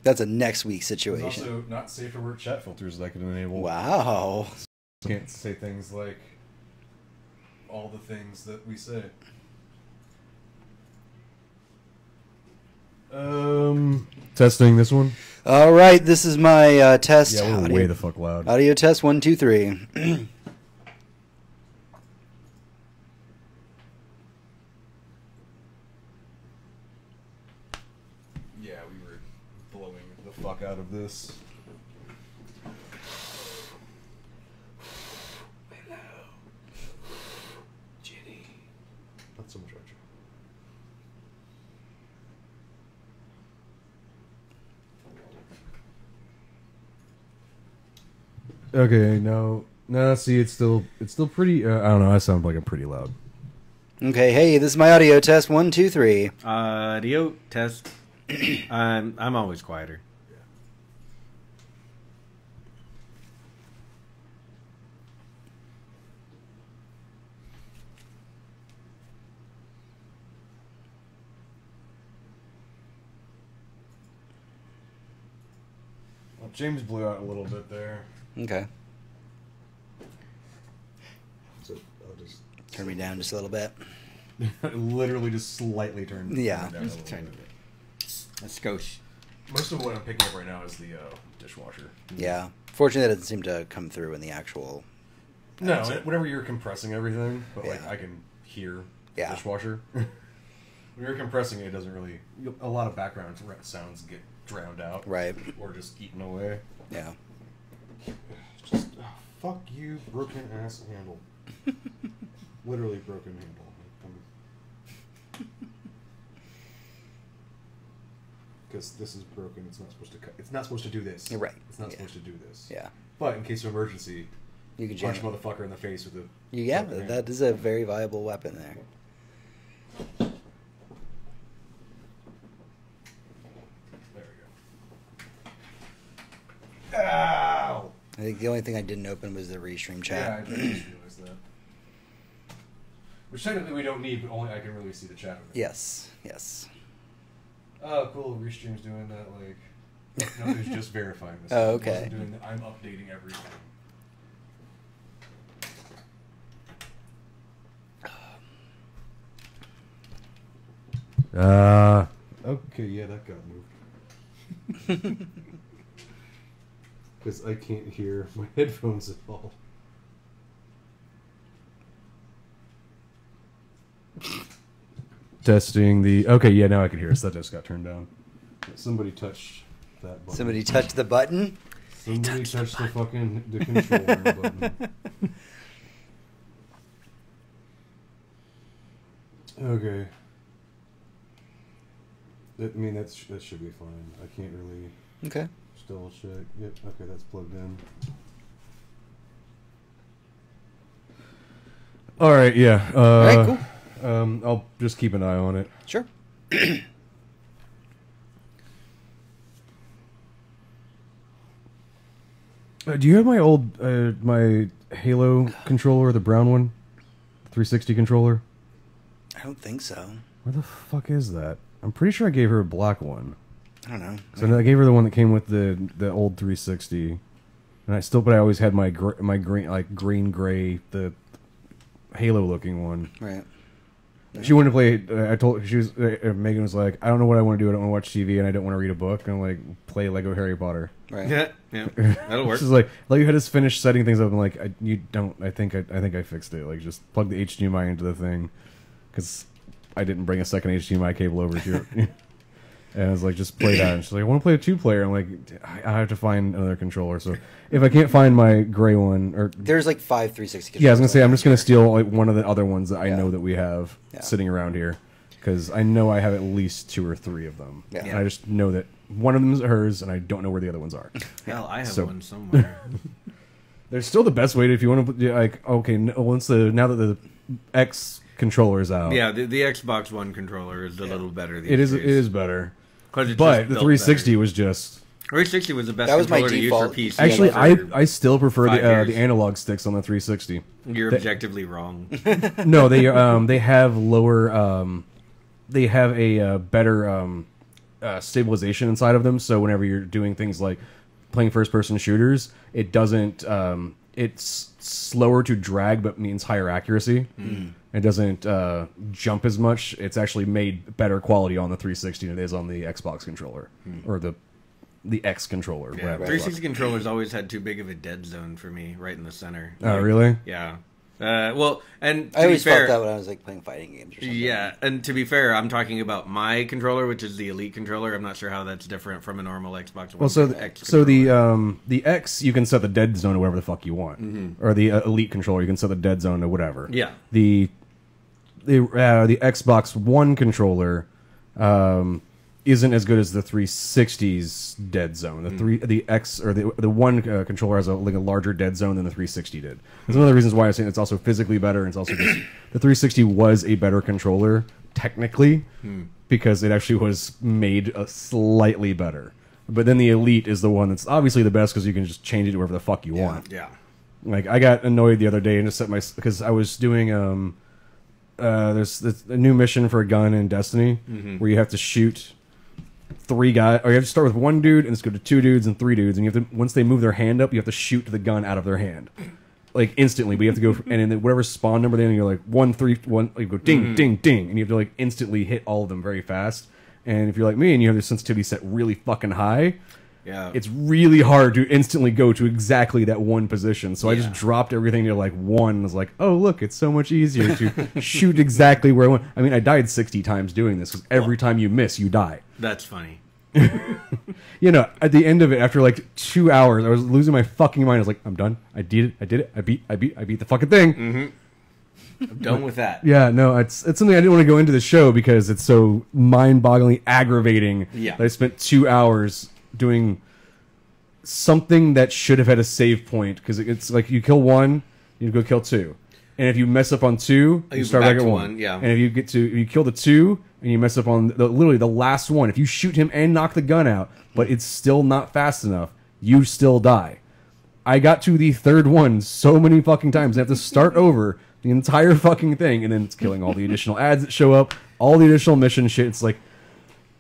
That's a next week It's situation. also not safe for work chat filters that I can enable. Wow. Can't say things like all the things that we say. Testing this one. All right, this is my test. Yeah, we're way the fuck loud. Audio test 1, 2, 3. Yeah, we were blowing the fuck out of this. Hello, Jenny. Not so much Archer. Okay, no, see, it's still pretty. I don't know. I sound like I'm pretty loud. Okay, hey, this is my audio test 1, 2, 3. Audio test. I'm always quieter. Well, James blew out a little bit there. Okay, So I'll just turn me down just a little bit. literally just slightly turn. Yeah. Down a Just little tiny bit. bit. A skosh. Most of what I'm picking up right now is the dishwasher. Yeah. Fortunately, that doesn't seem to come through in the actual... No, whenever you're compressing everything, but like Yeah. I can hear Yeah. the dishwasher. When you're compressing it, it doesn't really. A lot of background sounds get drowned out, Right. or just eaten away. Yeah. Just fuck you, broken ass handle. Literally broken handle. Because this is broken. It's not supposed to cut. It's not supposed to do this. You're right. It's not Yeah. supposed to do this. Yeah. But in case of emergency, You can jam punch it. motherfucker in the face with a. Yeah, broken handle. that is a very viable weapon there. There we go. Ow! I think the only thing I didn't open was the restream Yeah, chat. I just realized that. Which technically we don't need, but only I can really see the chat. Yes. Yes. Oh, cool. Restream's doing that. Like, no, it was just verifying this. Oh, It okay. wasn't doing I'm updating everything. Okay, yeah, that got moved. Because I can't hear my headphones at all. Testing the... Okay, yeah, now I can hear us. That just got turned down. Somebody touched that button. Somebody touched the button? Somebody touched the fucking the controller button. Okay. I mean, that should be fine. I can't really... Okay. Just double check. Yep, okay, that's plugged in. Alright, yeah. Alright, cool. I'll just keep an eye on it. Sure. Do you have my old, my Halo controller, the brown one? 360 controller? I don't think so. Where the fuck is that? I'm pretty sure I gave her a black one. I don't know. So I gave her the one that came with the old 360, and but I always had my green, like green gray, the Halo looking one. Right. She wanted to play. I told she was Megan was like, I don't know what I want to do. I don't want to watch TV, and I don't want to read a book. And I'm like, play Lego Harry Potter. Right. Yeah, that'll work. She's like you had us finish setting things up. I'm like, you don't. I think I fixed it. Like, just plug the HDMI into the thing, because I didn't bring a second HDMI cable over here. And I was like, just play that. And she's like, I want to play a 2-player. I'm like, I have to find another controller. So if I can't find my gray one, or There's like 5 360 yeah, I was gonna controllers say I'm over just gonna here. steal like one of the other ones that I Yeah. know that we have Yeah. sitting around here, because I know I have at least 2 or 3 of them. Yeah. And I just know that one of them is hers, and I don't know where the other ones are. Hell, I have So- one somewhere. There's still the best way to, if you want to, like, okay, now that the X controller is out, Yeah, the Xbox One controller is a little better. These it is days. better. 'Cause it's But just the built 360 better. was just 360 was the best That was my controller to use default. for PC. actually for I still prefer 5 the years. analog sticks on the 360. You're the- objectively wrong. No, they have lower they have a better stabilization inside of them. So whenever you're doing things like playing first-person shooters, it doesn't. It's slower to drag, but means higher accuracy. It doesn't jump as much. It's actually made better quality on the 360 than it is on the Xbox controller or the X controller. Yeah, 360 controllers always had too big of a dead zone for me, right in the center. Oh, really? Yeah. Well, and to I always be fair, felt that when I was like playing fighting games or something. yeah, and to be fair, I'm talking about my controller, which is the Elite controller. I'm not sure how that's different from a normal Xbox One. Well, so X the X, you can set the dead zone to whatever the fuck you want, or the Elite controller, you can set the dead zone to whatever. Yeah. The Xbox One controller isn't as good as the 360's dead zone. The X or the One controller has a larger dead zone than the 360 did. That's one of the reasons why I'm saying it's also physically better, and it's also just the 360 was a better controller technically because it actually was made slightly better. But then the Elite is the one that's obviously the best because you can just change it to wherever the fuck you want. Yeah. Like I got annoyed the other day and just set because I was doing there's a new mission for a gun in Destiny where you have to shoot 3 guys, or you have to start with 1 dude and just go to 2 dudes and 3 dudes, and you have to, once they move their hand up, you have to shoot the gun out of their hand, like instantly. But you have to go and then whatever spawn number they, and you're like 1 3 1, you go ding ding ding, and you have to like instantly hit all of them very fast. And if you're like me and you have your sensitivity set really fucking high, Yeah. it's really hard to instantly go to exactly that one position. So I just Yeah. dropped everything to like 1 and was like, oh, look, it's so much easier to shoot exactly where I want. I mean, I died 60 times doing this because every time you miss, you die. That's funny. You know, at the end of it, after like 2 hours, I was losing my fucking mind. I was like, I'm done. I did it. I beat the fucking thing. I'm done with that. Yeah, no, it's something I didn't want to go into the show because it's so mind-bogglingly aggravating. Yeah. That I spent 2 hours doing something that should have had a save point, because it's like you kill 1, you go kill 2, and if you mess up on 2, you start back at 1. Yeah. And if you kill the 2 and you mess up on literally the last one, if you shoot him and knock the gun out, but it's still not fast enough, you still die. I got to the 3rd one so many fucking times. I have to start over the entire fucking thing, and then it's killing all the additional ads that show up, all the additional mission shit. It's like,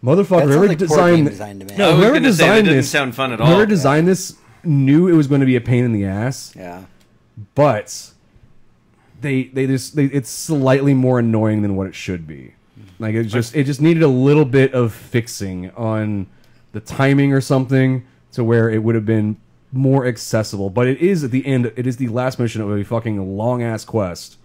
motherfucker, That whoever sounds like poor game designed design to me. No, I was whoever gonna say, that designed didn't this sound fun at all. Whoever designed this knew it was going to be a pain in the ass, Yeah. but it's slightly more annoying than what it should be. Like it just needed a little bit of fixing on the timing or something to where it would have been more accessible. But it is at the end. It is the last mission of a fucking long ass quest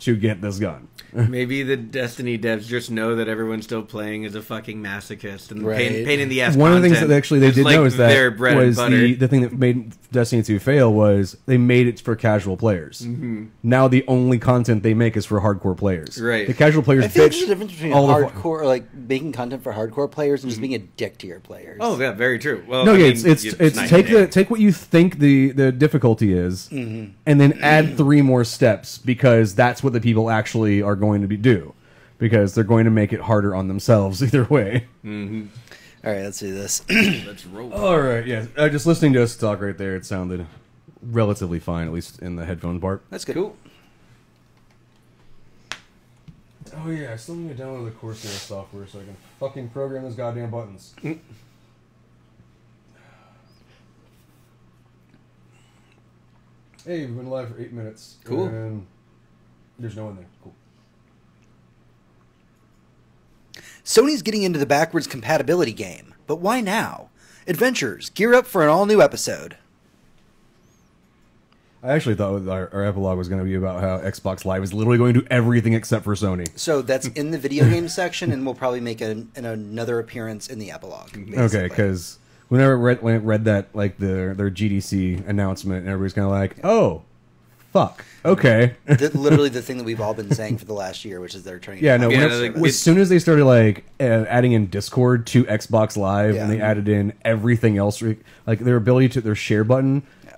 to get this gun. Maybe the Destiny devs just know that everyone's still playing as a fucking masochist and Right. pain in the ass. One of the things that actually they is did like know is their that bread was and butter. the thing that made Destiny 2 fail was they made it for casual players. Now the only content they make is for hardcore players. Right. The casual players I feel like bitch there's a difference between all the hardcore, like making content for hardcore players, and just being a dick to your players. Oh yeah, very true. Well, No, I yeah, mean, it's night take and day. take what you think the difficulty is, and then add 3 more steps, because that's what the people actually are going to do, because they're going to make it harder on themselves either way. All right, let's do this. Let's roll. All right, yeah. Just listening to us talk right there, it sounded relatively fine, at least in the headphone part. That's good. Cool. Oh yeah, I still need to download the Corsair software so I can fucking program those goddamn buttons. Hey, we've been live for 8 minutes. Cool. And there's no one there. Cool. Sony's getting into the backwards compatibility game, but why now? Adventurers, gear up for an all-new episode. I actually thought our epilogue was going to be about how Xbox Live is literally going to do everything except for Sony. So that's in the video game section, and we'll probably make another appearance in the epilogue. Okay, basically. because whenever I read that, like their GDC announcement, and everybody's kind of like, "Oh, fuck, okay." Literally the thing that we've all been saying for the last year, which is they're turning. Yeah, no. Yeah, Whenever, like, as soon as they started like adding in Discord to Xbox Live, Yeah. and they added in everything else, like their ability to their share button. Yeah.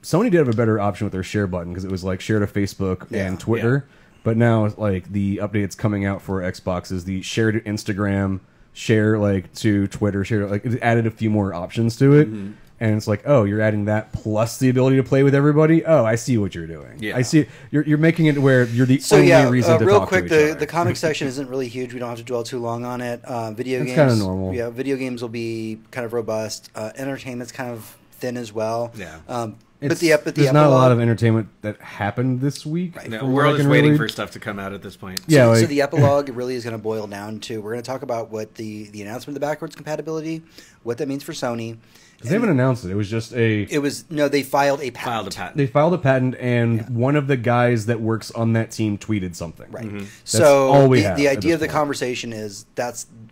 Sony did have a better option with their share button because it was like share to Facebook Yeah. and Twitter. But now, like the updates coming out for Xbox is the share to Instagram, share like to Twitter, share like it added a few more options to it. And And it's like, oh, you're adding that plus the ability to play with everybody. Oh, I see what you're doing. Yeah. I see. You're making it where you're the So only yeah, reason to real talk quick, to each other. the comic section isn't really huge. We don't have to dwell too long on it. Video It's games, kinda normal. Yeah, video games will be kind of robust. Entertainment's kind of thin as well. Yeah. But There's not a lot of entertainment that happened this week. Right. No, from we're what all I just can waiting read. for stuff to come out at this point. Yeah, So, like, so the epilogue really is going to boil down to we're going to talk about what the announcement of the backwards compatibility, what that means for Sony. 'cause they haven't announced it. It was just They filed a patent. Filed a patent. They filed a patent, and one of the guys that works on that team tweeted something. Right. Mm-hmm. So all we have the at idea this of the point. conversation is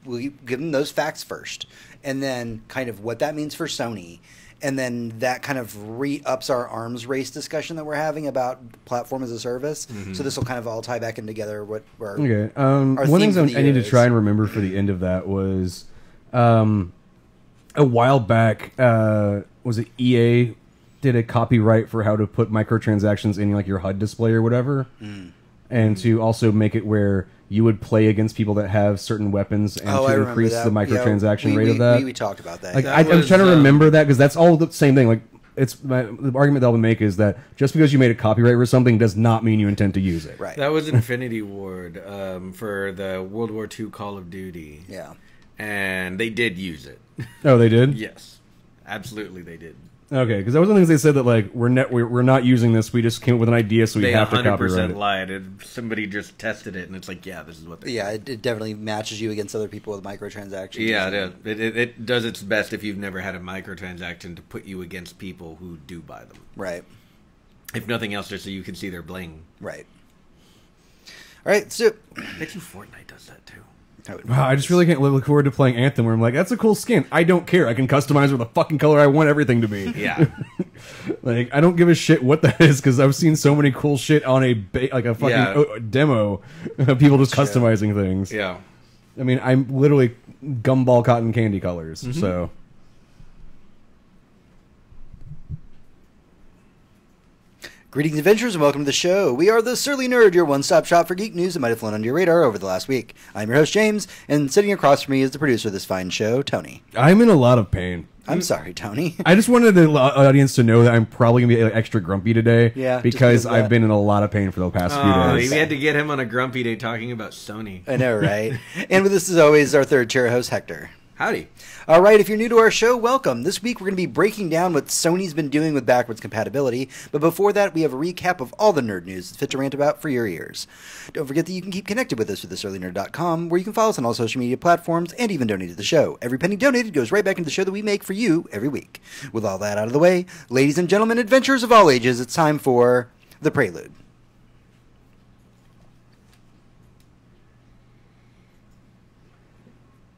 we'll give them those facts first, and then kind of what that means for Sony. And then that kind of re-ups our arms race discussion that we're having about platform as a service. Mm-hmm. So this will kind of all tie back in together. Okay. Our One theme thing for the I need year to try is- and remember for the end of that was a while back. Was it EA did a copyright for how to put microtransactions in like your HUD display or whatever, and to also make it where you would play against people that have certain weapons and I to remember increase that. the microtransaction Yeah, rate of that. We talked about that. Like yeah. I'm was, trying to remember that because that's all the same thing. Like the argument that I'll make is that just because you made a copyright for something does not mean you intend to use it. Right. That was Infinity Ward for the World War II Call of Duty. Yeah. And they did use it. Oh, they did. Yes. Absolutely they did. Okay, because that was one of the things they said that like we're not using this. We just came up with an idea, so we They have to 100% copyright it. lied. And somebody just tested it, and it's like, yeah, this is what they Yeah, it definitely matches you against other people with microtransactions. Yeah, it does its best if you've never had a microtransaction to put you against people who do buy them. Right. If nothing else, just so you can see their bling. Right. All right, so I bet you Fortnite does that too. Wow, I just really can't look forward to playing Anthem, where I'm like, that's a cool skin. I don't care. I can customize with the fucking color I want everything to be. Yeah. Like, I don't give a shit what that is because I've seen so many cool shit on a fucking Yeah. demo of people just customizing things. Yeah. I mean, I'm literally gumball cotton candy colors. So greetings, adventurers, and welcome to the show. We are the Surly Nerd, your one-stop shop for geek news that might have flown under your radar over the last week. I'm your host, James, and sitting across from me is the producer of this fine show, Tony. I'm in a lot of pain. I'm sorry, Tony. I just wanted the audience to know that I'm probably gonna be like, extra grumpy today. Yeah, just because because of I've that. been in a lot of pain for the past few Oh, days. we had to get him on a grumpy day talking about Sony. I know, right? And with us, as always, our third chair host, Hector. Howdy. All right, if you're new to our show, welcome. This week we're going to be breaking down what Sony's been doing with backwards compatibility, but before that, we have a recap of all the nerd news that's fit to rant about for your ears. Don't forget that you can keep connected with us at thesurlynerd.com, where you can follow us on all social media platforms and even donate to the show. Every penny donated goes right back into the show that we make for you every week. With all that out of the way, ladies and gentlemen, adventurers of all ages, it's time for The Prelude.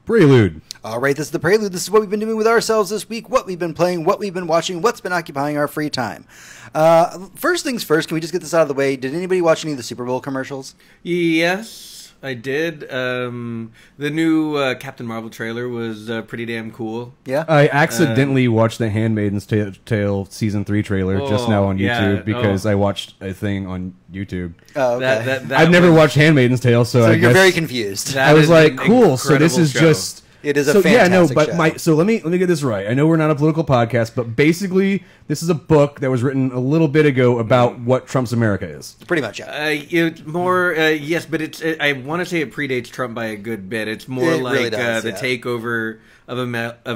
Prelude. All right, this is The Prelude. This is what we've been doing with ourselves this week, what we've been playing, what we've been watching, what's been occupying our free time. First things first, can we just get this out of the way? Did anybody watch any of the Super Bowl commercials? Yes, I did. The new Captain Marvel trailer was pretty damn cool. Yeah? I accidentally watched the Handmaid's Tale season 3 trailer just now on yeah, YouTube because I watched a thing on YouTube. Oh, okay. That I've never was- watched Handmaid's Tale, so so I you're guess very confused. That I was is like, an cool. So this incredible is show. just. It is a so, yeah, no, fantastic but show. so let me get this right. I know we're not a political podcast, but basically, this is a book that was written a little bit ago about what Trump's America is. Pretty much, yeah. It's more, yes, but I want to say it predates Trump by a good bit. It's more It like really does, the yeah. takeover of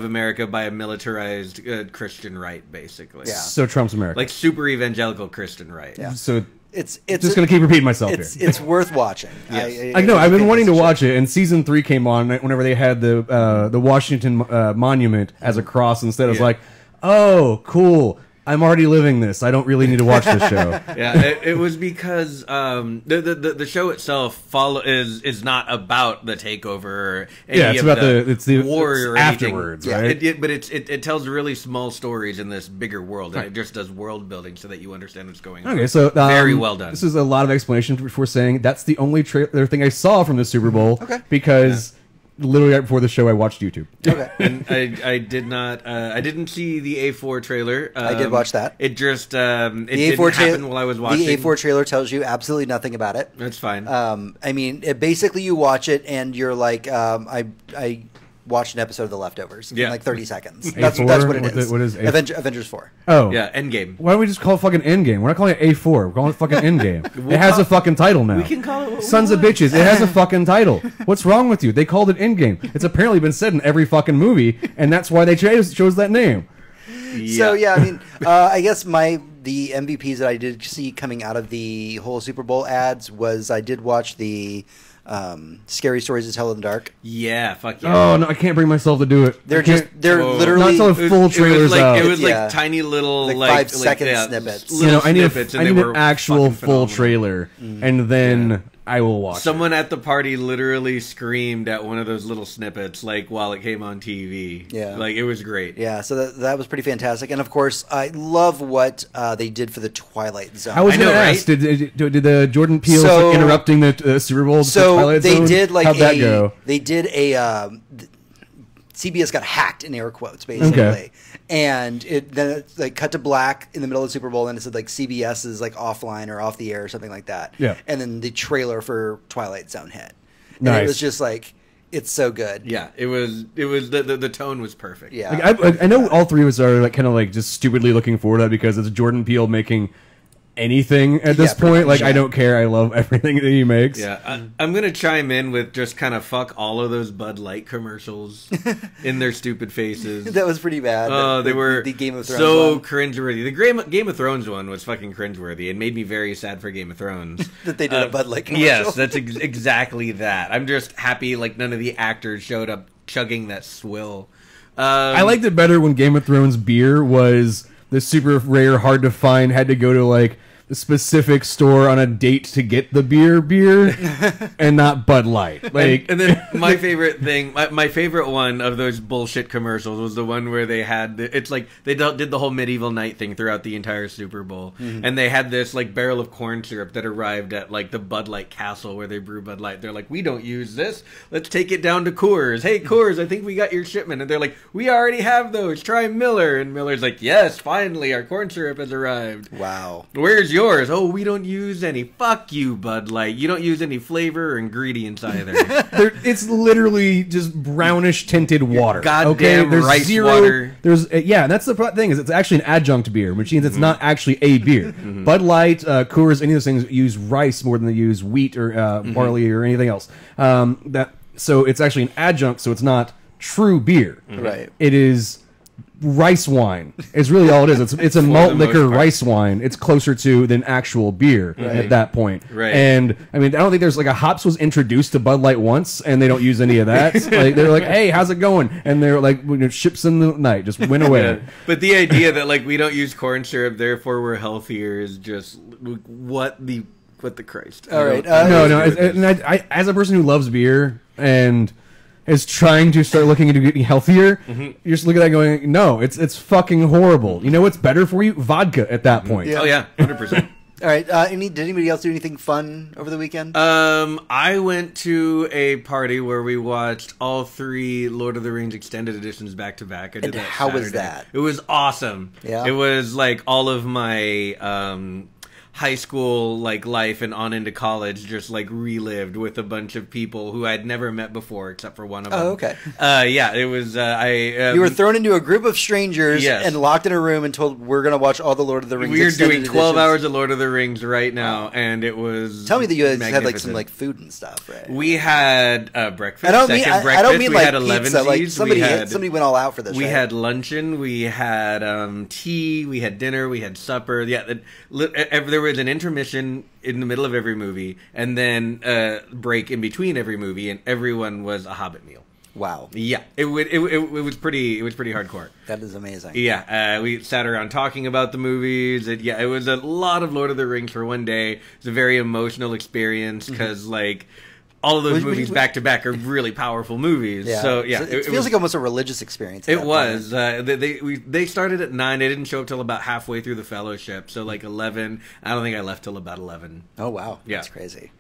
America by a militarized Christian right, basically. Yeah. So Trump's America. Like super evangelical Christian right. Yeah. So It's just gonna keep repeating myself it's here. it's worth watching. Yes. I know. I've been think wanting to it's a watch it, and season 3 came on whenever they had the Washington Monument as a cross instead. I was Yeah. like, oh, cool. I'm already living this. I don't really need to watch this show. Yeah, it was because the show itself is not about the takeover or any Yeah, it's of about the the war it's or anything. afterwards, Yeah. right? But it tells really small stories in this bigger world, and it just does world building so that you understand what's going on. Okay, so very well done. This is a lot of explanation before saying that's the only trailer thing I saw from the Super Bowl. Okay. Because literally right before the show, I watched YouTube. Okay. And I did not. I didn't see the A4 trailer. I did watch that. It just The didn't A4 happen while I was watching. The A4 trailer tells you absolutely nothing about it. That's fine. I mean, basically, you watch it and you're like, I watched an episode of The Leftovers in Yeah. like 30 seconds. A4? That's what it is. What is A4? Avengers 4. Oh. Yeah, Endgame. Why don't we just call it fucking Endgame? We're not calling it A4. We're calling it fucking Endgame. It has a fucking title now. We can call it what we Sons of want. bitches. It has a fucking title. What's wrong with you? They called it Endgame. It's apparently been said in every fucking movie, and that's why they chose that name. So yeah, I mean, I guess the MVPs that I did see coming out of the whole Super Bowl ads was I did watch the Scary Stories to Tell in the Dark. Yeah, fuck yeah. Oh no, I can't bring myself to do it. They're I can't- Whoa. literally Not until full trailers like, out. It was like Yeah. tiny little Like 5-second snippets. You know, I need, snippets, I and they need were an actual fucking full phenomenal. trailer, and then I will watch. Someone at the party literally screamed at one of those little snippets, like while it came on TV. Yeah. like it was great. Yeah, so that was pretty fantastic, and of course, I love what they did for the Twilight Zone. How was I it know, asked? right? Did the Jordan Peele So- interrupting the Super Bowl? For So Twilight they Zone? did like How'd that go? They did a CBS got hacked in air quotes basically, Okay. and then it like cut to black in the middle of the Super Bowl, and it said like CBS is like offline or off the air or something like that. Yeah. and then the trailer for Twilight Zone hit. And Nice. it was just like it's so good. Yeah, it was the tone was perfect. Yeah. Like, I know all three of us are like kind of like just stupidly looking forward to that because it's Jordan Peele making anything at this Yeah, pretty point. much, Like I yeah. don't care. I love everything that he makes. Yeah, I'm gonna chime in with just kind of fuck all of those Bud Light commercials in their stupid faces. That was pretty bad. Oh, they were the Game of Thrones so one, cringeworthy. The Game of Thrones one was fucking cringeworthy and made me very sad for Game of Thrones. that they did a Bud Light commercial. Yes, that's exactly that. I'm just happy like none of the actors showed up chugging that swill. I liked it better when Game of Thrones beer was the super rare, hard to find, had to go to like the specific store on a date to get the beer, and not Bud Light. Like, and then my favorite thing, my favorite one of those bullshit commercials was the one where they had, it's like they did the whole medieval night thing throughout the entire Super Bowl, and they had this like barrel of corn syrup that arrived at like the Bud Light castle where they brew Bud Light. They're like, we don't use this. Let's take it down to Coors. Hey Coors, I think we got your shipment. And they're like, we already have those. Try Miller. And Miller's like, yes, finally, our corn syrup has arrived. Wow. Where's yours? Oh, we don't use any. Fuck you, Bud Light. You don't use any flavor or ingredients either. it's literally just brownish tinted water. Goddamn rice water. There's yeah, and that's the thing is it's actually an adjunct beer, which means it's not actually a beer. Bud Light, Coors, any of those things use rice more than they use wheat or barley or anything else. So it's actually an adjunct, so it's not true beer. Right. It is rice wine. It's really all it is. It's a malt the most liquor part. rice wine. It's closer to than actual beer at that point. Right. And I mean, I don't think there's like a hops was introduced to Bud Light once, and they don't use any of that. Like they're like, hey, how's it going? And they're like, ships in the night, just went away. Yeah. But the idea that like we don't use corn syrup, therefore we're healthier, is just what the Christ. All right, No, and I, as a person who loves beer and is trying to start looking into getting healthier, you're just looking at that going, no, it's fucking horrible. You know what's better for you? Vodka at that point. Yeah. Oh yeah, 100%. All right. Did anybody else do anything fun over the weekend? I went to a party where we watched all 3 Lord of the Rings extended editions back to back. I did And that how was Saturday. that? It was awesome. Yeah? It was like all of my high school like life and on into college just like relived with a bunch of people who I'd never met before except for one of them. Oh, okay. Yeah, it was You were thrown into a group of strangers Yes. and locked in a room and told, we're going to watch all the Lord of the Rings we are extended doing 12 editions." hours of Lord of the Rings right now, and it was Tell me that you guys had like some magnificent. like food and stuff, right? We had breakfast. I don't mean second I breakfast. don't mean we like had pizza. Like 11s, somebody went all out for this. We right? had luncheon. We had tea. We had dinner. We had supper. Yeah, there was an intermission in the middle of every movie, and then a break in between every movie, and everyone was a Hobbit meal. Wow, Yeah, it was pretty hardcore. that is amazing. Yeah, we sat around talking about the movies. It was a lot of Lord of the Rings for one day. It was a very emotional experience because like all of those movies back to back are really powerful movies. Yeah. So yeah, it feels was, like almost a religious experience. at it that was. point. They started at 9. They didn't show up till about halfway through the fellowship. So like 11. I don't think I left till about 11. Oh wow, Yeah. that's crazy.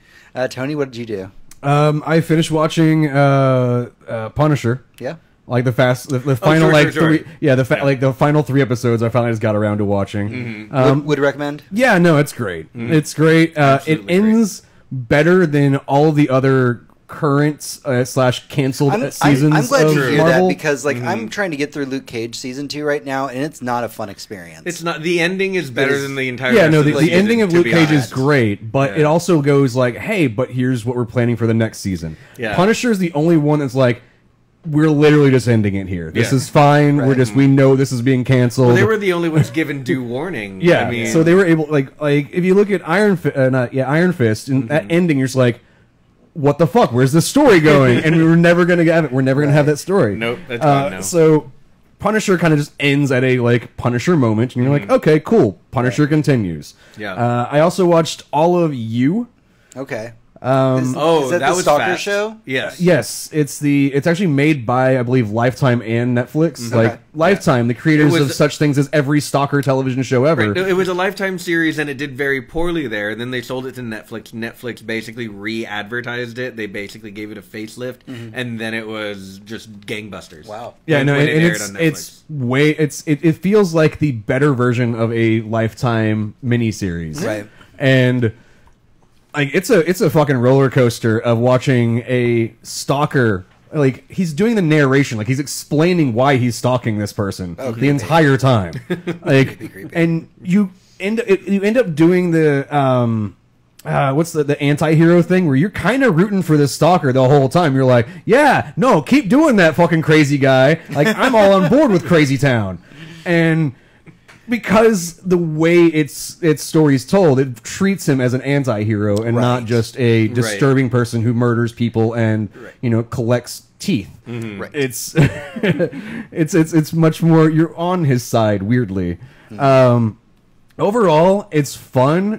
Tony, what did you do? I finished watching Punisher. Yeah. Like the final sure. the final 3 episodes I finally just got around to watching. Would recommend? Yeah, no, it's great. It's great. It Absolutely ends better than all the other current slash canceled seasons. I'm glad of to hear Marvel. that because I'm trying to get through Luke Cage season 2 right now, and it's not a fun experience. It's not. The ending is better than the entire. Yeah, rest no, of the season, ending of to Luke be Cage is honest. great, but it also goes like, hey, but here's what we're planning for the next season. Yeah. Punisher is the only one that's like, we're literally just ending it here. This Yeah. is fine. Right. We know this is being canceled. Well, they were the only ones given due warning. Yeah, I mean, so they were able, like if you look at Iron Fist, and that ending, you're just like, what the fuck? Where's the story going? And we were never gonna have it. We're never gonna have that story. Nope, that's gone now. So Punisher kind of just ends at a like Punisher moment, and you're like, okay, cool. Punisher continues. Yeah. I also watched all of You. Okay. Oh, is that that the was Stalker fast. show? Yes. Yes, it's actually made by, I believe, Lifetime and Netflix. Like Okay. Lifetime, the creators It was- of such things as every Stalker television show ever. No, it was a Lifetime series, and it did very poorly there. Then they sold it to Netflix. Netflix basically re-advertised it. They basically gave it a facelift, and then it was just gangbusters. Wow. Yeah, no, when and aired it's on it's way it feels like the better version of a Lifetime miniseries, Right. And like it's a fucking roller coaster of watching a stalker. Like he's doing the narration, like he's explaining why he's stalking this person the entire time. Like, creepy. and you end up doing the what's the anti-hero thing where you're kind of rooting for this stalker the whole time. You're like, yeah, no, keep doing that, fucking crazy guy. Like I'm all on board with Crazy Town, and because the way its story's told, it treats him as an anti-hero and not just a disturbing person who murders people and collects teeth. Right. It's it's much more, you're on his side weirdly. Overall, it's fun,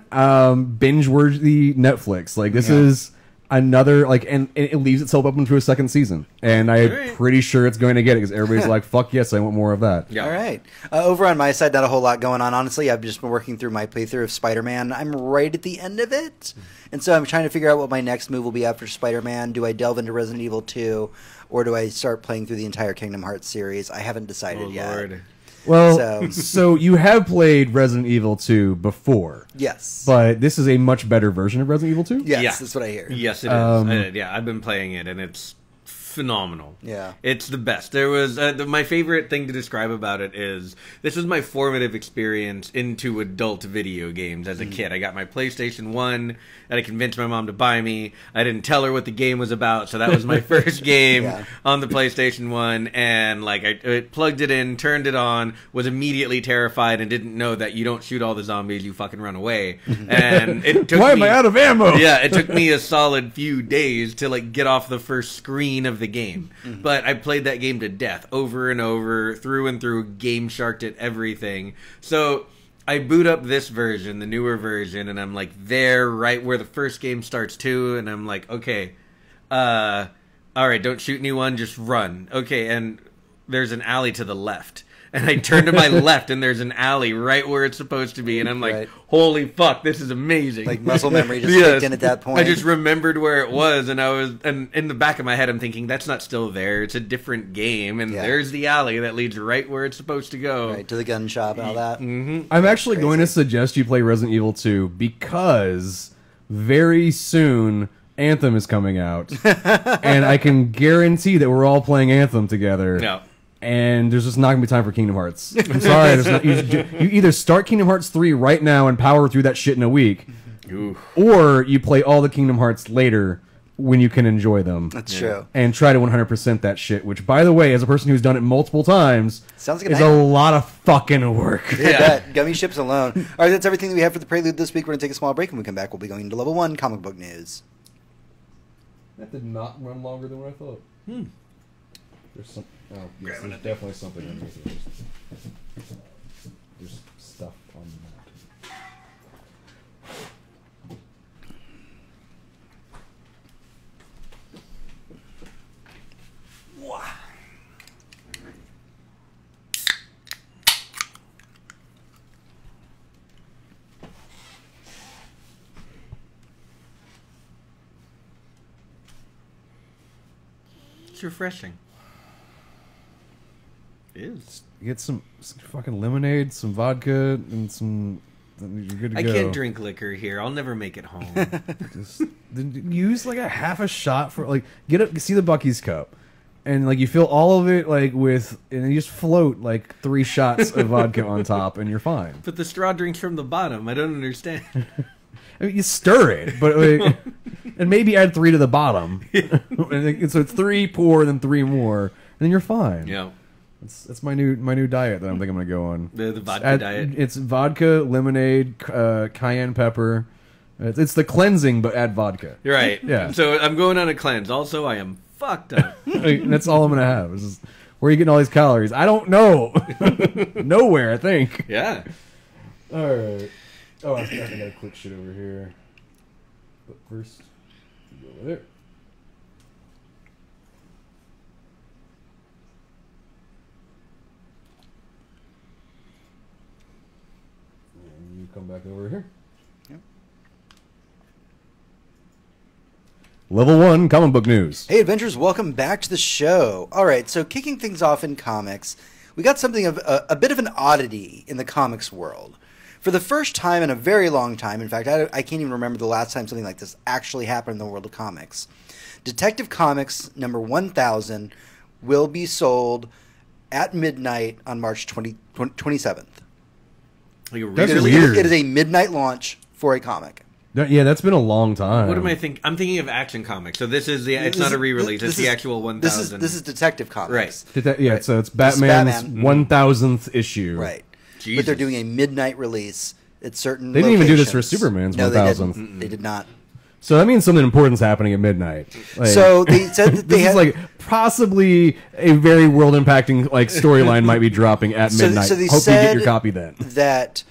binge-worthy Netflix. Like this is another and it leaves itself open to a second season, and I'm pretty sure it's going to get it because everybody's like, "Fuck yes, I want more of that." Yeah. All right. Over on my side, not a whole lot going on. Honestly, I've just been working through my playthrough of Spider-Man. I'm right at the end of it, and so I'm trying to figure out what my next move will be after Spider-Man. Do I delve into Resident Evil 2, or do I start playing through the entire Kingdom Hearts series? I haven't decided Oh, yet. Lord. Well, so you have played Resident Evil 2 before. Yes. But this is a much better version of Resident Evil 2? Yes, Yeah. that's what I hear. Yes, it is. Yeah, I've been playing it, and it's phenomenal. Yeah. It's the best. There was my favorite thing to describe about it is this was my formative experience into adult video games as a kid. I got my PlayStation 1 and I convinced my mom to buy me. I didn't tell her what the game was about, so that was my first game on the PlayStation 1, and I plugged it in, turned it on, was immediately terrified and didn't know that you don't shoot all the zombies, you fucking run away. And it took Why am I out of ammo? Yeah, it took me a solid few days to get off the first screen of the game. But I played that game to death over and over, through and through, Game Sharked it, everything. So I boot up this version, the newer version, and I'm there right where the first game starts too, and I'm like, okay, alright, don't shoot anyone, just run. Okay, and there's an alley to the left. And I turn to my left, and there's an alley right where it's supposed to be. And I'm like, holy fuck, this is amazing. Like muscle memory just kicked in at that point. I just remembered where it was, and and in the back of my head, I'm thinking, that's not still there. It's a different game, and there's the alley that leads right where it's supposed to go. Right, to the gun shop and all that. I'm actually going to suggest you play Resident Evil 2 because very soon Anthem is coming out. And I can guarantee that we're all playing Anthem together. No. And there's just not going to be time for Kingdom Hearts. I'm sorry. You either start Kingdom Hearts 3 right now and power through that shit in a week, or you play all the Kingdom Hearts later when you can enjoy them. That's true. And try to 100% that shit, which, by the way, as a person who's done it multiple times, Sounds like is a lot of fucking work. That gummy ships alone. All right, that's everything that we have for the prelude this week. We're going to take a small break. When we come back, we'll be going into level 1 comic book news. That did not run longer than what I thought. There's some... Oh, yes, there's definitely something underneath it. There's stuff on the map. Wow. It's refreshing. It is. Get some fucking lemonade, some vodka, and some you're good to I go. can't drink liquor here. I'll never make it home. Just use like a half a shot for like see the Bucky's cup, and like you fill all of it like with, and then you just float like 3 shots of vodka on top, and you're fine. But the straw drinks from the bottom. I don't understand. I mean, you stir it, but like, and maybe add 3 to the bottom, and so it's 3 pour, then 3 more, and then you're fine. Yeah. That's my new diet that I'm thinking I'm gonna go on. The vodka diet. It's vodka, lemonade, cayenne pepper. It's the cleansing, but add vodka. You're right. Yeah. So I'm going on a cleanse. Also, I am fucked up. That's all I'm gonna have. It's just, where are you getting all these calories? I don't know. Nowhere, I think. Yeah. All right. Oh, I gotta click shit over here. But first, go over there. And you come back over here. Yep. Level 1 comic book news. Hey, Adventures, welcome back to the show. All right, so kicking things off in comics, we got something of a bit of an oddity in the comics world. For the first time in a very long time, in fact, I can't even remember the last time something like this actually happened in the world of comics. Detective Comics number 1000 will be sold at midnight on March 27th. Like a That's really- weird. It is a midnight launch for a comic. Yeah, that's been a long time. What am I thinking? I'm thinking of Action Comics. So this is it's not a re-release. It's the actual 1000. This is Detective Comics. Yeah, so it's This is Batman's Batman. 1000th issue. Right. Jesus. But they're doing a midnight release at certain They didn't even do this for locations. Superman's No, 1000th. They did not. So that means something important's happening at midnight. Like, So they said that they this had is like possibly a very world-impacting like storyline might be dropping at midnight. So they Hope you said get your copy then. that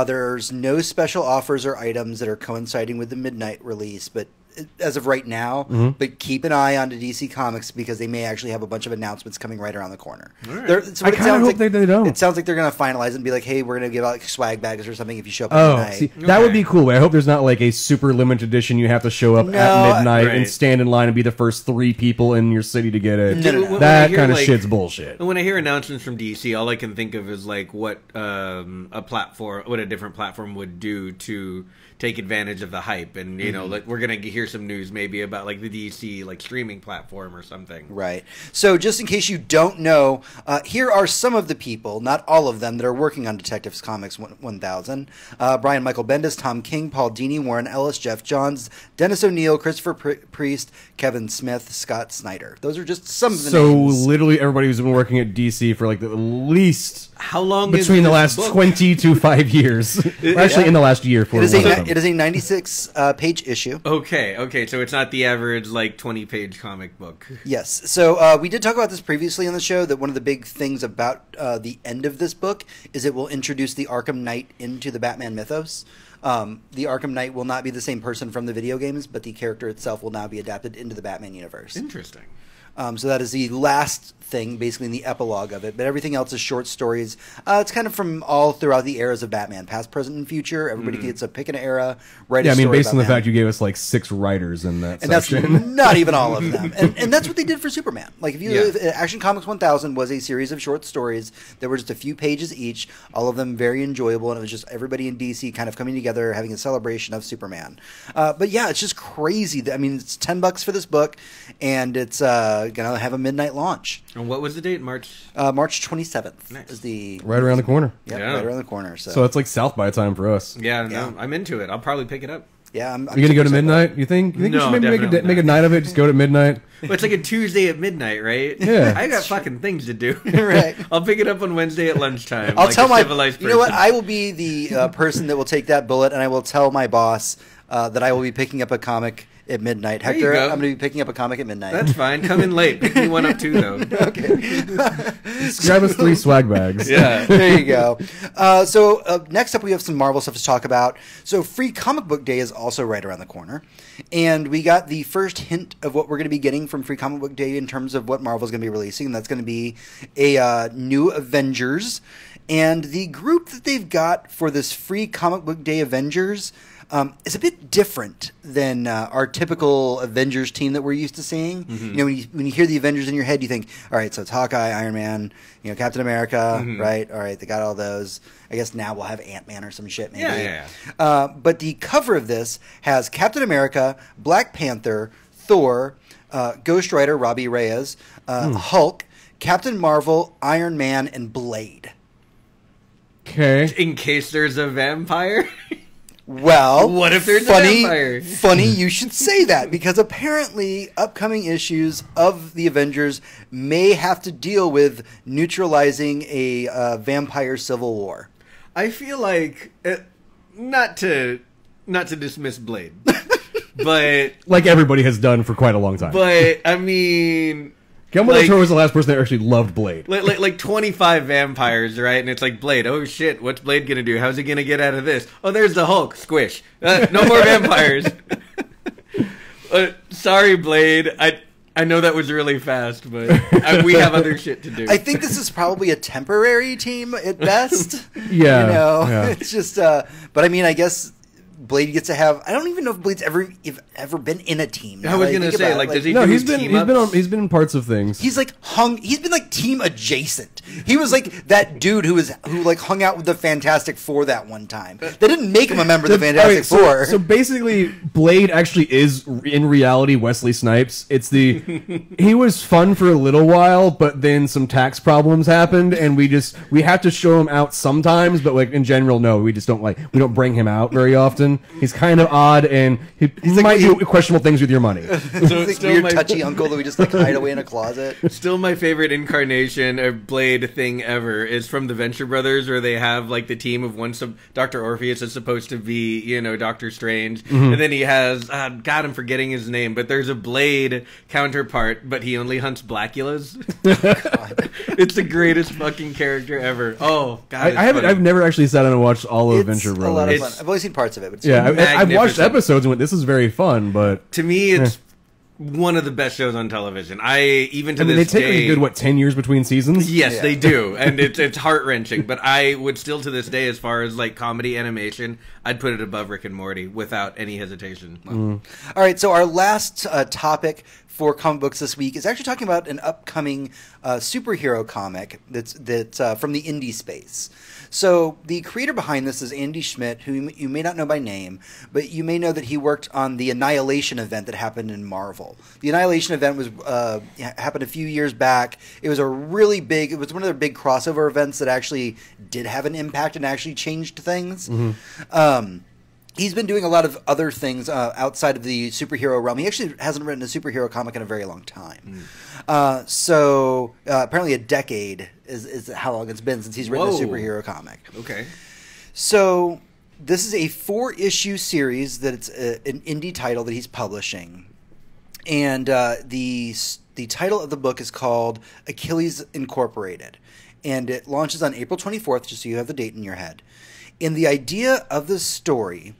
there's no special offers or items that are coinciding with the midnight release, but as of right now, but keep an eye on to DC Comics because they may actually have a bunch of announcements coming right around the corner. right. So I what it kinda sounds hope they don't. It sounds like they're going to finalize it and be like, hey, we're going to give out like swag bags or something if you show up at Oh, midnight. see, that would be cool. But I hope there's not like a super limited edition. You have to show up No, at midnight right. and stand in line and be the first 3 people in your city to get it. No. When I That hear, kind of like- shit's bullshit. And when I hear announcements from DC, all I can think of is like what a different platform would do to take advantage of the hype. And you know, like we're gonna hear some news maybe about like the DC like streaming platform or something. Right. So just in case you don't know, here are some of the people, not all of them, that are working on Detectives Comics 1000. Brian Michael Bendis, Tom King, Paul Dini, Warren Ellis, Jeff Johns, Dennis O'Neil, Christopher Priest, Kevin Smith, Scott Snyder. Those are just some of the So names. literally everybody who's been working at DC for like at least How long between is the this last book? 20 to 5 years. Actually, in the last year for It is one of them. a 96 page issue. Okay, so it's not the average like 20-page comic book. Yes. So we did talk about this previously on the show, that one of the big things about the end of this book is it will introduce the Arkham Knight into the Batman mythos. The Arkham Knight will not be the same person from the video games, but the character itself will now be adapted into the Batman universe. Interesting. So that is the last thing, basically in the epilogue of it. But everything else is short stories. It's kind of from all throughout the eras of Batman, past, present, and future. Everybody gets a pick an era, write Yeah, a I mean, story based on about the them. fact you gave us like 6 writers in that And that's section. not even all of them. And that's what they did for Superman. Like, if Yeah. Action Comics 1000 was a series of short stories that were just a few pages each, all of them very enjoyable, and it was just everybody in DC kind of coming together, having a celebration of Superman. But yeah, it's just crazy. I mean, it's $10 for this book, and it's going to have a midnight launch. And what was the date? March. March 27th Nice. is the... Right around the corner. Yep, Yeah. right around the corner. So, So it's like South by time for us. Yeah, Yeah. no, I'm into it. I'll probably pick it up. yeah, I'm Are you gonna go to super excited about midnight? You think? You think No, we should maybe definitely make a not. night of it? Just go to midnight. Well, it's like a Tuesday at midnight, right? Yeah. I got fucking things to do. Right. I'll pick it up on Wednesday at lunchtime. I'll like tell a my... civilized You know what? person. I will be the person that will take that bullet, and I will tell my boss that I will be picking up a comic at midnight. There you Hector, go. I'm going to be picking up a comic at midnight. That's fine. Come in late. Pick me one up too, though. Okay. Grab us 3 swag bags. Yeah. There you go. So next up, we have some Marvel stuff to talk about. So Free Comic Book Day is also right around the corner. And we got the first hint of what we're going to be getting from Free Comic Book Day in terms of what Marvel's going to be releasing. And that's going to be a new Avengers. And the group that they've got for this Free Comic Book Day Avengers, is a bit different than our typical Avengers team that we're used to seeing. You know, when you hear the Avengers in your head, you think, all right, so it's Hawkeye, Iron Man, you know, Captain America, right? All right, they got all those. I guess now we'll have Ant-Man or some shit, maybe. Yeah. But the cover of this has Captain America, Black Panther, Thor, Ghost Rider, Robbie Reyes, Hulk, Captain Marvel, Iron Man, and Blade. Okay. In case there's a vampire. Well, What if there's a vampire? Funny you should say that, because apparently upcoming issues of the Avengers may have to deal with neutralizing a vampire civil war. I feel like not to dismiss Blade, but Like everybody has done for quite a long time. I mean, Guillermo like- del Toro was the last person that actually loved Blade. like 25 vampires, right? And it's like, Blade, oh shit, what's Blade gonna do? How's he gonna get out of this? Oh, there's the Hulk, squish. No more vampires. Sorry, Blade. I know that was really fast, but we have other shit to do. I think this is probably a temporary team at best. Yeah, You know, yeah. it's just, but I mean, I guess Blade gets to have, I don't even know if Blade's ever been in a team. I was gonna say, like, does he No, do he's been team-ups? he's been in parts of things. He's like he's been like team adjacent. He was like that dude who like hung out with the Fantastic Four that one time. They didn't make him a member of the Fantastic Four. So basically, Blade actually is in reality Wesley Snipes. It's he was fun for a little while, but then some tax problems happened, and we have to show him out sometimes. But like in general, no, we don't bring him out very often. He's kind of odd, and he like might do questionable things with your money. It's like still weird my- touchy uncle that we just like hide away in a closet. Still, my favorite incarnation of Blade thing ever is from the Venture Brothers, where they have like the team of Dr. Orpheus is supposed to be, you know, Doctor Strange, and then he has God, I'm forgetting his name, but there's a Blade counterpart, but he only hunts Blackulas. It's the greatest fucking character ever. Oh God, I've never actually sat down and watched all of It's Venture a Brothers. lot of It's- fun. I've only seen parts of it, but it's Yeah, I've watched magnificent. episodes and went, this is very fun, but To me, it's one of the best shows on television. I mean, they This take day, like a good 10 years between seasons. Yes, Yeah. they do, and it's heart wrenching. But I would still, to this day, as far as like comedy animation, I'd put it above Rick and Morty without any hesitation. All right, so our last topic for comic books this week is actually talking about an upcoming superhero comic that's from the indie space. So the creator behind this is Andy Schmidt, who you may not know by name, but you may know that he worked on the Annihilation event that happened in Marvel. The Annihilation event was happened a few years back. It was it was one of their big crossover events that actually did have an impact and actually changed things. He's been doing a lot of other things outside of the superhero realm. He actually hasn't written a superhero comic in a very long time. So apparently a decade is how long it's been since he's written a Whoa. superhero comic. Okay. So this is a 4-issue series that it's an indie title that he's publishing. And the title of the book is called Achilles Incorporated. And it launches on April 24th, just so you have the date in your head. And the idea of the story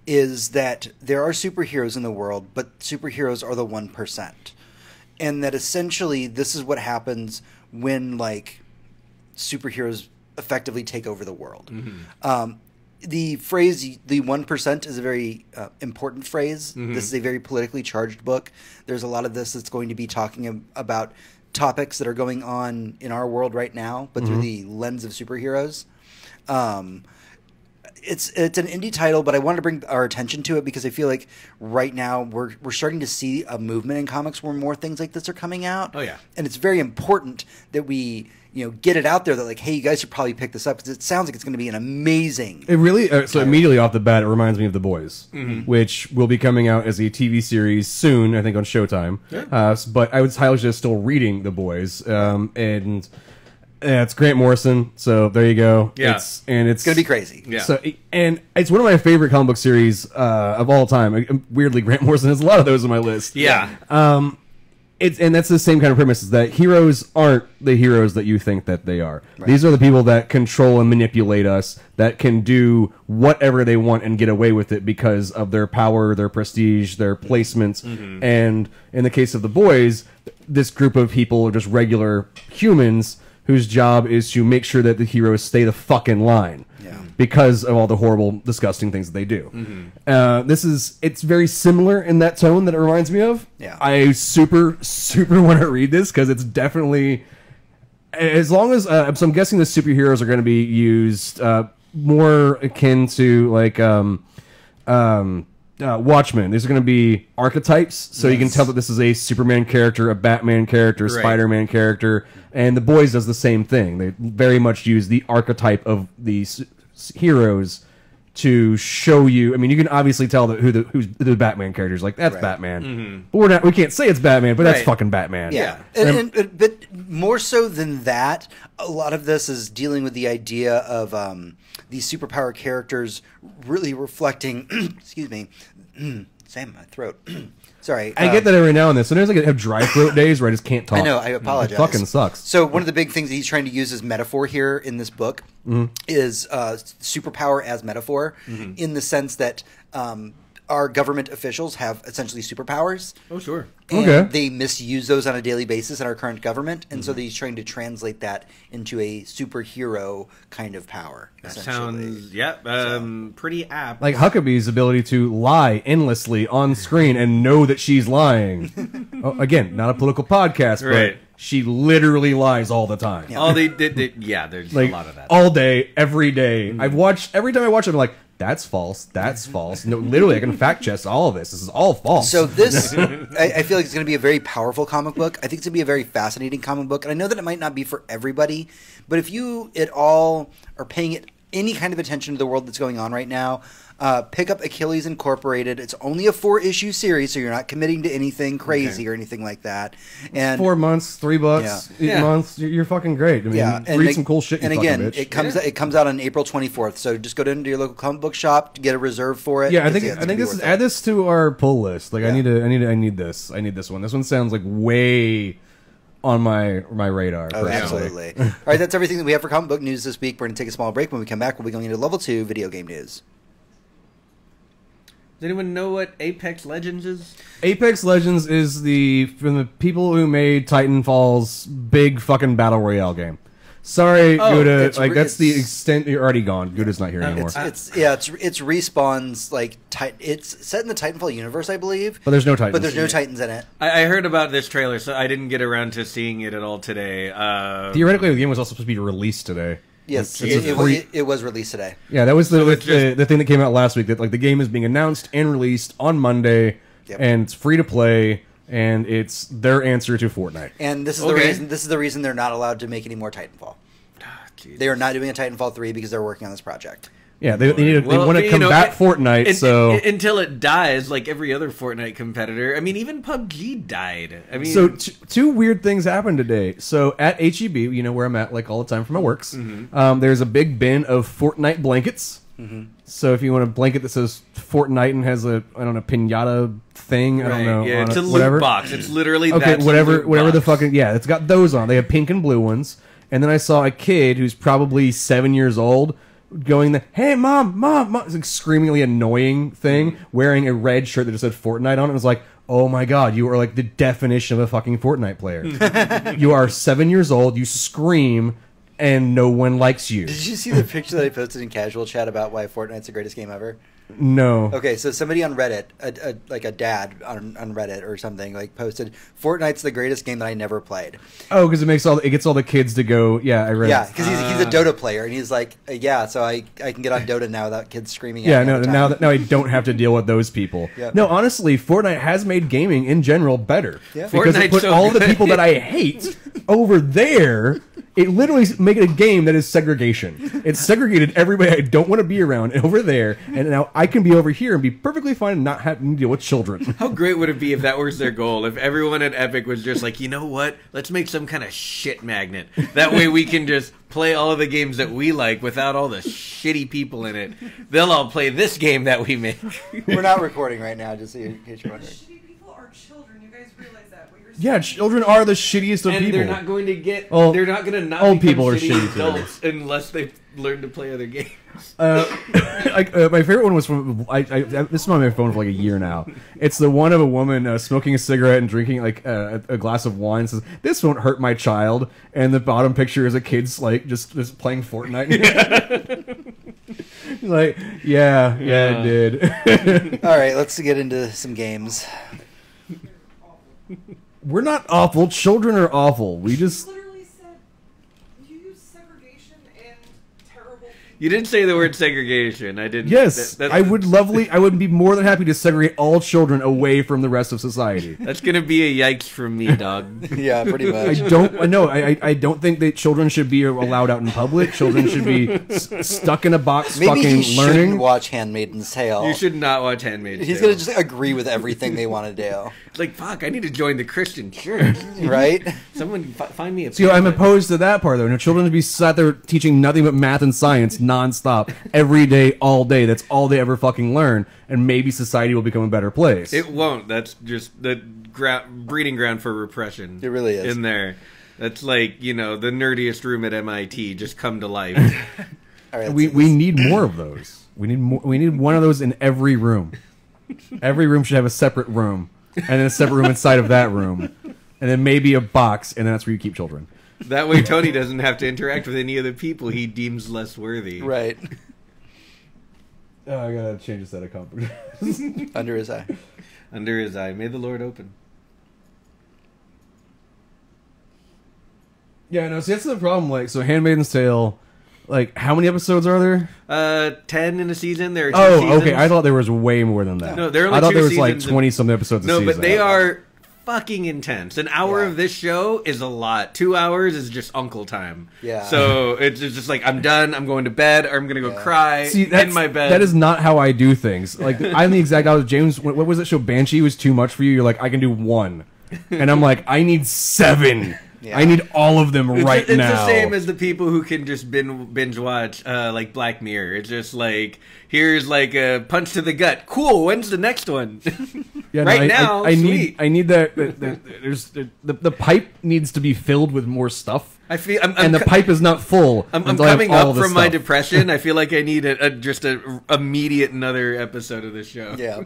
is that there are superheroes in the world, but superheroes are the 1%. And that essentially this is what happens when, like, superheroes effectively take over the world. The phrase, the 1%, is a very important phrase. This is a very politically charged book. There's a lot of this that's going to be talking about topics that are going on in our world right now, but through the lens of superheroes. It's an indie title, but I wanted to bring our attention to it because I feel like right now we're starting to see a movement in comics where more things like this are coming out. Oh, yeah. And it's very important that we get it out there that, like, hey, you guys should probably pick this up because it sounds like it's going to be an amazing. It really so immediately off the bat, it reminds me of The Boys, which will be coming out as a TV series soon, I think on Showtime. But I would highly suggest still reading The Boys, and it's Grant Morrison. So there you go. Yeah. It's Going to be crazy. Yeah. So and it's one of my favorite comic book series of all time. Weirdly, Grant Morrison has a lot of those on my list. Yeah. And that's the same kind of premise, is that heroes aren't the heroes that you think that they are. Right. These are the people that control and manipulate us, that can do whatever they want and get away with it because of their power, their prestige, their placements. And in the case of The Boys, this group of people are just regular humans whose job is to make sure that the heroes stay the fuck in line. Yeah. because of all the horrible, disgusting things that they do. It's very similar in that tone that it reminds me of. Yeah. I super want to read this because it's definitely, as long as so I'm guessing the superheroes are going to be used more akin to like Watchmen. These are going to be archetypes, so you can tell that this is a Superman character, a Batman character, a Spider-Man character, and The Boys does the same thing. They very much use the archetype of these heroes to show you. I mean, you can obviously tell that who's the Batman characters. Like, that's Batman, but we can't say it's Batman, but that's fucking Batman. Yeah, but more so than that, a lot of this is dealing with the idea of these superpower characters really reflecting. Excuse me, Sam, my throat. Sorry. I get that every now and then. Sometimes I have dry throat days where I just can't talk. I know, I apologize. It fucking sucks. So one of the big things that he's trying to use as metaphor here in this book is superpower as metaphor, in the sense that our government officials have essentially superpowers. Oh, sure. And they misuse those on a daily basis in our current government, and so he's trying to translate that into a superhero kind of power. That sounds, pretty apt. Like Huckabee's ability to lie endlessly on screen and know that she's lying. Again, not a political podcast, but she literally lies all the time. Yeah. Oh, there's like, a lot of that. All day, every day. Every time I watch it, I'm like, that's false. That's false. No, literally, I can fact check all of this. This is all false. So this, I feel like it's going to be a very powerful comic book. I think it's going to be a very fascinating comic book. And I know that it might not be for everybody, but if you at all are paying any kind of attention to the world that's going on right now, pick up Achilles Incorporated. It's only a 4-issue series, so you're not committing to anything crazy or anything like that. And 4 months, $3, 8 months, you're fucking great. I mean, and read some cool shit. And again, it comes out on April 24th. So just go down to your local comic book shop to get a reserve for it. Yeah, I think add this to our pull list. Like, I need this. I need this one. This one sounds like way on my radar. Oh, absolutely. All right, that's everything that we have for comic book news this week. We're going to take a small break. When we come back, we'll be going into level 2 video game news. Does anyone know what Apex Legends is? Apex Legends is from the people who made Titanfall's big fucking battle royale game. Sorry, Gouda. That's the extent. You're already gone. Gouda's not here anymore. It's Respawn's it's set in the Titanfall universe, I believe. But there's no Titans. But there's no Titans in it. I heard about this trailer, so I didn't get around to seeing it at all today. Theoretically, the game was also supposed to be released today. Yes, it was released today. Yeah, that was the thing that came out last week. That the game is being announced and released on Monday, and it's free to play, and it's their answer to Fortnite. And this is the reason. This is the reason they're not allowed to make any more Titanfall. They are not doing a Titanfall 3 because they're working on this project. Yeah, they want to combat Fortnite, so until it dies, like every other Fortnite competitor. I mean, even PUBG died. I mean, so two weird things happened today. So at HEB, where I'm at, like all the time for my works, there's a big bin of Fortnite blankets. So if you want a blanket that says Fortnite and has a pinata thing, I don't know, yeah, it's a loot box. It's literally whatever the fucking it's got those on. They have pink and blue ones, and then I saw a kid who's probably 7 years old. Going hey mom, it's like screamingly annoying thing, wearing a red shirt that just said Fortnite on it. It was like, oh my god, you are like the definition of a fucking Fortnite player. You are 7 years old, you scream, and no one likes you. Did you see the picture that I posted in casual chat about why Fortnite's the greatest game ever? No. Okay, so somebody on Reddit, like a dad on Reddit or something, like posted, "Fortnite's the greatest game that I never played." Oh, because it gets all the kids to go. Yeah, I read. Yeah, because he's a Dota player, and he's like, so I can get on Dota now without kids screaming. Yeah, no, now I don't have to deal with those people. Yep. No, honestly, Fortnite has made gaming in general better. Yeah. Because it put all the people that I hate over there. It literally made it a game that is segregation. It's segregated everybody I don't want to be around over there, and now I can be over here and be perfectly fine and not having to deal with children. How great would it be if that was their goal? If everyone at Epic was just like, you know what? Let's make some kind of shit magnet. That way we can just play all of the games that we like without all the shitty people in it. They'll all play this game that we make. We're not recording right now, just in case you're wondering. Shitty people are children. You guys realize that? Yeah, children are the shittiest of and people. They're not going to get. They're not going to not old people are shitty shitty adults unless they learn to play other games. My favorite one was from this is on my phone for like a year now. It's the one of a woman smoking a cigarette and drinking like a glass of wine. Says, "This won't hurt my child." And the bottom picture is a kid's like just playing Fortnite. Like, yeah, it did. All right, let's get into some games. We're not awful. Children are awful. We just... Literally said you use segregation and terrible people. You didn't say the word segregation. I didn't. Yes, That- I would be more than happy to segregate all children away from the rest of society. That's gonna be a yikes from me, dog. Yeah, pretty I much. don't think that children should be allowed out in public. Children should be stuck in a box Maybe fucking he learning. shouldn't watch Handmaid's Tale. You should not watch Handmaid's He's Tale. gonna just agree with everything they want to do, It's like, fuck, I need to join the Christian church. right? Someone find me a... See, I'm opposed to that part, though. No, children should be sat there teaching nothing but math and science nonstop, every day, all day. That's all they ever fucking learn, and maybe society will become a better place. It won't. That's just the breeding ground for repression. It really is. In there. That's like, the nerdiest room at MIT just come to life. All right, we need more of those. We need more. We need one of those in every room. Every room should have a separate room, and then a separate room inside of that room, and then maybe a box, and that's where you keep children. That way Tony doesn't have to interact with any of the people he deems less worthy. right Oh, I gotta change the set of comforters. under his eye. Under his eye. May the Lord open. Yeah, no. See, that's the problem. Like, so Handmaid's Tale. Like, how many episodes are there? 10 in a season. There are 2 Oh, seasons. okay. I thought there was way more than that. No, there are only I thought 2 there was like seasons 20-something episodes a No, season. but they are fucking intense. An hour Yeah. of this show is a lot. 2 hours is just uncle time. Yeah. So it's just like, I'm done. I'm going to bed, or I'm going to go Yeah. cry See, in my bed. that is not how I do things. Like, I'm the exact opposite. James, what was that show? Banshee was too much for you. You're like, I can do 1. And I'm like, I need 7. Yeah. I need all of them It's right it's now. the same as the people who can just binge watch like Black Mirror. It's just like, here's like a punch to the gut. Cool. When's the next one? Yeah, right I now, I sweet. need that. There's the pipe needs to be filled with more stuff, I feel and the pipe is not full. I'm until I have coming all up the from my stuff. depression. I feel like I need just a immediate another episode of this show. Yeah. All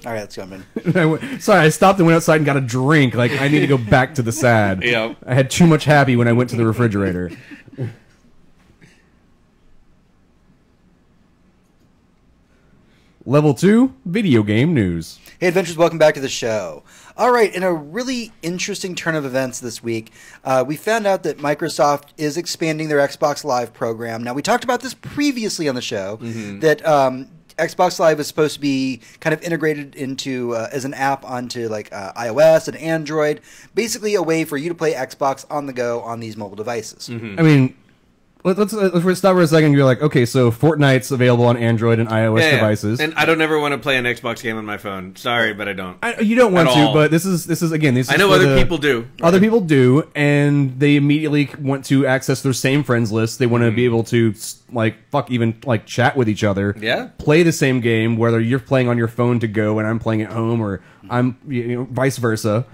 right, let's go, man. Sorry, I stopped and went outside and got a drink. Like, I need to go back to the sad. Yeah. I had too much happy when I went to the refrigerator. Level 2, video game news. Hey, Adventures, welcome back to the show. All right, in a really interesting turn of events this week, we found out that Microsoft is expanding their Xbox Live program. Now, we talked about this previously on the show, that Xbox Live is supposed to be kind of integrated into as an app onto like iOS and Android, basically a way for you to play Xbox on the go on these mobile devices. I mean, let's stop for a second. You're like, okay, so Fortnite's available on Android and iOS devices. And I don't ever want to play an Xbox game on my phone. Sorry, but I don't. You don't want At to, all. but this is again. This is I know for other the- people do. Other people do, and they immediately want to access their same friends list. They want to be able to even chat with each other. Yeah. Play the same game, whether you're playing on your phone to go and I'm playing at home, or I'm vice versa.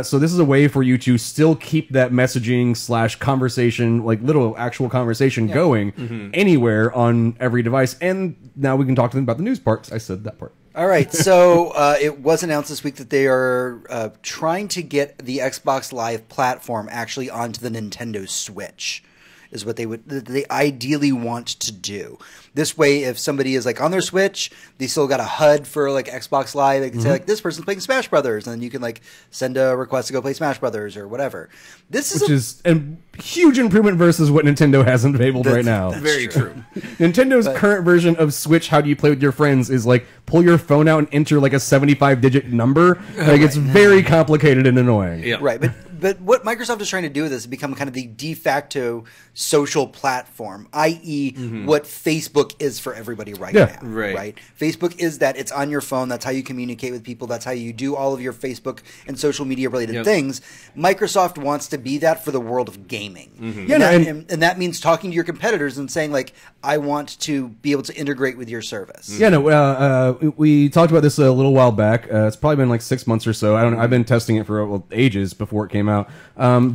So this is a way for you to still keep that messaging / conversation, like little actual conversation, going anywhere on every device. And now we can talk to them about the news part. 'Cause I said that part. All right, so it was announced this week that they are trying to get the Xbox Live platform actually onto the Nintendo Switch, is what they ideally want to do. This way, if somebody is like on their Switch, they still got a HUD for like Xbox Live. They can say like, this person's playing Smash Brothers, and then you can like send a request to go play Smash Brothers or whatever. This is Which is a huge improvement versus what Nintendo hasn't enabled right now. that's Very true. Nintendo's current version of Switch, how do you play with your friends, is like pull your phone out and enter like a 75-digit number. Like it's very complicated and annoying. Yeah. Right, but what Microsoft is trying to do with this is become kind of the de facto social platform, i.e., what Facebook is for everybody right Yeah. now. Right. Facebook is that it's on your phone. That's how you communicate with people. That's how you do all of your Facebook and social media related Yep. things. Microsoft wants to be that for the world of gaming. Yeah, And that means talking to your competitors and saying like, I want to be able to integrate with your service. Yeah, no, we talked about this a little while back. It's probably been like 6 months or so. I don't know. I've been testing it for ages before it came out.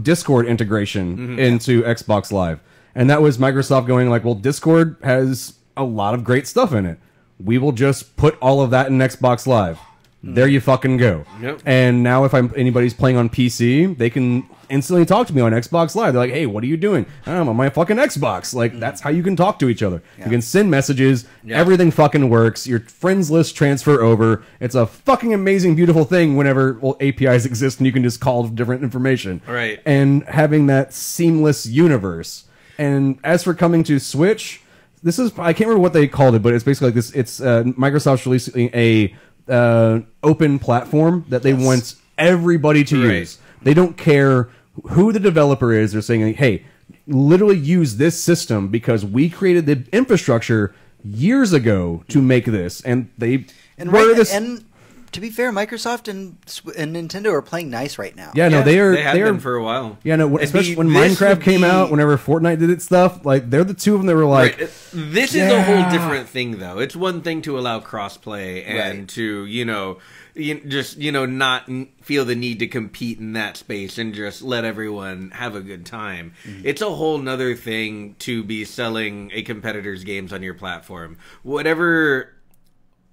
Discord integration into Xbox Live. And that was Microsoft going like, well, Discord has a lot of great stuff in it. We will just put all of that in Xbox Live. There you fucking go. Yep. And now if anybody's playing on PC, they can instantly talk to me on Xbox Live. They're like, hey, what are you doing? I'm on my fucking Xbox. Like, that's how you can talk to each other. Yeah. You can send messages. Yeah. Everything fucking works. Your friends list transfer over. It's a fucking amazing, beautiful thing whenever APIs exist and you can just call different information. Right. And having that seamless universe. And as for coming to Switch, this is, I can't remember what they called it, but it's basically like this. It's Microsoft's releasing a open platform that they want everybody to Right. use. They don't care who the developer is. They're saying, like, hey, literally use this system because we created the infrastructure years ago to make this, and they And were right, and to be fair, Microsoft and Nintendo are playing nice right now. yeah, no, they are. They have been for a while. Yeah, no, especially It'd when be- this Minecraft would came be- out, whenever Fortnite did its stuff, like they're the two of them that were like, Right. This is a yeah. whole different thing, though. It's one thing to allow crossplay and Right. to, just, not feel the need to compete in that space and just let everyone have a good time. It's a whole nother thing to be selling a competitor's games on your platform. Whatever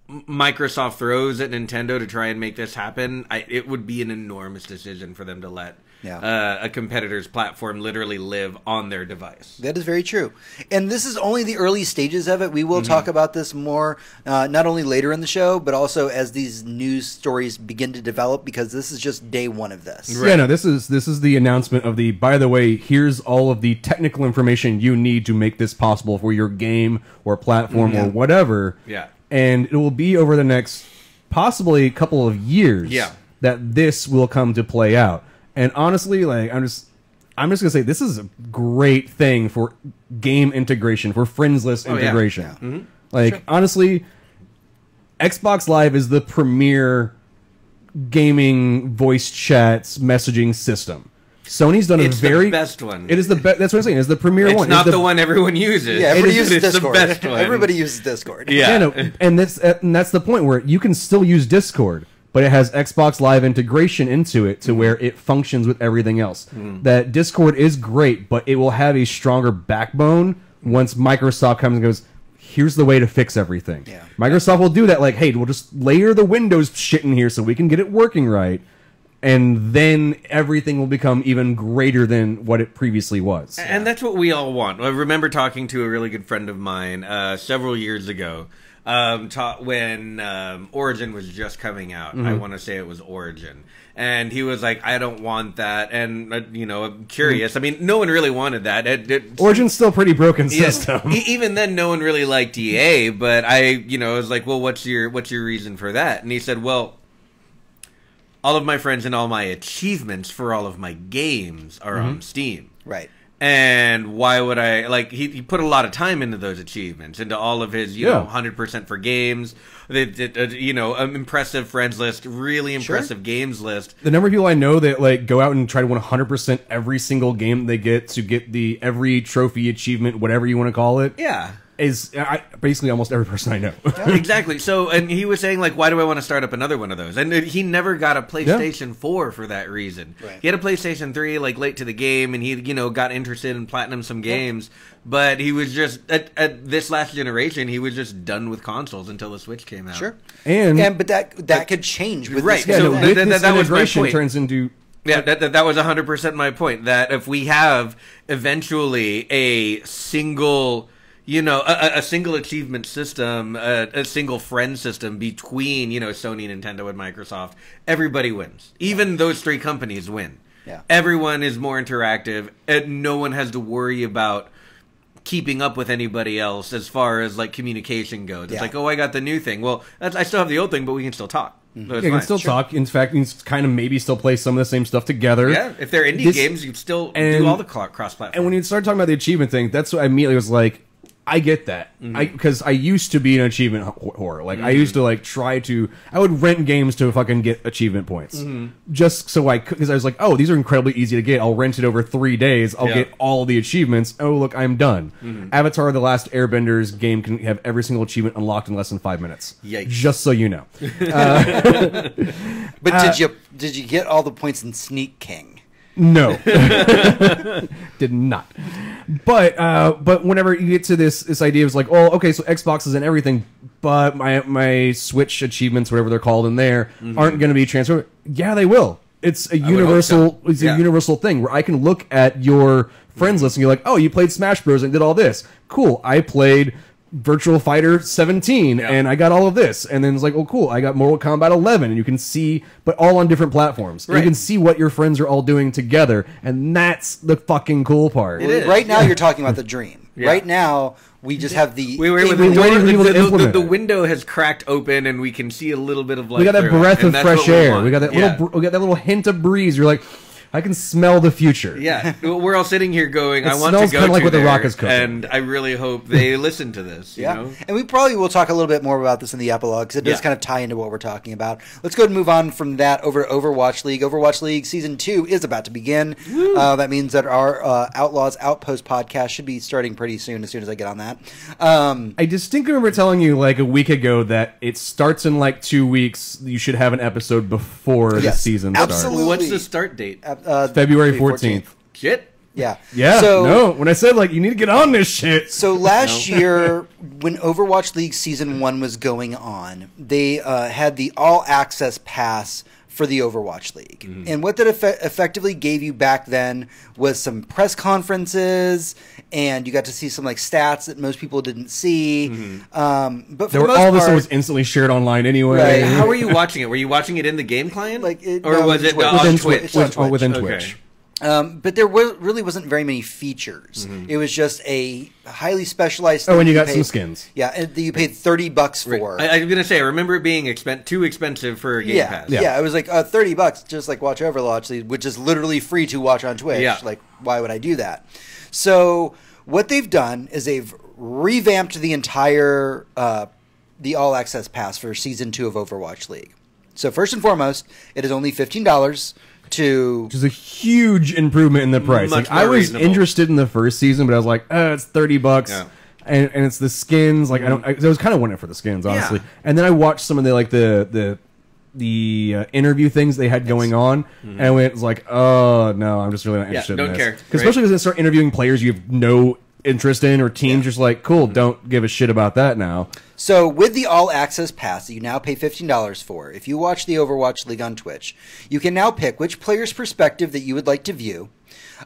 Microsoft throws at Nintendo to try and make this happen, it would be an enormous decision for them to let a competitor's platform literally live on their device. That is very true. And this is only the early stages of it. We will talk about this more, not only later in the show, but also as these news stories begin to develop, because this is just day one of this. yeah, no, this is the announcement of the, by the way, here's all of the technical information you need to make this possible for your game or platform or whatever. Yeah. And it will be over the next possibly a couple of years Yeah. that this will come to play out. And honestly, like I'm just gonna say this is a great thing for game integration, for friends list integration. Yeah. Mm-hmm. Like honestly, Xbox Live is the premier gaming voice chats messaging system. Sony's done It's a very the best one. It is the best. That's what I'm saying. It's the premier It's one. not It's the one everyone uses. Yeah, everybody It is- uses it's Discord. the best one. Everybody uses Discord. Yeah. Yeah, no, and that's the point where you can still use Discord, but it has Xbox Live integration into it to where it functions with everything else. That Discord is great, but it will have a stronger backbone once Microsoft comes and goes, here's the way to fix everything. Yeah. Microsoft will do that, like, hey, we'll just layer the Windows shit in here so we can get it working right. And then everything will become even greater than what it previously was. And that's what we all want. I remember talking to a really good friend of mine several years ago when Origin was just coming out. I want to say it was Origin. And he was like, I don't want that. And, I'm curious. I mean, no one really wanted that. Origin's still a pretty broken Yeah, system. even then, no one really liked EA. But I was like, well, what's your reason for that? And he said, well, all of my friends and all my achievements for all of my games are on Steam. Right. And why would I, like, he put a lot of time into those achievements, into all of his, 100% for games, impressive friends list, really impressive games list. The number of people I know that like go out and try to win 100% every single game they get to get the every trophy, achievement, whatever you want to call it, Yeah. is basically almost every person I know. Exactly. So, and he was saying, like, why do I want to start up another one of those? And he never got a PlayStation 4 for that reason. Right. He had a PlayStation 3, like, late to the game, and he, got interested in platinum some games. But he was just, at this last generation, he was just done with consoles until the Switch came out. Sure. And But that could change with Right. this. yeah, So no, that- with this that was my integration point. turns into Yeah, that was 100% my point. That if we have eventually a single, a single achievement system, a single friend system between, Sony, Nintendo, and Microsoft, everybody wins. Even those three companies win. Yeah. Everyone is more interactive, and no one has to worry about keeping up with anybody else as far as like communication goes. It's Yeah. like, oh, I got the new thing. Well, I still have the old thing, but we can still talk. So it's you can fine. still talk. In fact, you can kind of maybe still play some of the same stuff together. Yeah, if they're indie This- games, you still and- do all the cross-platform. And when you start talking about the achievement thing, that's what I immediately was like, I get that. Because I used to be an achievement whore. Like, I used to, like, I would rent games to fucking get achievement points. Just so I could, because I was like, oh, these are incredibly easy to get. I'll rent it over 3 days. I'll Yeah. get all the achievements. Oh, look, I'm done. Avatar The Last Airbenders game can have every single achievement unlocked in less than 5 minutes. Yikes. Just so you know. But did you get all the points in Sneak King? No, did not. But whenever you get to this idea, it's like, oh, okay, so Xbox is in everything, but my Switch achievements, whatever they're called in there, aren't going to be transferred. Yeah, they will. It's a universal. It's a universal thing where I can look at your friends list and you're like, oh, you played Smash Bros. And did all this. Cool. I played Virtual Fighter 17 and I got all of this. And then it's like, oh, cool. I got Mortal Kombat 11, and you can see, but all on different platforms. Right. You can see what your friends are all doing together, and that's the fucking cool part. It is. Right now, you're talking about the dream. Yeah. Right now, we just have the the window has cracked open, and we can see a little bit of light. We got that breath of fresh air. We got that little hint of breeze. You're like, I can smell the future. Yeah, we're all sitting here going, I want to go kind of like what there, the Rock is cooking. And I really hope they listen to this. You know? And we probably will talk a little bit more about this in the epilogue, because it does kind of tie into what we're talking about. Let's go ahead and move on from that over to Overwatch League. Overwatch League Season 2 is about to begin. That means that our Outlaws Outpost podcast should be starting pretty soon, as I get on that. I distinctly remember telling you like a week ago that it starts in like 2 weeks. You should have an episode before the season starts. Absolutely. What's the start date? February 14th. Shit. Yeah. So, no, when I said, like, you need to get on this shit. So last year, when Overwatch League Season 1 was going on, they had the all-access pass for the Overwatch League. And what that effectively gave you back then was some press conferences, and you got to see some, like, stats that most people didn't see. But for the most all this part, was instantly shared online anyway. Right. How were you watching it? Were you watching it in the game client? Or was it on Twitch? Within Okay. Twitch. But there really wasn't very many features. It was just a highly specialized thing. Oh, and you got some skins. Yeah, and you paid $30 for. I was going to say, I remember it being too expensive for a Game Pass. Yeah, it was like $30, just like watch Overwatch League, which is literally free to watch on Twitch. Yeah. Like, why would I do that? So what they've done is they've revamped the entire the All Access Pass for Season 2 of Overwatch League. So first and foremost, it is only $15 which is a huge improvement in the price. Like, I was interested in the first season, but I was like, it's $30. Yeah. And it's the skins. Like, I was kind of wanting it for the skins, honestly. Yeah. And then I watched some of the interview things they had going on, and I was like, oh no, I'm just really not interested in this. Don't care. Because especially because they start interviewing players you have no interest in, or teams just like, cool, don't give a shit about that now. So with the All Access Pass that you now pay $15 for, if you watch the Overwatch League on Twitch, you can now pick which player's perspective that you would like to view.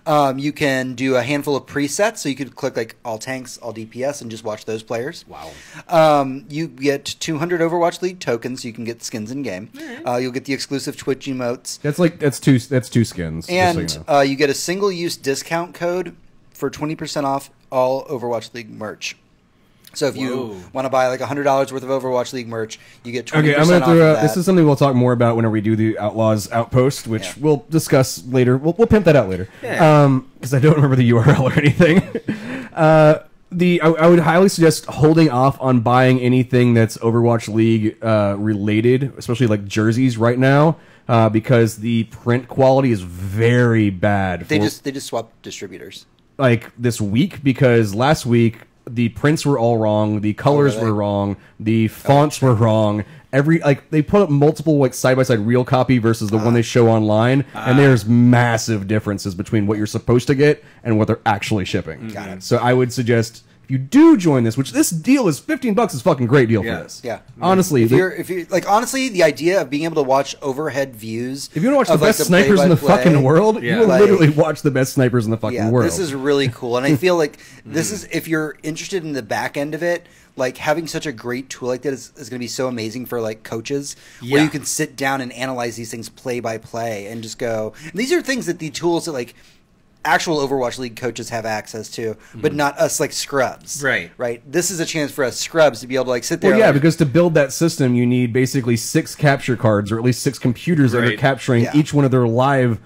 You can do a handful of presets, so you could click like all tanks, all DPS, and just watch those players. Wow. You get 200 Overwatch League tokens, so you can get skins in game. You'll get the exclusive Twitch emotes. That's two skins. And so you know. You get a single use discount code for 20% off all Overwatch League merch. So if you want to buy like $100 worth of Overwatch League merch, you get 20% okay, I'm gonna off of that. This is something we'll talk more about whenever we do the Outlaws Outpost, which we'll discuss later. We'll pimp that out later. Because I don't remember the URL or anything. I would highly suggest holding off on buying anything that's Overwatch League related, especially like jerseys right now, because the print quality is very bad. They just swapped distributors. Like this week, because last week the prints were all wrong, the colors were wrong, the fonts were wrong. They put up multiple like side by side real copy versus the one they show online, and there's massive differences between what you're supposed to get and what they're actually shipping. Got it. So I would suggest, if you do join this, which this deal is $15 is a fucking great deal for this. Yeah. Honestly, if you're like, honestly, the idea of being able to watch overhead views. If you want to watch the best snipers in the fucking world, you will literally watch the best snipers in the fucking world. This is really cool. And I feel like this is, if you're interested in the back end of it, like having such a great tool like that is going to be so amazing for like coaches, where you can sit down and analyze these things play by play and just go. And these are things that the tools that like actual Overwatch League coaches have access to, but not us like scrubs. Right. This is a chance for us scrubs to be able to like sit there. Well, yeah, because to build that system, you need basically 6 capture cards, or at least 6 computers that are capturing each one of their live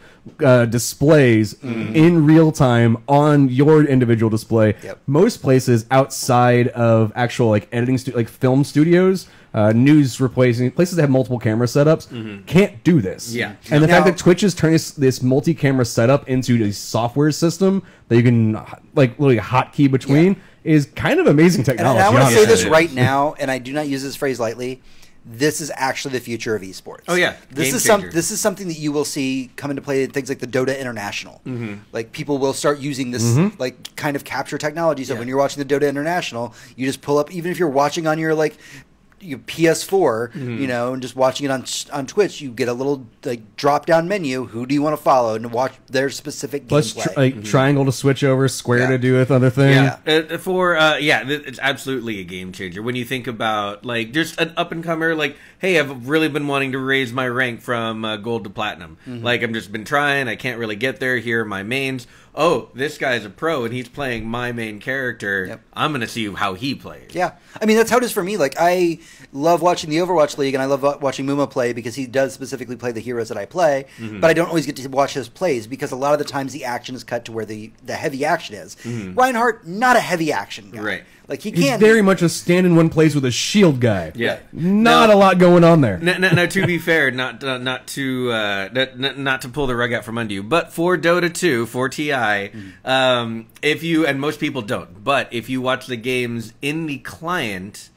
displays in real time on your individual display. Most places outside of actual like editing, like film studios, news replacing places that have multiple camera setups can't do this. And the fact that Twitch is turning this multi-camera setup into a software system that you can like literally hotkey between is kind of amazing technology. And I want to say this right now, and I do not use this phrase lightly. This is actually the future of esports. Oh yeah, this is something that you will see come into play in things like the Dota International. Like people will start using this like kind of capture technology. So when you're watching the Dota International, you just pull up, even if you're watching on your like your PS4, and just watching it on Twitch, you get a little like drop down menu. Who do you want to follow and watch their specific Plus, gameplay? triangle to switch over, square to do with other thing. Yeah, it's absolutely a game changer when you think about like just an up and comer. Like, hey, I've really been wanting to raise my rank from gold to platinum. Like, I've just been trying. I can't really get there. Here are my mains. Oh, this guy's a pro and he's playing my main character. Yep. I'm going to see how he plays. Yeah. I mean, that's how it is for me. Like, I love watching the Overwatch League, and I love watching Muma play because he does specifically play the heroes that I play, but I don't always get to watch his plays because a lot of the times the action is cut to where the heavy action is. Reinhardt, not a heavy action guy. Right. Like, He's can't... very much a stand in one place with a shield guy. Yeah. Not a lot going on there. Now, to be fair, not to pull the rug out from under you, but for Dota 2, for TI, if you, and most people don't, but if you watch the games in the client,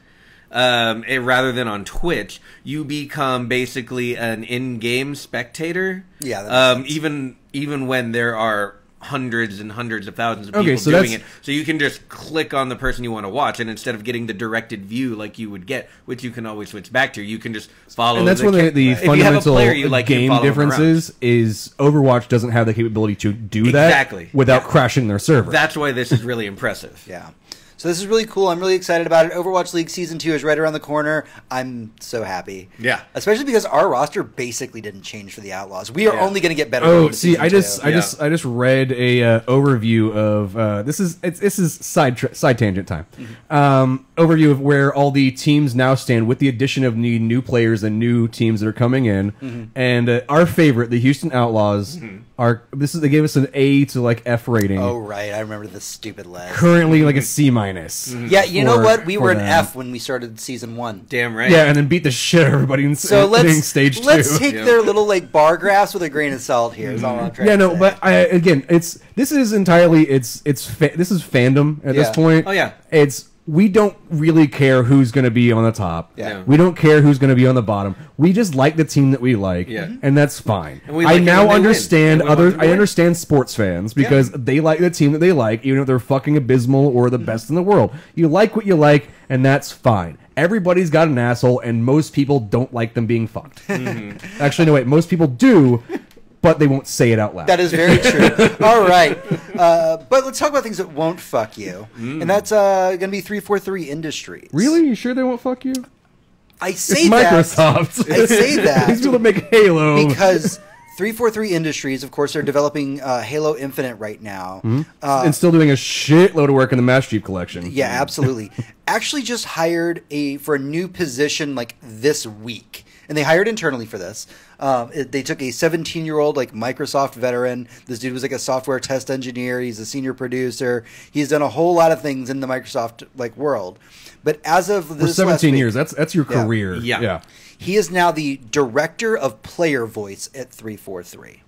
rather than on Twitch, you become basically an in-game spectator. Yeah, that makes sense. Even when there are hundreds and hundreds of thousands of people doing it. So you can just click on the person you want to watch, and instead of getting the directed view like you would get, which you can always switch back to, you can just follow. And that's one of the fundamental game you differences is Overwatch doesn't have the capability to do that without crashing their server. That's why this is really impressive. Yeah. So this is really cool. I'm really excited about it. Overwatch League Season 2 is right around the corner. I'm so happy. Yeah. Especially because our roster basically didn't change for the Outlaws. We are only going to get better. Oh, see, I just read a overview of this is side tangent time. Overview of where all the teams now stand with the addition of new players and new teams that are coming in. And our favorite, the Houston Outlaws, they gave us an A to like F rating. Oh right, I remember this stupid list. Currently like a C-. Yeah, you know what? We were an F when we started Season 1. Damn right. Yeah, and then beat the shit out of everybody in stage 2. Let's take their little like bar graphs with a grain of salt here. Is all I'm trying to say. But this is entirely this is fandom at this point. Oh yeah. We don't really care who's going to be on the top. Yeah. No. We don't care who's going to be on the bottom. We just like the team that we like, and that's fine. And I now understand I understand sports fans because they like the team that they like, even if they're fucking abysmal or the best in the world. You like what you like, and that's fine. Everybody's got an asshole, and most people don't like them being fucked. Actually, no, wait. Most people do. But they won't say it out loud. That is very true. All right. But let's talk about things that won't fuck you. And that's going to be 343 Industries. Really? You sure they won't fuck you? I say it's that. Microsoft. I say that. These people make Halo. Because 343 Industries, of course, they're developing Halo Infinite right now. And still doing a shitload of work in the Master Chief Collection. Yeah, absolutely. Actually just hired for a new position like this week. And they hired internally for this. They took a 17-year-old like Microsoft veteran. This dude was like a software test engineer. He's a senior producer. He's done a whole lot of things in the Microsoft like world. But as of this for 17 last years, week, that's your career. Yeah. He is now the director of player voice at 343.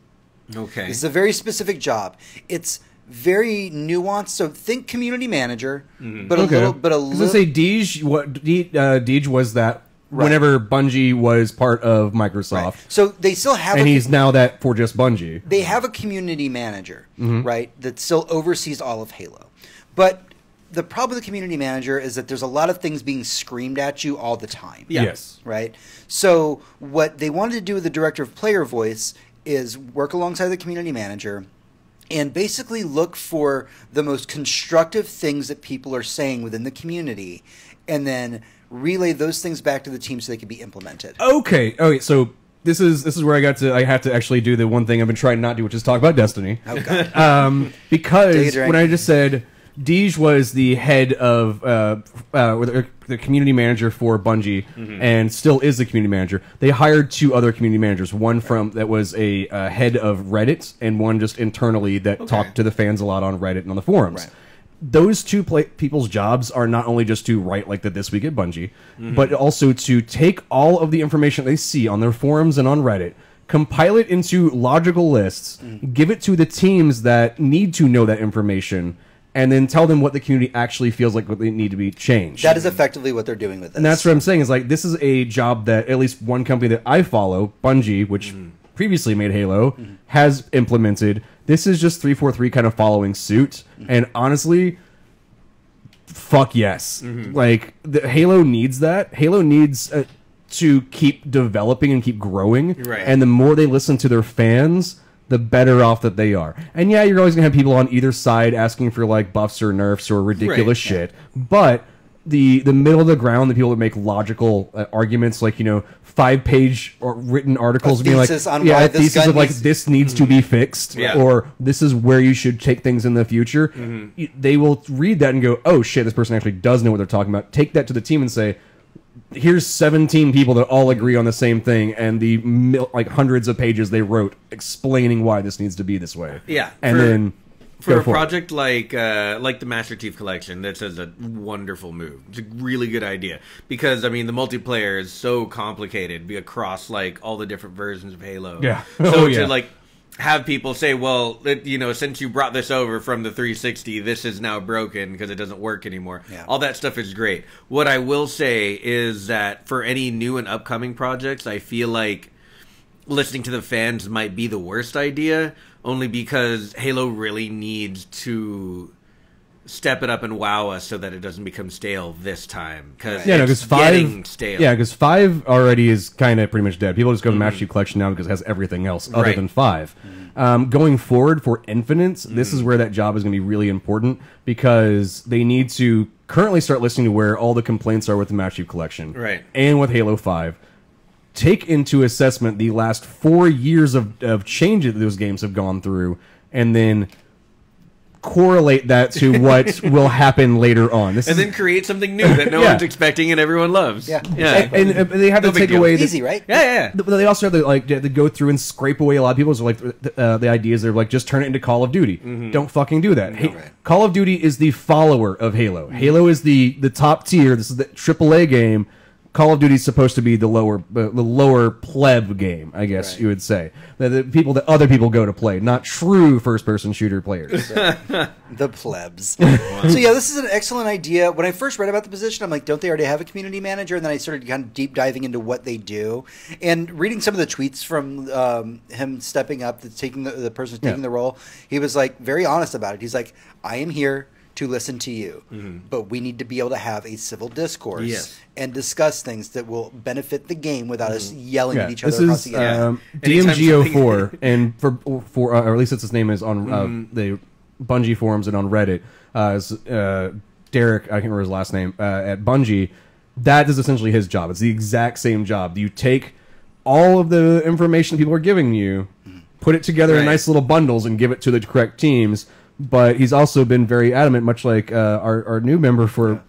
Okay. This is a very specific job. It's very nuanced. So think community manager, but a little. Let's say Deej was that. Right. Whenever Bungie was part of Microsoft. Right. So they still have and he's now that for just Bungie. They have a community manager, right, that still oversees all of Halo. But the problem with the community manager is that there's a lot of things being screamed at you all the time. Yeah. Yes. Right? So what they wanted to do with the director of player voice is work alongside the community manager and basically look for the most constructive things that people are saying within the community and then relay those things back to the team so they can be implemented. Okay, so this is where I have to actually do the one thing I've been trying not to do, which is talk about Destiny. Oh god. Because when I just said Deej was the head of the community manager for Bungie and still is the community manager, they hired two other community managers. One that was a head of Reddit and one just internally that talked to the fans a lot on Reddit and on the forums. Right. Those two people's jobs are not only just to write like the This Week at Bungie, but also to take all of the information they see on their forums and on Reddit, compile it into logical lists, give it to the teams that need to know that information, and then tell them what the community actually feels like what they need to be changed. That is effectively what they're doing with this. And that's what I'm saying is like this is a job that at least one company that I follow, Bungie, which previously made Halo, has implemented. This is just 343 kind of following suit. And honestly, fuck yes. Like Halo needs that. Halo needs to keep developing and keep growing. Right. And the more they listen to their fans, the better off that they are. And yeah, you're always gonna have people on either side asking for like buffs or nerfs or ridiculous shit. But the middle of the ground, the people that make logical arguments, like 5-page or written articles, being like, why this thesis gun of like needs- this needs to be fixed, Yeah. or this is where you should take things in the future. They will read that and go, oh shit, this person actually does know what they're talking about. Take that to the team and say, here's 17 people that all agree on the same thing, and the like hundreds of pages they wrote explaining why this needs to be this way. Yeah, and then for go a for it. project like the Master Chief Collection, that's a wonderful move. It's a really good idea because I mean the multiplayer is so complicated across like all the different versions of Halo. Yeah. So Oh, yeah. to like have people say, well, since you brought this over from the 360, this is now broken because it doesn't work anymore. Yeah. All that stuff is great. What I will say is that for any new and upcoming projects, I feel like listening to the fans might be the worst idea, only because Halo really needs to step it up and wow us so that it doesn't become stale this time. Because because getting stale. Yeah, because 5 already is kind of pretty much dead. People just go to Master Chief Collection now because it has everything else other Right. than 5. Going forward for Infinites, this is where that job is going to be really important because they need to currently start listening to where all the complaints are with the Master Chief Collection, Right. and with Halo 5. Take into assessment the last 4 years of change that those games have gone through, and then correlate that to what will happen later on. This And is, then create something new that no Yeah. one's expecting and everyone loves. Yeah. and they have No to big take deal. away the, Easy, right? Yeah. but they also have to like to go through and scrape away a lot of people's like the ideas. They're like, just turn it into Call of Duty. Don't fucking do that. Right. Call of Duty is the follower of Halo. Halo is the top tier. This is the AAA game. Call of Duty is supposed to be the lower pleb game, I guess Right. you would say. The people that other people go to play, not true first person shooter players. The plebs. So yeah, this is an excellent idea. When I first read about the position, I'm like, don't they already have a community manager? And then I started kind of deep diving into what they do, and reading some of the tweets from him stepping up, taking the person taking the role. He was like very honest about it. He's like, I am here to listen to you, but we need to be able to have a civil discourse Yes. and discuss things that will benefit the game without us yelling Yeah, at each this other across is the internet. Anytime DMGO4, and for or at least its name is on the Bungie forums and on Reddit. Is Derek, I can't remember his last name, at Bungie. That is essentially his job. It's the exact same job. You take all of the information people are giving you, put it together in Right. nice little bundles, and give it to the correct teams. But he's also been very adamant, much like our new member for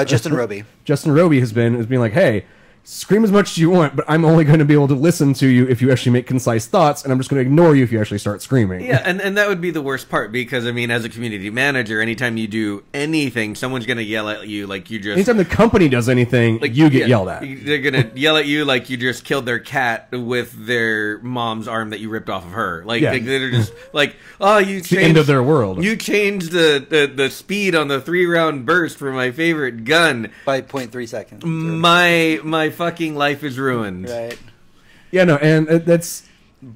Justin Roby. Justin Roby has been like, hey, scream as much as you want, but I'm only going to be able to listen to you if you actually make concise thoughts, and I'm just going to ignore you if you actually start screaming. Yeah, and that would be the worst part because, I mean, as a community manager, anytime you do anything, someone's going to yell at you like you just... Anytime the company does anything, you get yelled at. They're going to yell at you like you just killed their cat with their mom's arm that you ripped off of her. Like, Yeah. they're just like, oh, you changed... the end of their world. You changed the speed on the 3-round burst for my favorite gun. By 0.3 seconds. My fucking life is ruined. Right. Yeah, no, and that's...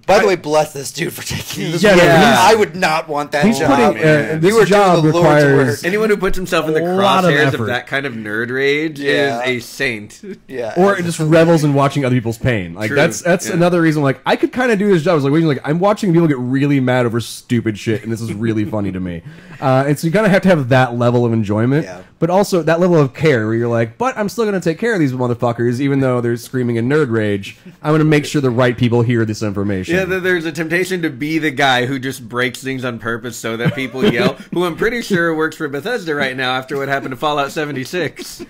By the way, bless this dude for taking this. Yeah, role. no, he's- I would not want that He's job. putting... man. this You were doing job the Lord's requires... work. Anyone who puts himself in the A lot of crosshairs of effort. that kind of nerd rage Yeah. is a saint. Yeah. Or just revels in watching other people's pain. Like True. that's Yeah. another reason. Like I could kind of do this job. I was like I'm watching people get really mad over stupid shit, and this is really funny to me. And so you kind of have to have that level of enjoyment, Yeah. but also that level of care where you're like, but I'm still going to take care of these motherfuckers, even though they're screaming in nerd rage. I'm going to make sure the right people hear this information. Yeah, there's a temptation to be the guy who just breaks things on purpose so that people yell, who I'm pretty sure works for Bethesda right now after what happened to Fallout 76.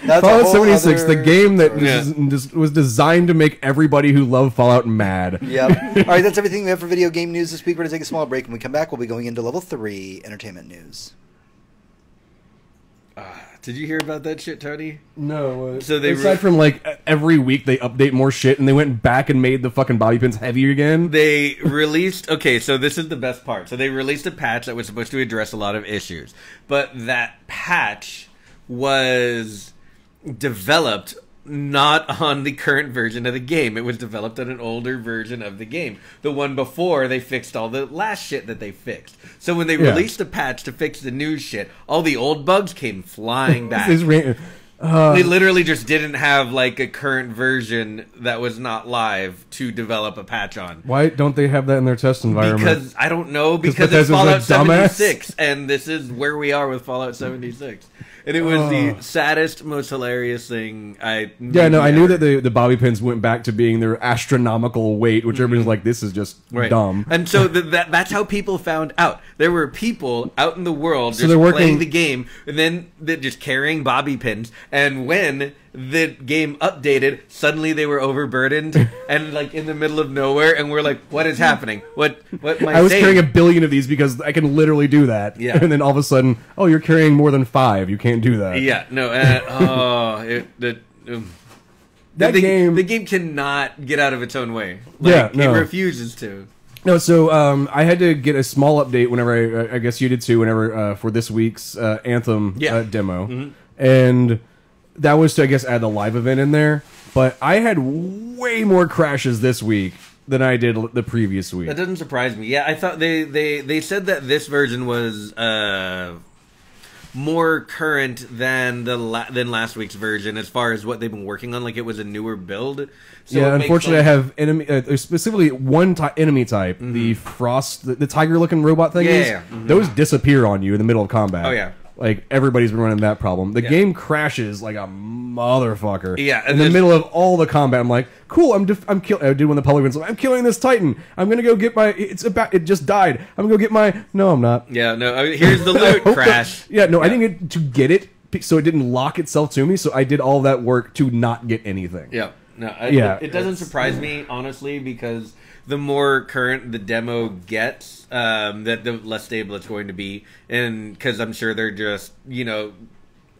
That's a Fallout whole 76, the other game that story. was designed to make everybody who loved Fallout mad. Yep. All right, that's everything we have for video game news this week. We're going to take a small break. When we come back, we'll be going into level 3 entertainment news. Did you hear about that shit, Tony? No. So they aside from like every week they update more shit, and they went back and made the fucking bobby pins heavier again. They released... Okay, so this is the best part. So they released a patch that was supposed to address a lot of issues. But that patch was developed not on the current version of the game. It was developed on an older version of the game. The one before, they fixed all the last shit that they fixed. So when they released a patch to fix the new shit, all the old bugs came flying back. They literally just didn't have like a current version that was not live to develop a patch on. Why don't they have that in their test environment? Because I don't know. Because it's Fallout 76, and this is where we are with Fallout 76. And it was the saddest, most hilarious thing I knew that the bobby pins went back to being their astronomical weight, which everybody's like, this is just dumb. And so that's how people found out. There were people out in the world just playing the game, and then they're just carrying bobby pins. And when the game updated, suddenly they were overburdened and like in the middle of nowhere, and we're like, what is happening? What am I was saying? carrying 1 billion of these because I can literally do that. Yeah. And then all of a sudden, oh, you're carrying more than 5. You can't do that. Yeah, no. The game cannot get out of its own way. It refuses to. No, so I had to get a small update whenever I guess you did too. Whenever for this week's Anthem demo, and that was to, I guess, add the live event in there. But I had way more crashes this week than I did the previous week. That doesn't surprise me. Yeah, I thought they said that this version was more current than last week's version as far as what they've been working on. Like, it was a newer build. So yeah, unfortunately, I have enemy, specifically one enemy type, the frost, the tiger-looking robot things. Those disappear on you in the middle of combat. Oh yeah. Like, everybody's been running that problem. The game crashes like a motherfucker. Yeah, in the middle of all the combat, I'm like, cool. I did one of the public events. I'm killing this Titan. I'm gonna go get my. It just died. I'm gonna go get my. No, I'm not. Yeah, no. Here's the loot crash. I didn't get to get it, so it didn't lock itself to me. So I did all that work to not get anything. Yeah. No. It doesn't surprise me, honestly, because the more current the demo gets, the less stable it's going to be, and because I'm sure they're just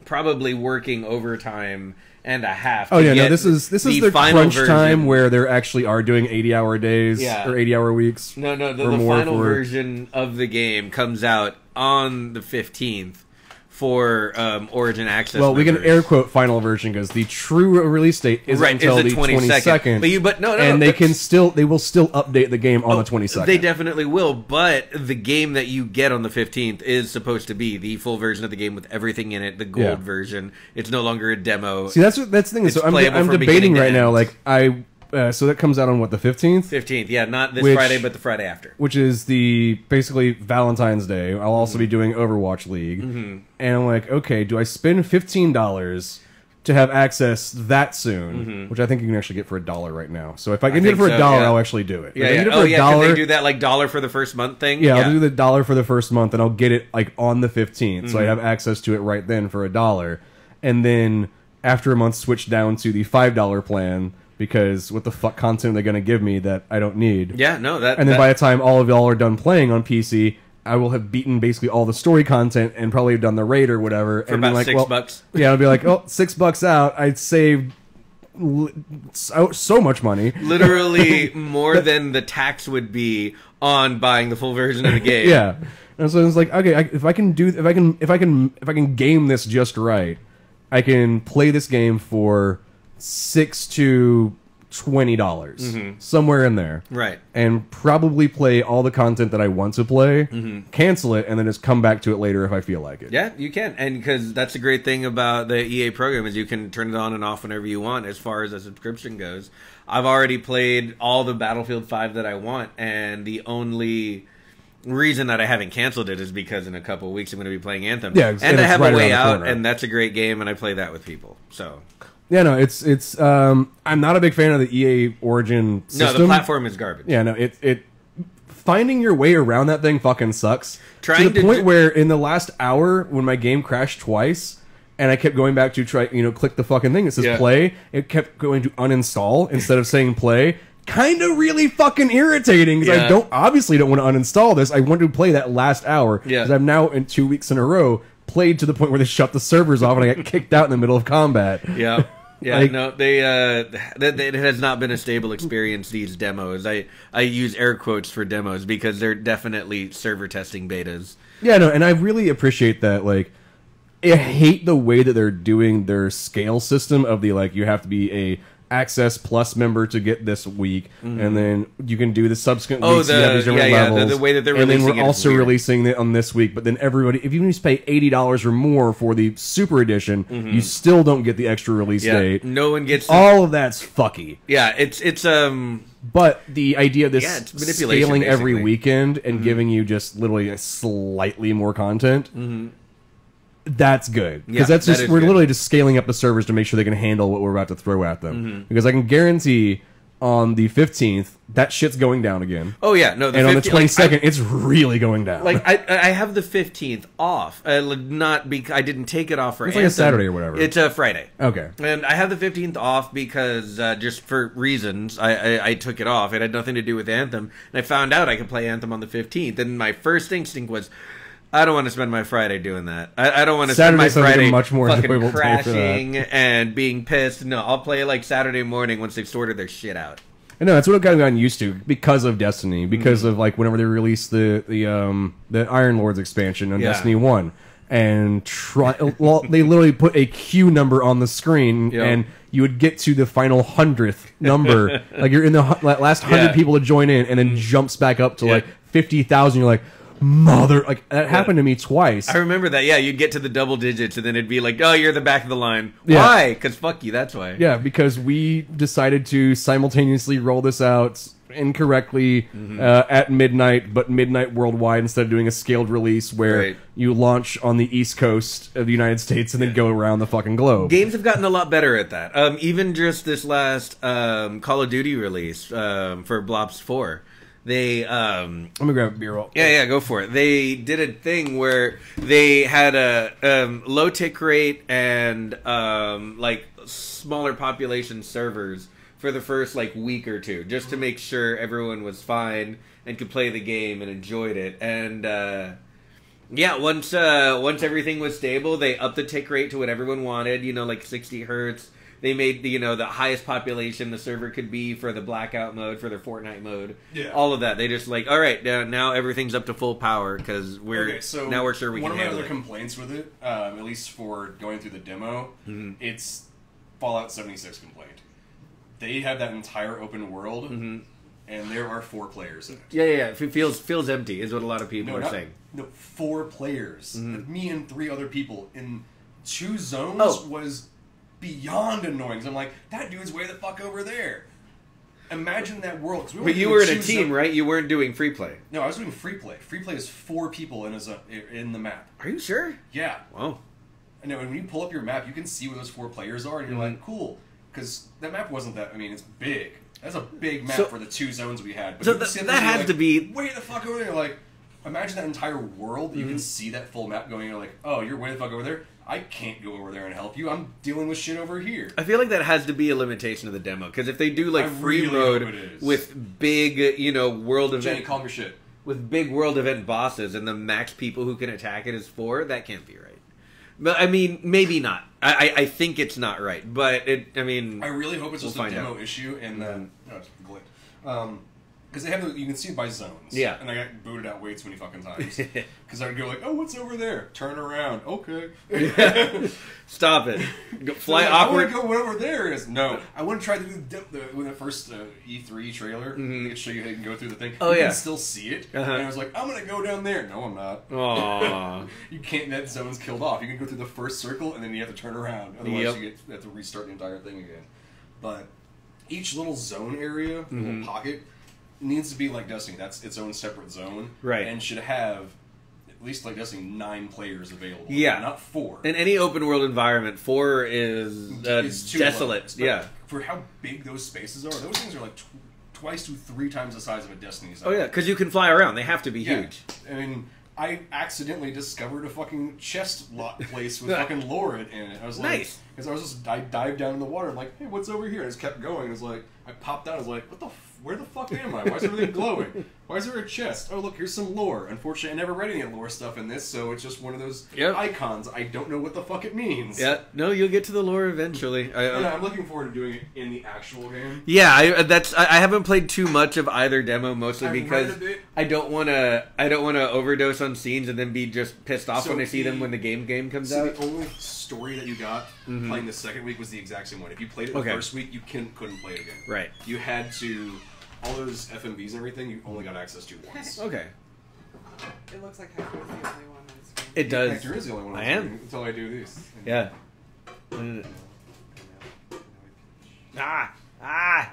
probably working overtime and a half. Oh yeah, no, this is their crunch time where they actually are doing 80-hour days or 80-hour weeks. No, the final version of the game comes out on the 15th. For Origin Access. Well, we can air quote final version because the true release date is until the 22nd. They will still update the game on the 22nd. They definitely will, but the game that you get on the 15th is supposed to be the full version of the game with everything in it, the gold version. It's no longer a demo. See, that's the thing. So I'm debating right now. Like so that comes out on what, the 15th? 15th, yeah, not this Friday, but the Friday after. Which is the basically Valentine's Day. I'll also be doing Overwatch League, and I'm like, okay, do I spend $15 to have access that soon? Which I think you can actually get for $1 right now. So if I can get it for $1, I'll actually do it. Yeah, can they do that like $1 for the first month thing? Yeah, I'll do the $1 for the first month, and I'll get it like on the 15th, so I have access to it right then for $1, and then after a month, switch down to the $5 plan. Because what the fuck content are they going to give me that I don't need? Yeah, no, and then by the time all of y'all are done playing on PC, I will have beaten basically all the story content and probably have done the raid or whatever. For and about like, $6. Yeah, I'll be like, oh, $6 out. I'd saved so much money. Literally more than the tax would be on buying the full version of the game. Yeah, and so it's like, okay, if I can game this just right, I can play this game for $6 to $20, somewhere in there, right? And probably play all the content that I want to play, cancel it, and then just come back to it later if I feel like it. Yeah, you can, and because that's the great thing about the EA program is you can turn it on and off whenever you want. As far as a subscription goes, I've already played all the Battlefield 5 that I want, and the only reason that I haven't canceled it is because in a couple of weeks I'm going to be playing Anthem. Yeah, and I have a way out, and that's a great game, and I play that with people. So. Yeah, no, it's. I'm not a big fan of the EA Origin system. No, the platform is garbage. Yeah, no, it finding your way around that thing fucking sucks. To the point where in the last hour when my game crashed twice and I kept going back to try, click the fucking thing that says play, it kept going to uninstall instead of saying play. Kind of really fucking irritating because I obviously don't want to uninstall this. I want to play that last hour because I'm now in 2 weeks in a row played to the point where they shut the servers off and I got kicked out in the middle of combat. Yeah. Yeah, no, it has not been a stable experience, these demos. I use air quotes for demos because they're definitely server testing betas. Yeah, no, and I really appreciate that, like, I hate the way that they're doing their scale system of the like you have to be a Access Plus member to get this week, and then you can do the subsequent weeks. You have these different levels. The way that they're and releasing then we're also releasing it on this week. But then everybody, if you just pay $80 or more for the Super Edition, you still don't get the extra release date. No one gets all of that's fucky. Yeah, it's But the idea of this it's manipulation, scaling every basically. weekend and giving you just literally slightly more content. That's good because Yeah, that's just that is we're good. literally just scaling up the servers to make sure they can handle what we're about to throw at them. Because I can guarantee on the 15th that shit's going down again. Oh yeah, no. And on the 15th 22nd, it's really going down. Like I have the 15th off. Not because I didn't take it off for It's like a Anthem. Saturday or whatever. It's a Friday. Okay. And I have the 15th off because just for reasons I took it off. It had nothing to do with Anthem. And I found out I could play Anthem on the 15th. And my first instinct was, I don't want to spend my Friday doing that. I don't want to spend my Saturday sounds like a Friday much more fucking enjoyable day for that. crashing and being pissed. No, I'll play like Saturday morning once they've sorted their shit out. I know that's what I've kind of gotten used to because of Destiny, because of like whenever they released the Iron Lords expansion on Destiny 1, and they literally put a queue number on the screen, and you would get to the final 100th number, like you're in the last 100 people to join in, and then jumps back up to like 50,000. You're like, like that happened to me twice. I remember that. Yeah, you'd get to the double digits, and then it'd be like, "Oh, you're the back of the line." Yeah. Why? Because fuck you. That's why. Yeah, because we decided to simultaneously roll this out incorrectly at midnight, but midnight worldwide instead of doing a scaled release where you launch on the East Coast of the United States and then go around the fucking globe. Games have gotten a lot better at that. Even just this last Call of Duty release for Blops 4. They Let me grab a beer roll. yeah, go for it. They did a thing where they had a low tick rate and like smaller population servers for the first like week or two, just to make sure everyone was fine and could play the game and enjoyed it. And yeah, once everything was stable, they upped the tick rate to what everyone wanted. You know, like 60 hertz. They made the highest population the server could be for the blackout mode, for their Fortnite mode. Yeah. All of that. They just like, all right, now everything's up to full power because now we're sure we can handle it. One of my other complaints with it, at least for going through the demo, it's Fallout 76 complaint. They have that entire open world, and there are 4 players in it. Yeah. It feels empty is what a lot of people are saying. No, 4 players. Me and 3 other people in 2 zones was beyond annoying. So I'm like, that dude's way the fuck over there. Imagine that world. But you were in a team, right? You weren't doing free play. No, I was doing free play. Free play is 4 people in the map. Are you sure? Yeah. Wow. I know. And when you pull up your map, you can see where those 4 players are, and you're like, cool. Because that map wasn't that. I mean, it's big. That's a big map for the 2 zones we had. But so that had to be way the fuck over there. Like, imagine that entire world. You can see that full map going. You're like, oh, you're way the fuck over there. I can't go over there and help you. I'm dealing with shit over here. I feel like that has to be a limitation of the demo, because if they do like free mode with big, world event, Jenny, calm your shit. With big world event bosses and the max people who can attack it is 4, that can't be right. But I mean, maybe not. I think it's not right, but I really hope it's just a demo issue, and then no, it's glitch. Because they have you can see it by zones. Yeah. And I got booted out way too many fucking times. Because I would go like, oh, what's over there? Turn around. Okay. Stop it. Fly so awkward. I want to go whatever there is. No. I want to try to do the first E3 trailer. They could show you how you can go through the thing. Oh, you yeah. can still see it. And I was like, I'm going to go down there. No, I'm not. Aww. You can't. That zone's killed off. You can go through the first circle, and then you have to turn around. Otherwise, you have to restart the entire thing again. But each little zone area, little pocket, needs to be like Destiny. That's its own separate zone. Right. And should have, at least like Destiny, 9 players available. Yeah. Not 4. In any open world environment, 4 is desolate. Yeah. For how big those spaces are, those things are like twice to 3 times the size of a Destiny zone. Oh, yeah, because you can fly around. They have to be huge. I mean, I accidentally discovered a fucking chest lot place with fucking lore in it. I was like, nice. Because I dived down in the water and like, hey, what's over here? And I just kept going. It was like, I popped out. I was like, what the where the fuck am I? Why is everything glowing? Why is there a chest? Oh, look, here's some lore. Unfortunately, I never read any lore stuff in this, so it's just one of those icons. I don't know what the fuck it means. Yeah, no, you'll get to the lore eventually. I'm looking forward to doing it in the actual game. Yeah, I haven't played too much of either demo, mostly because read a bit. I don't want to overdose on scenes and then be just pissed off when I see them when the game comes out. The only story that you got playing the second week was the exact same one. If you played it the first week, you couldn't play it again. Right. You had to... All those FMVs and everything, you only got access to once. Okay. It looks like Hector was the only one on screen. It does. Hector is the only one on I am. screen until I do these. Yeah. No. Alright,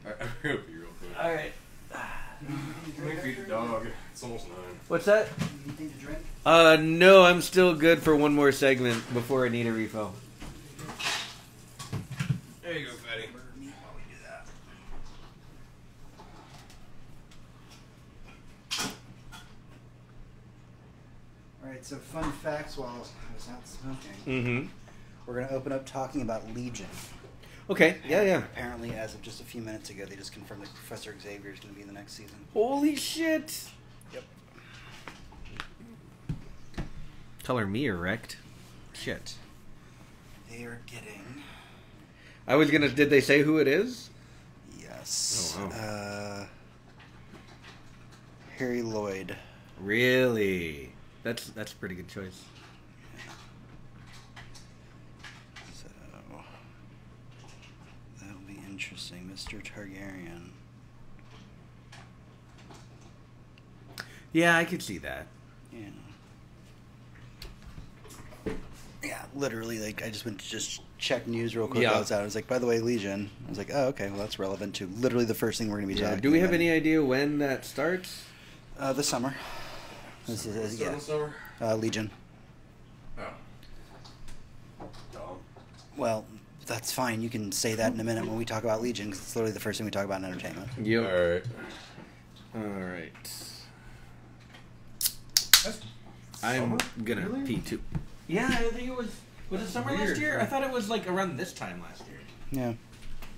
I'm gonna pee real quick. All right. Let me feed the dog. It's almost 9. What's that? Anything to drink? No, I'm still good for one more segment before I need a refill. There you go, fatty. While we do that. Alright, so fun facts while I was out smoking. Mm-hmm. We're going to open up talking about Legion. Okay. Yeah. Apparently, as of just a few minutes ago, they just confirmed that Professor Xavier is going to be in the next season. Holy shit. Yep. Color me erect. Shit. They are getting... I was gonna. Did they say who it is? Yes. Oh, wow. Harry Lloyd. Really? That's a pretty good choice. So that'll be interesting, Mr. Targaryen. Yeah, I could see that. Yeah. Yeah, literally, like, I just went to just check news real quick while I was out. I was like, by the way, Legion. I was like, oh, okay, well, that's relevant to literally the first thing we're going to be talking about. Do we have any idea when that starts? This summer. This is, yeah. Summer? Legion. Oh. Dumb. Well, that's fine. You can say that in a minute when we talk about Legion, because it's literally the first thing we talk about in entertainment. Yep. Alright. I'm gonna pee too. Yeah, I think it was it summer last year? I thought it was like around this time last year. Yeah.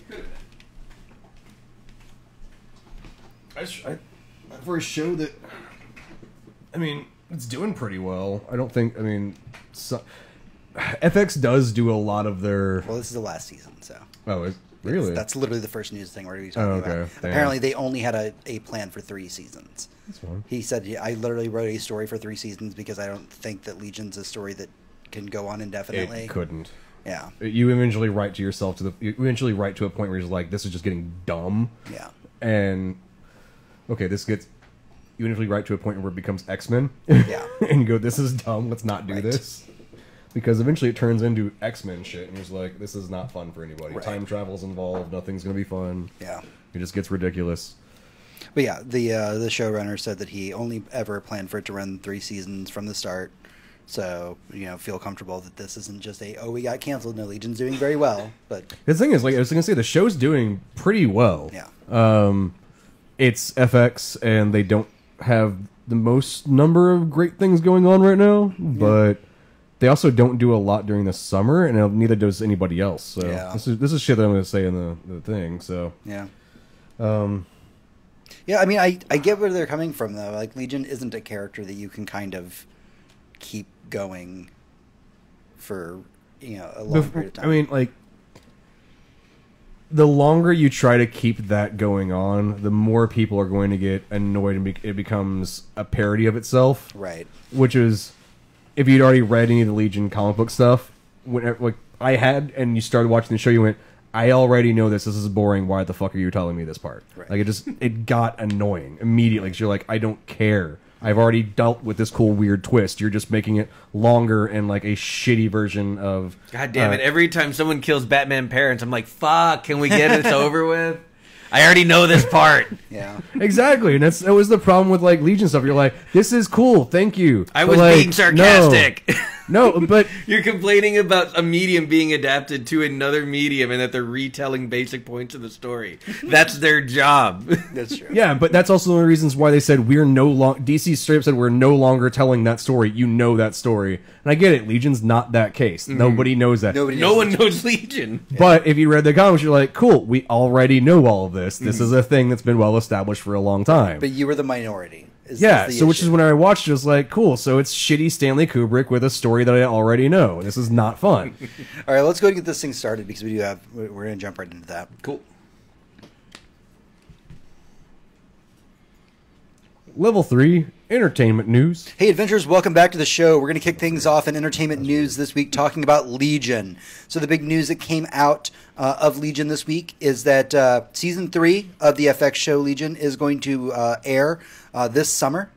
Could have been. For a show that, I mean, it's doing pretty well. I don't think. I mean, FX does do a lot of their. Well, this is the last season, so. Oh, really? That's literally the first news thing we're going to be talking about. Damn. Apparently, they only had a plan for 3 seasons. That's fine. He said, yeah, I literally wrote a story for 3 seasons because I don't think that Legion's a story that can go on indefinitely. It couldn't. Yeah. You eventually write to yourself you eventually write to a point where you're like, this is just getting dumb. Yeah. And okay, you eventually write to a point where it becomes X-Men. Yeah. And you go, this is dumb. Let's not do this. Because eventually it turns into X-Men shit, and you're just like, this is not fun for anybody. Right. Time travel's involved. Nothing's gonna be fun. Yeah. It just gets ridiculous. But yeah, the showrunner said that he only ever planned for it to run 3 seasons from the start. So, feel comfortable that this isn't just we got canceled. No, Legion's doing very well. But The thing is, like I was gonna say, the show's doing pretty well. Yeah. It's FX, and they don't have the most number of great things going on right now, but they also don't do a lot during the summer, and neither does anybody else. So Yeah. this is shit that I'm gonna say in the thing. So yeah. Yeah, I mean, I get where they're coming from, though. Like, Legion isn't a character that you can kind of keep going for, a long period of time. I mean, like, the longer you try to keep that going on, the more people are going to get annoyed, and it becomes a parody of itself. Right. Which is, if you'd already read any of the Legion comic book stuff, like I had, and you started watching the show, you went, I already know this. This is boring. Why the fuck are you telling me this part? Right. Like, it got annoying immediately. Because you're like, I don't care. I've already dealt with this cool weird twist. You're just making it longer and like a shitty version of. God damn it! Every time someone kills Batman parents, I'm like, "Fuck! Can we get this over with?" I already know this part. Yeah. Exactly, and that was the problem with like Legion stuff. You're like, this is cool, thank you. I was being sarcastic. No. No, but You're complaining about a medium being adapted to another medium and that they're retelling basic points of the story. That's their job. That's true. yeah, but that's also one of the reasons why they said we're no longer. DC straight up said we're no longer telling that story. You know that story, and I get it. Legion's not that case. Nobody knows that. Nobody No knows one the- knows Legion. But if you read the comics, you're like, cool. We already know all of this. This is a thing that's been well established for a long time. But you were the minority. Yeah, is the so which issue. is when I watched it, I was like, cool, so it's shitty Stanley Kubrick with a story that I already know. This is not fun. All right, let's go and get this thing started because we're going to jump right into that. Cool. Level 3, entertainment news. Hey, adventurers, welcome back to the show. We're going to kick things off in entertainment news this week talking about Legion. So the big news that came out of Legion this week is that Season 3 of the FX show Legion is going to air this summer.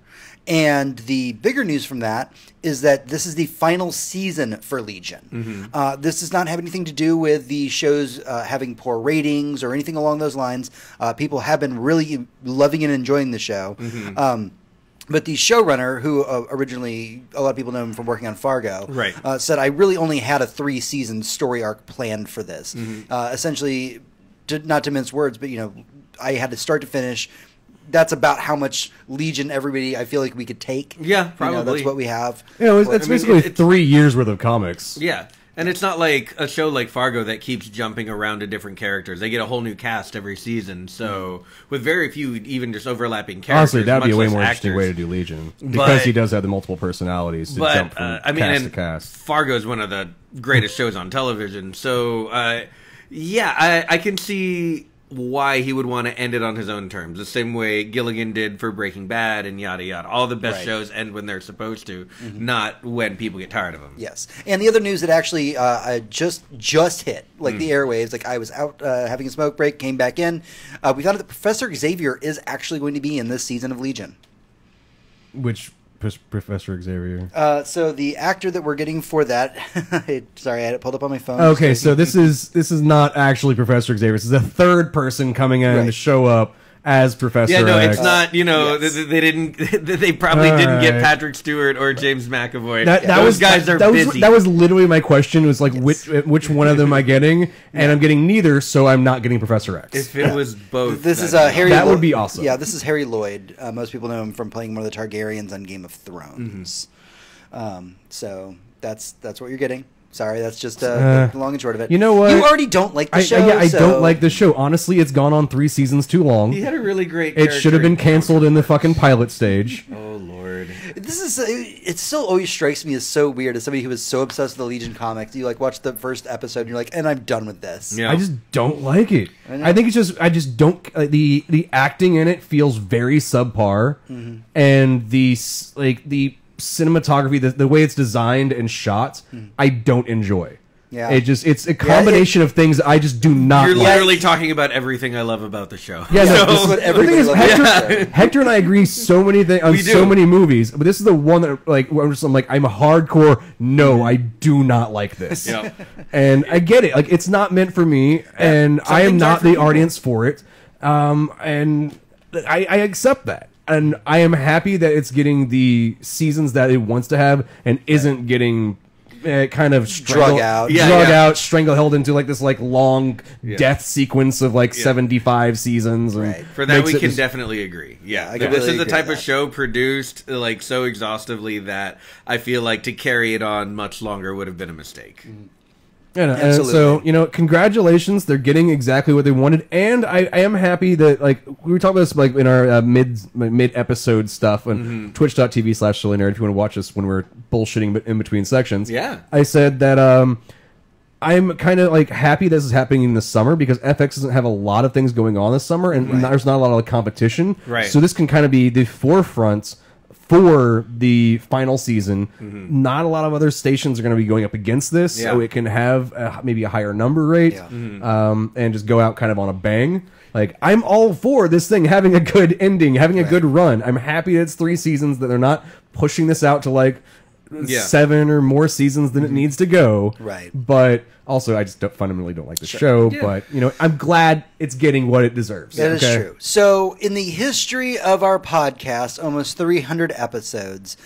And the bigger news from that is that this is the final season for Legion. This does not have anything to do with the shows having poor ratings or anything along those lines. People have been really loving and enjoying the show. But the showrunner, who originally, a lot of people know him from working on Fargo, Right. said, I really only had a 3-season story arc planned for this. Essentially, not to mince words, but, I had to start to finish. That's about how much Legion I feel like we could take. Yeah, probably. That's what we have. It's basically 3 years worth of comics. Yeah. And it's not like a show like Fargo that keeps jumping around to different characters. They get a whole new cast every season. So with very few even just overlapping characters. Honestly, that'd be a much way less more interesting actors. way to do Legion. Because But- he does have the multiple personalities to jump from cast to and cast. Fargo is one of the greatest shows on television. So, I can see why he would want to end it on his own terms. The same way Gilligan did for Breaking Bad and yada yada. All the best Right. shows end when they're supposed to, not when people get tired of them. Yes. And the other news that actually just hit, like the airwaves, like I was out having a smoke break, came back in. We found out that Professor Xavier is actually going to be in this season of Legion. Which Professor Xavier? So the actor that we're getting for that, sorry, I had it pulled up on my phone. Okay, so this is not actually Professor Xavier. This is a third person coming in to Right. show up as Professor Yeah, no, X. it's not. yes. They didn't. They probably didn't get Alright. Patrick Stewart or James McAvoy. That Those was, guys are that busy. Was, that was literally my question. Was like, Yes. which one of them am I getting? And I'm getting neither, so I'm not getting Professor X. If it was both, This is that'd be Harry. That would be awesome. Yeah, this is Harry Lloyd. Most people know him from playing one of the Targaryens on Game of Thrones. So that's what you're getting. Sorry, that's just the long and short of it. You know what? You already don't like the show. I so- don't like the show. Honestly, it's gone on 3 seasons too long. He had a really great. It should have been character. canceled in the fucking pilot stage. Oh Lord. This is. It still always strikes me as so weird as somebody who was so obsessed with the Legion comics. You like watch the first episode and you're like, and I'm done with this. Yeah. I just don't like it. I know. I think it's just I just don't the acting in it feels very subpar, and the cinematography, the way it's designed and shot, I don't enjoy. Yeah. It's a combination of things that I just do not You're like. literally talking about everything I love about the show. Yeah, no, Yeah, this this is what the thing everybody is, loves Hector, about the show. Hector and I agree so many things on We do. so many movies, but this is the one that like where I'm like I'm a hardcore. No, I do not like this, Yeah. and I get it. Like it's not meant for me, and I am things not aren't for the people. audience for it. And I accept that, and I am happy that it's getting the seasons that it wants to have, and isn't getting. Kind of Drug out. Yeah, drug yeah. out, strangle held into like this like long death sequence of like 75 seasons. And Right. For that, makes we it can just- definitely agree. Yeah, I this completely is the agree type with of that. show produced like so exhaustively that I feel like to carry it on much longer would have been a mistake. And so, Absolutely. congratulations. They're getting exactly what they wanted. And I am happy that, like, we were talking about this, like, in our mid-episode stuff on twitch.tv/SillyNerd if you want to watch us when we're bullshitting in between sections. Yeah. I said that, I'm kind of, like, happy this is happening in the summer because FX doesn't have a lot of things going on this summer and there's not a lot of competition. Right. So this can kind of be the forefront for the final season. Not a lot of other stations are going to be going up against this, so Yeah. it can have maybe a higher number rate, Yeah. and just go out kind of on a bang. Like, I'm all for this thing having a good ending, having a good run. I'm happy that it's 3 seasons, that they're not pushing this out to, like, Yeah. 7 or more seasons than it needs to go. Right. But also, I just fundamentally don't like the show. Yeah. But, I'm glad it's getting what it deserves. That is true. So, in the history of our podcast, almost 300 episodes,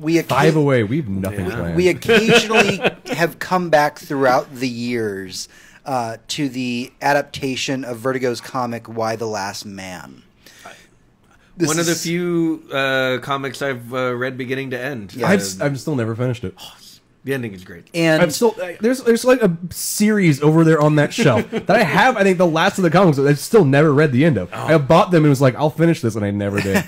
we 5 away. We have nothing planned. we occasionally have come back throughout the years to the adaptation of Vertigo's comic "Why the Last Man." One of the few comics I've read beginning to end. Yeah. I've still never finished it. The ending is great. And I'm still there's like a series over there on that shelf that I have. I think the last of the comics I've still never read the end of. I bought them and was like, I'll finish this, and I never did.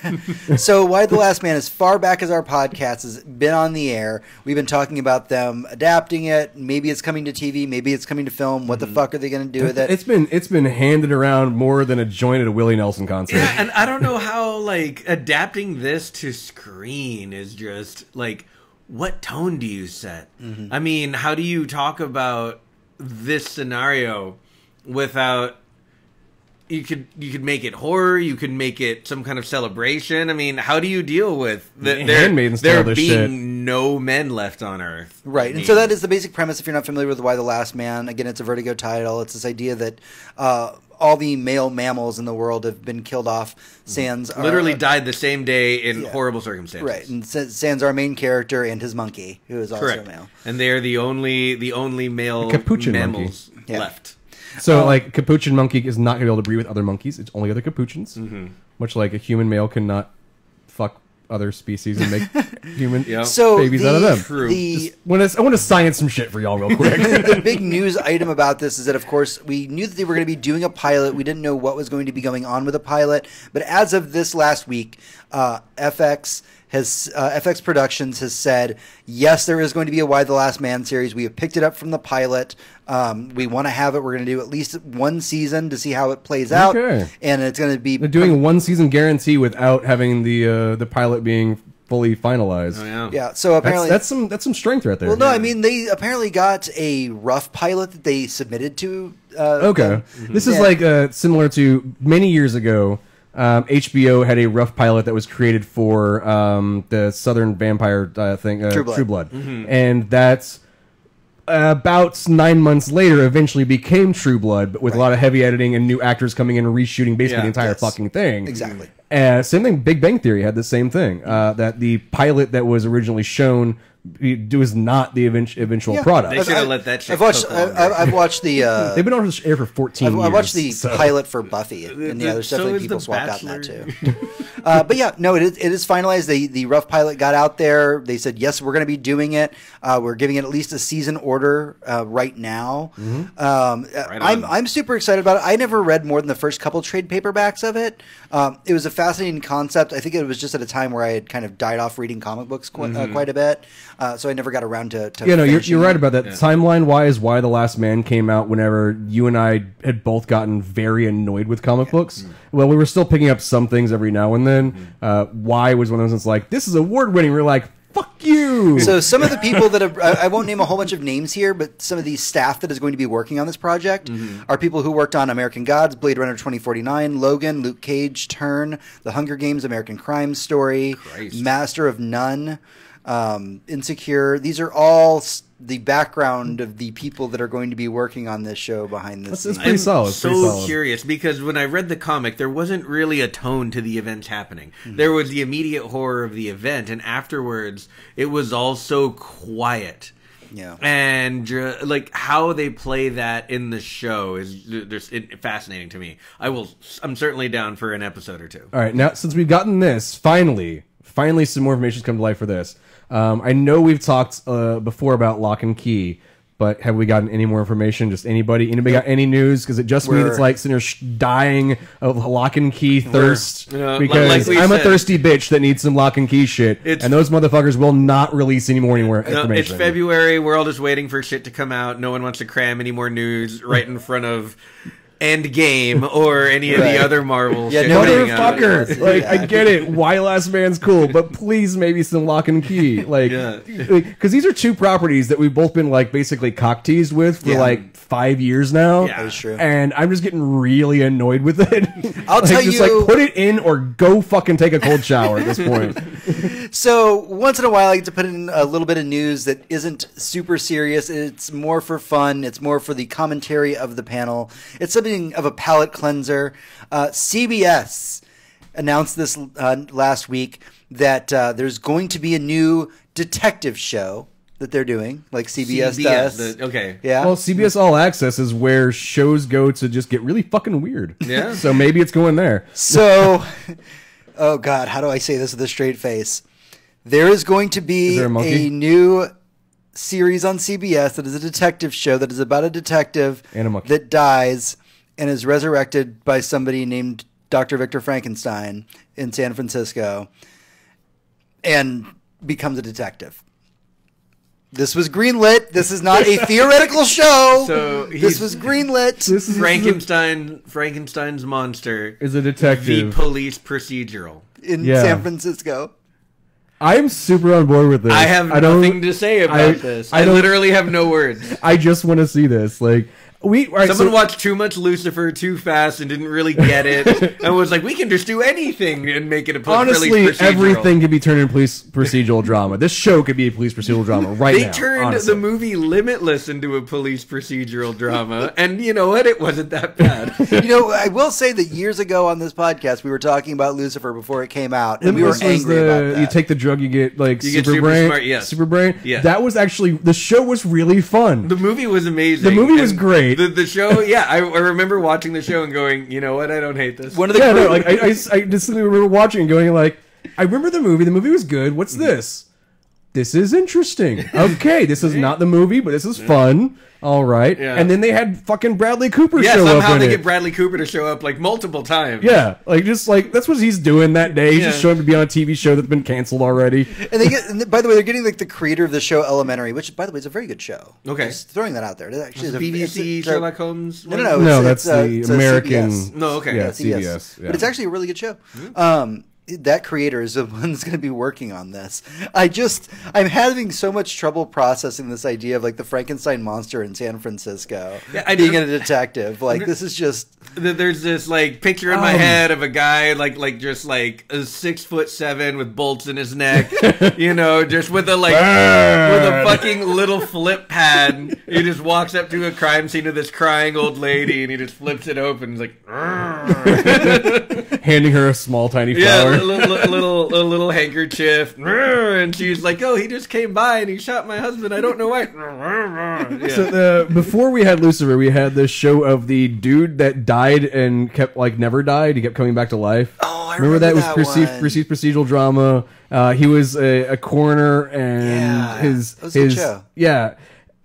so, Why the Last Man, as far back as our podcast has been on the air, we've been talking about them adapting it. Maybe it's coming to TV. Maybe it's coming to film. What the fuck are they going to do with it? It's been handed around more than a joint at a Willie Nelson concert. Yeah, and I don't know how like adapting this to screen is just like. What tone do you set? I mean, how do you talk about this scenario without you could make it horror, you could make it some kind of celebration. I mean, how do you deal with there being no men left on Earth? Right, and so that is the basic premise. If you're not familiar with Why the Last Man, again, it's a Vertigo title. It's this idea that all the male mammals in the world have been killed off. Sans literally died the same day in horrible circumstances. Right, and Sans our main character and his monkey, who is also Correct. male. And they are the only male Capuchin mammals monkey. left. So, like, Capuchin monkey is not going to be able to breed with other monkeys. It's only other Capuchins. Much like a human male cannot fuck other species and make human babies out of them. True. I want to science some shit for y'all real quick. The big news item about this is that, of course, we knew that they were going to be doing a pilot. We didn't know what was going to be going on with the pilot. But as of this last week, FX Productions has said, yes, there is going to be a Why the Last Man series. We have picked it up from the pilot. We want to have it. We're going to do at least one season to see how it plays out. Okay. And it's going to be... They're doing a 1-season guarantee without having the pilot being fully finalized. Oh, yeah. Yeah, so apparently... That's some strength right there. Well, no, I mean, they apparently got a rough pilot that they submitted to... Okay. This is like similar to many years ago... HBO had a rough pilot that was created for the Southern Vampire thing, True Blood. And that's about 9 months later eventually became True Blood, but with a lot of heavy editing and new actors coming in and reshooting basically the entire fucking thing. Exactly. Same thing, Big Bang Theory had the same thing, that the pilot that was originally shown was not the eventual product. They should have let that shit I've watched the... They've been on the air for 14 years. I watched the pilot for Buffy, and there's definitely people swapped out in that too. But yeah, no, it is finalized. The rough pilot got out there. They said, yes, we're going to be doing it. We're giving it at least a season order right now. I'm super excited about it. I never read more than the first couple trade paperbacks of it. It was a fascinating concept. I think it was just at a time where I had kind of died off reading comic books quite a bit. So I never got around to you're right about that. Yeah. Timeline-wise, Why the Last Man came out whenever you and I had both gotten very annoyed with comic books. Well, we were still picking up some things every now and then. Why was one of those that's like, this is award-winning. We're like, fuck you! So some of the people that have... I won't name a whole bunch of names here, but some of the staff that is going to be working on this project are people who worked on American Gods, Blade Runner 2049, Logan, Luke Cage, Turn, The Hunger Games, American Crime Story, Master of None... Insecure. These are all the background of the people that are going to be working on this show behind this. It's pretty solid. I'm so curious because when I read the comic, there wasn't really a tone to the events happening. There was the immediate horror of the event, and afterwards, it was all so quiet. Yeah, and like how they play that in the show is just fascinating to me. I'm certainly down for an episode or two. All right, now since we've gotten this, finally, some more information's come to light for this. I know we've talked before about Lock and Key, but have we gotten any more information? Just anybody got any news? Because it just means it's like sitting there dying of Lock and Key thirst. Because I'm a thirsty bitch that needs some Lock and Key shit, and those motherfuckers will not release any more information. It's February. We're all just waiting for shit to come out. No one wants to cram any more news right in front of Endgame or any of Right. the other Marvel Yeah, shit. nobody- coming out. Motherfucker! Like, I get it. Why Last Man's cool, but please maybe some Lock and Key. Like, Yeah. because these are two properties that we've both been like basically cock teased with for Yeah. like 5 years now. Yeah. That's true. And I'm just getting really annoyed with it. I'll Like, tell just you- like put it in or go fucking take a cold shower at this point. So once in a while, I get to put in a little bit of news that isn't super serious. It's more for fun. It's more for the commentary of the panel. It's something of a palate cleanser. CBS announced this last week that there's going to be a new detective show that they're doing, like CBS does. Okay. Yeah. Well, CBS All Access is where shows go to just get really fucking weird. Yeah. So maybe it's going there. So, oh God, how do I say this with a straight face? There is going to Is be there a monkey? a new series on CBS that is a detective show that is about a detective And a monkey. that dies and is resurrected by somebody named Dr. Victor Frankenstein in San Francisco and becomes a detective. This was greenlit. This is not a theoretical show. So this he's- was greenlit. This is Frankenstein's monster. is a The detective. police procedural. in Yeah. San Francisco. I'm super on board with this. I have don't- nothing to say about I- this. I I don't- literally have no words. I just want to see this. Like all right, Someone so- watched too much Lucifer too fast and didn't really get it, and was like, "We can just do anything and make it a Honestly, police procedural." everything could be turned into police procedural drama. This show could be a police procedural drama right They now. turned honestly. the movie Limitless into a police procedural drama, and you know what? It wasn't that bad. You know, I will say that years ago on this podcast, we were talking about Lucifer before it came out, and we were Limitless was angry about that. You take the drug, you get like You get super super brain. smart, yes. Super brain. Yeah. That was actually the show was really fun. The movie was amazing. The movie was and great. The show, yeah, I remember watching the show and going, you know what? I don't hate this. One of the Yeah, no, great- like I distinctly remember watching and going like, I remember the movie. The movie was good. What's this? This is interesting. Okay, this is not the movie, but this is fun. All right. Yeah. And then they had fucking Bradley Cooper Yeah, show up somehow in they it. get Bradley Cooper to show up like multiple times. Yeah, like just like that's what he's doing that day. He's just Yeah. showing up to be on a TV show that's been canceled already. And they get, and by the way, they're getting like the creator of the show Elementary, which, by the way, is a very good show. Okay. Just throwing that out there. It actually is a BBC it's a- Sherlock Holmes. No, no, one? no. No, it's- that's it's the a American. CBS. No, okay. Yeah, CBS. CBS. Yeah. But it's actually a really good show. That creator is the one that's going to be working on this. I'm having so much trouble processing this idea of like the Frankenstein monster in San Francisco Yeah, being a detective. Like this is just There's this like picture in my head of a guy like just like a 6'7" with bolts in his neck, you know, just with a with a fucking little flip pad. He just walks up to a crime scene of this crying old lady and he just flips it open. He's like, handing her a small tiny yeah, flower. a little handkerchief, and she's like, oh, he just came by and he shot my husband. I don't know why. Yeah. So before we had Lucifer, we had this show of the dude that died and kept like never died. He kept coming back to life. Oh, I remember that remember was that perceived one. procedural drama. He was a coroner, and Yeah, his that was a good his show. yeah,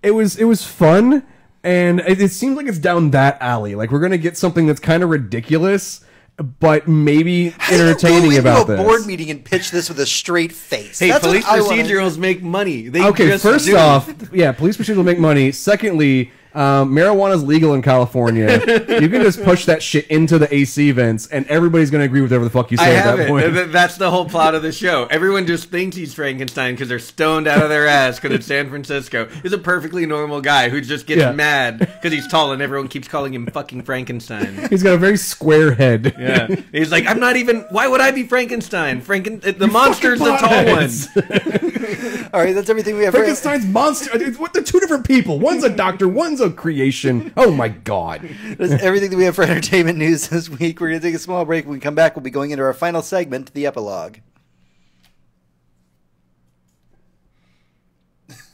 it was fun, and it seems like it's down that alley. Like we're gonna get something that's kind of ridiculous, but maybe entertaining go about into a this. board meeting and pitch this with a straight face. Hey, That's what police I wanna- procedurals make money. They Okay, just first do. off, yeah, police procedural make money. Secondly, marijuana's legal in California. You can just push that shit into the AC vents, and everybody's going to agree with whatever the fuck you I say at have that it. point. That's the whole plot of the show. Everyone just thinks he's Frankenstein because they're stoned out of their ass because it's San Francisco. He's a perfectly normal guy who just gets Yeah. mad because he's tall and everyone keeps calling him fucking Frankenstein. He's got a very square head. Yeah, he's like, I'm not even. Why would I be Frankenstein? The monster's the tall one. potheads. All right, that's everything we have. for- Frankenstein's monster. They're two different people. One's a doctor. One's a creation. Oh my god. That's everything that we have for entertainment news this week. We're going to take a small break. When we come back, we'll be going into our final segment, the epilogue.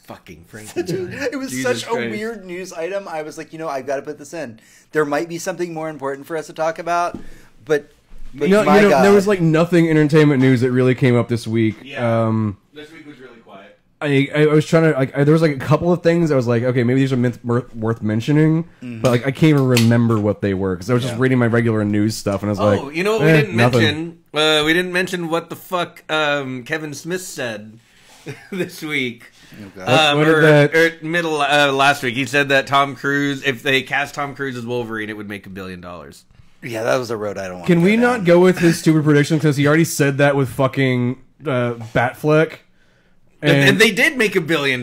Fucking Frankenstein. It was Jesus such a Christ. weird news item. I was like, I've got to put this in. There might be something more important for us to talk about, but my God. There was like nothing entertainment news that really came up this week. Yeah. This week was really quiet. I was trying to like there was like a couple of things I was like, okay, maybe these are worth mentioning, but like I can't even remember what they were because I was just reading my regular news stuff and I was like, you know what we didn't nothing. mention? We didn't mention what the fuck Kevin Smith said this week. What did Or middle last week, he said that Tom Cruise, if they cast Tom Cruise as Wolverine, it would make $1 billion. Yeah, that was a road I don't want. Can to we go not down. go with his stupid prediction because he already said that with fucking Batfleck? And they did make $1 billion.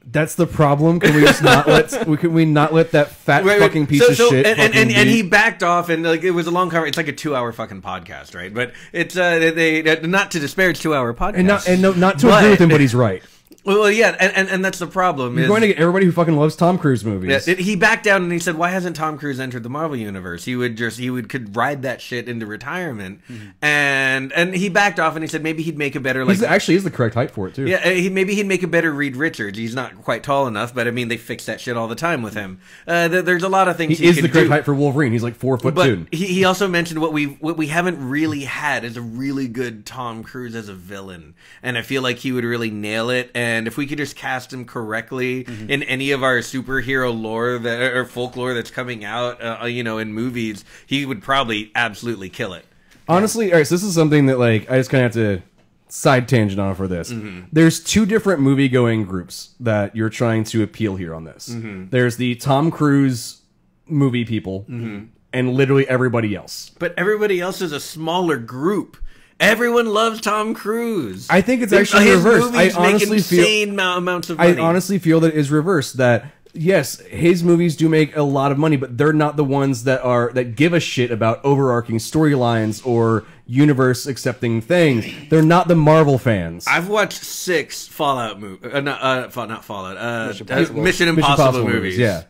That's the problem. Can we just not let? Can we not let that fat fucking piece of shit? And he backed off, and like it was a long conversation. It's like a 2-hour fucking podcast, right? But it's they not to disparage 2-hour podcasts, not to agree with him, but he's right. Well, yeah, and that's the problem. You're going to get everybody who fucking loves Tom Cruise movies. Yeah, he backed down and he said, "Why hasn't Tom Cruise entered the Marvel universe? He could ride that shit into retirement." And he backed off and he said maybe he'd make a better He actually is the correct height for it too. Yeah, maybe he'd make a better Reed Richards. He's not quite tall enough, but I mean they fix that shit all the time with him. There's a lot of things he is the correct height for Wolverine. He's like 4'2". But he also mentioned what we haven't really had is a really good Tom Cruise as a villain, and I feel like he would really nail it. And if we could just cast him correctly in any of our superhero lore or folklore that's coming out, in movies, he would probably absolutely kill it. Honestly, all right. So this is something that like I just kind of have to side tangent on for this. There's two different movie going groups that you're trying to appeal here on this. There's the Tom Cruise movie people, and literally everybody else. But everybody else is a smaller group. Everyone loves Tom Cruise. I think it's actually reversed. I honestly insane amounts of money. I honestly feel that it is reversed. That yes, his movies do make a lot of money, but they're not the ones that give a shit about overarching storylines or universe accepting things. They're not the Marvel fans. I've watched 6 Fallout movies. Not Fallout. Mission Mission Impossible movies. Yeah,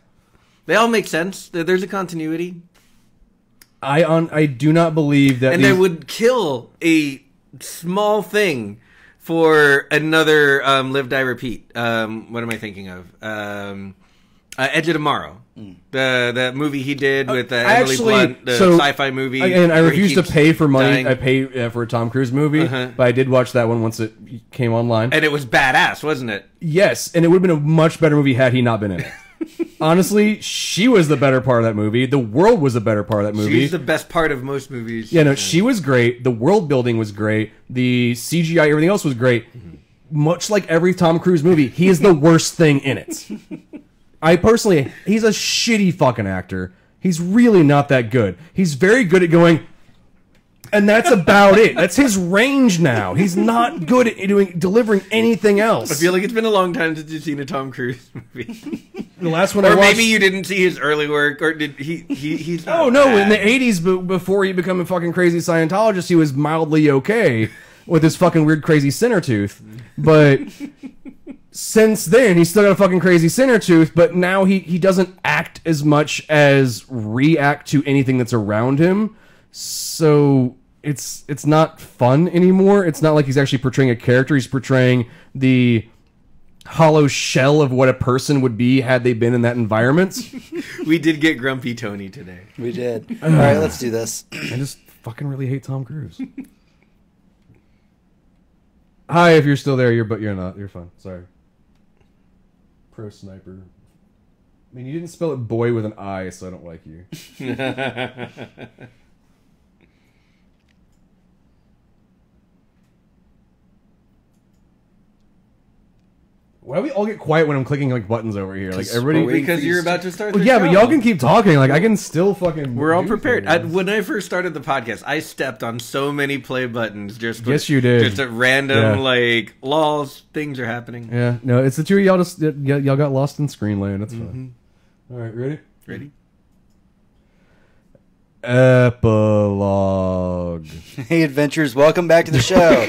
they all make sense. There's a continuity. I do not believe that, and they would kill a small thing for another Live Die Repeat. What am I thinking of? Edge of Tomorrow, the movie he did with Emily Blunt, the sci-fi movie. And I refuse to pay for money. I pay for a Tom Cruise movie, but I did watch that one once it came online, and it was badass, wasn't it? Yes, and it would have been a much better movie had he not been in it. Honestly, she was the better part of that movie. The world was the better part of that movie. She's the best part of most movies. Yeah, no, she was great. The world building was great. The CGI, everything else was great. Much like every Tom Cruise movie, he is the worst thing in it. He's a shitty fucking actor. He's really not that good. He's very good at going, and that's about it. That's his range now. He's not good at delivering anything else. I feel like it's been a long time since you've seen a Tom Cruise movie. The last one or I watched, maybe you didn't see his early work, or did he's not Oh no, bad. in the 80s, before he became a fucking crazy Scientologist, he was mildly okay with his fucking weird crazy center tooth. But since then, he's still got a fucking crazy center tooth, but now he doesn't act as much as react to anything that's around him. So it's not fun anymore. It's not like he's actually portraying a character. He's portraying the hollow shell of what a person would be had they been in that environment. We did get Grumpy Tony today. We did. All right, let's do this. I just fucking really hate Tom Cruise. Hi, if you're still there, but you're not. You're fine. Sorry. Pro Sniper. I mean, you didn't spell it boy with an I, so I don't like you. Why do we all get quiet when I'm clicking like buttons over here? Like everybody, Because you're about to start the yeah, show. but y'all can keep talking. Like I can still fucking. We're all do prepared. things. When I first started the podcast, I stepped on so many play buttons. Yes, you did. Just at random, like, lols, things are happening. Yeah, no, it's the two of y'all just y'all got lost in screen land. That's fine. All right, ready? Ready? Epilogue. Hey, adventurers, welcome back to the show.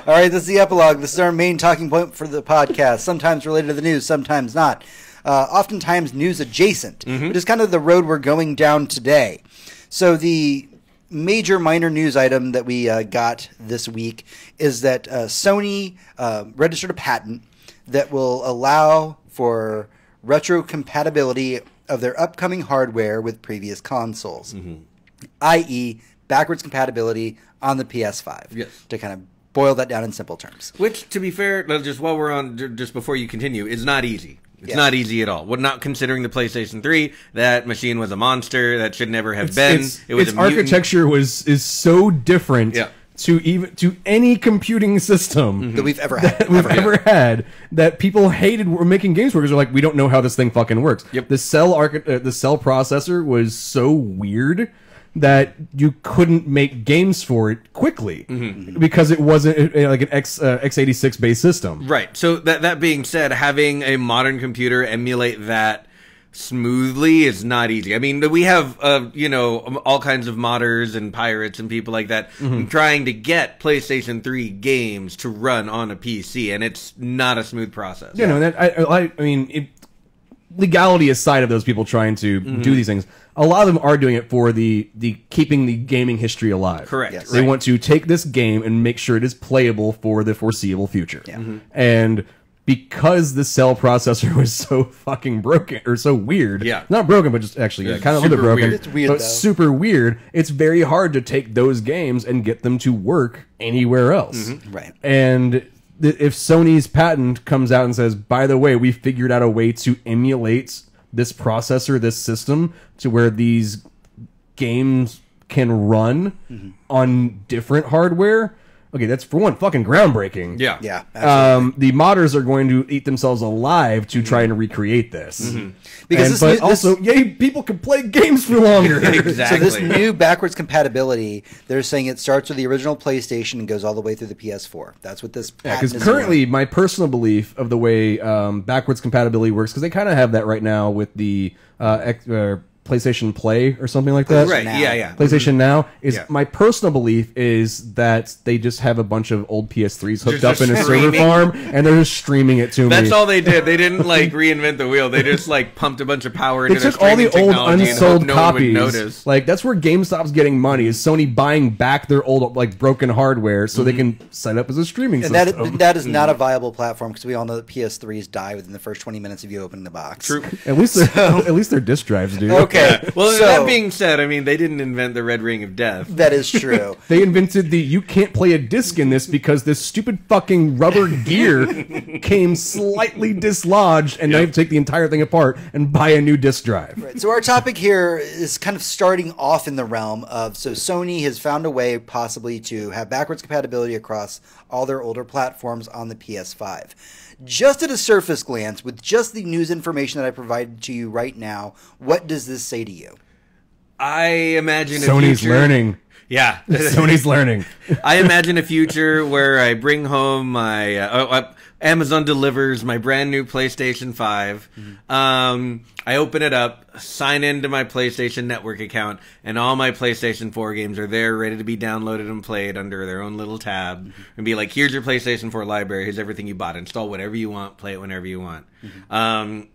All right, this is the epilogue. This is our main talking point for the podcast, sometimes related to the news, sometimes not. Oftentimes news adjacent, which is kind of the road we're going down today. So the major minor news item that we got this week is that Sony registered a patent that will allow for retrocompatibility of their upcoming hardware with previous consoles, i.e. backwards compatibility on the PS5. Yes. To kind of boil that down in simple terms. Which, to be fair, just while we're on, just before you continue, is not easy. It's Yeah. not easy at all. Well, not considering the PlayStation 3, that machine was a monster that should never have been. Its It was its a mutant. architecture is so different Yeah. to any computing system that we've ever had. ever had, that people hated were making games for, because they're like, we don't know how this thing fucking works. Yep. The cell processor was so weird that you couldn't make games for it quickly because it wasn't like an x86 based system. Right. So that being said, having a modern computer emulate that smoothly is not easy. I mean, we have all kinds of modders and pirates and people like that trying to get PlayStation 3 games to run on a PC, and it's not a smooth process. I mean, legality aside of those people trying to do these things, a lot of them are doing it for the keeping the gaming history alive. Correct. Yes. They want to take this game and make sure it is playable for the foreseeable future. Yeah. And because the cell processor was so fucking broken, or so weird, not broken, but just actually kind of a little bit broken, weird. It's weird, but though. super weird, it's very hard to take those games and get them to work anywhere else. Right. And if Sony's patent comes out and says, by the way, we figured out a way to emulate this processor, this system, to where these games can run on different hardware, okay, that's for one fucking groundbreaking. Yeah. Yeah. Absolutely. The modders are going to eat themselves alive to try and recreate this. Because But also, yay, people can play games for longer. Exactly. So this new backwards compatibility, they're saying it starts with the original PlayStation and goes all the way through the PS4. That's what this patent Because is currently, my personal belief of the way backwards compatibility works, because they kind of have that right now with the PlayStation Play or something like that. Right. Now. Yeah. PlayStation Now is Yeah. my personal belief is that they just have a bunch of old PS3s hooked up Just in a server streaming. farm, and they're just streaming it to me. That's all they did. They didn't like reinvent the wheel. They just like pumped a bunch of power They into their took all the streaming old technology and hoped unsold no one would copies. notice. Like that's where GameStop's getting money, is Sony buying back their old like broken hardware so they can set up as a streaming And system. that is not a viable platform, because we all know that PS3s die within the first 20 minutes of you opening the box. True. At least at least their disc drives do. Okay. Well, so, that being said, I mean, they didn't invent the Red Ring of Death. that is true. They invented the you can't play a disc in this because this stupid fucking rubber gear came slightly dislodged, and now you have to take the entire thing apart and buy a new disc drive. Right. So our topic here is kind of starting off in the realm of, so Sony has found a way possibly to have backwards compatibility across all their older platforms on the PS5. Just at a surface glance, with just the news information that I provided to you right now, what does this say to you? I imagine Sony's a future, learning. Yeah, Sony's learning. I imagine a future where I bring home my Amazon delivers my brand new PlayStation 5. I open it up, sign into my PlayStation Network account, and all my PlayStation 4 games are there, ready to be downloaded and played under their own little tab, and be like, here's your PlayStation 4 library, here's everything you bought, install whatever you want, play it whenever you want.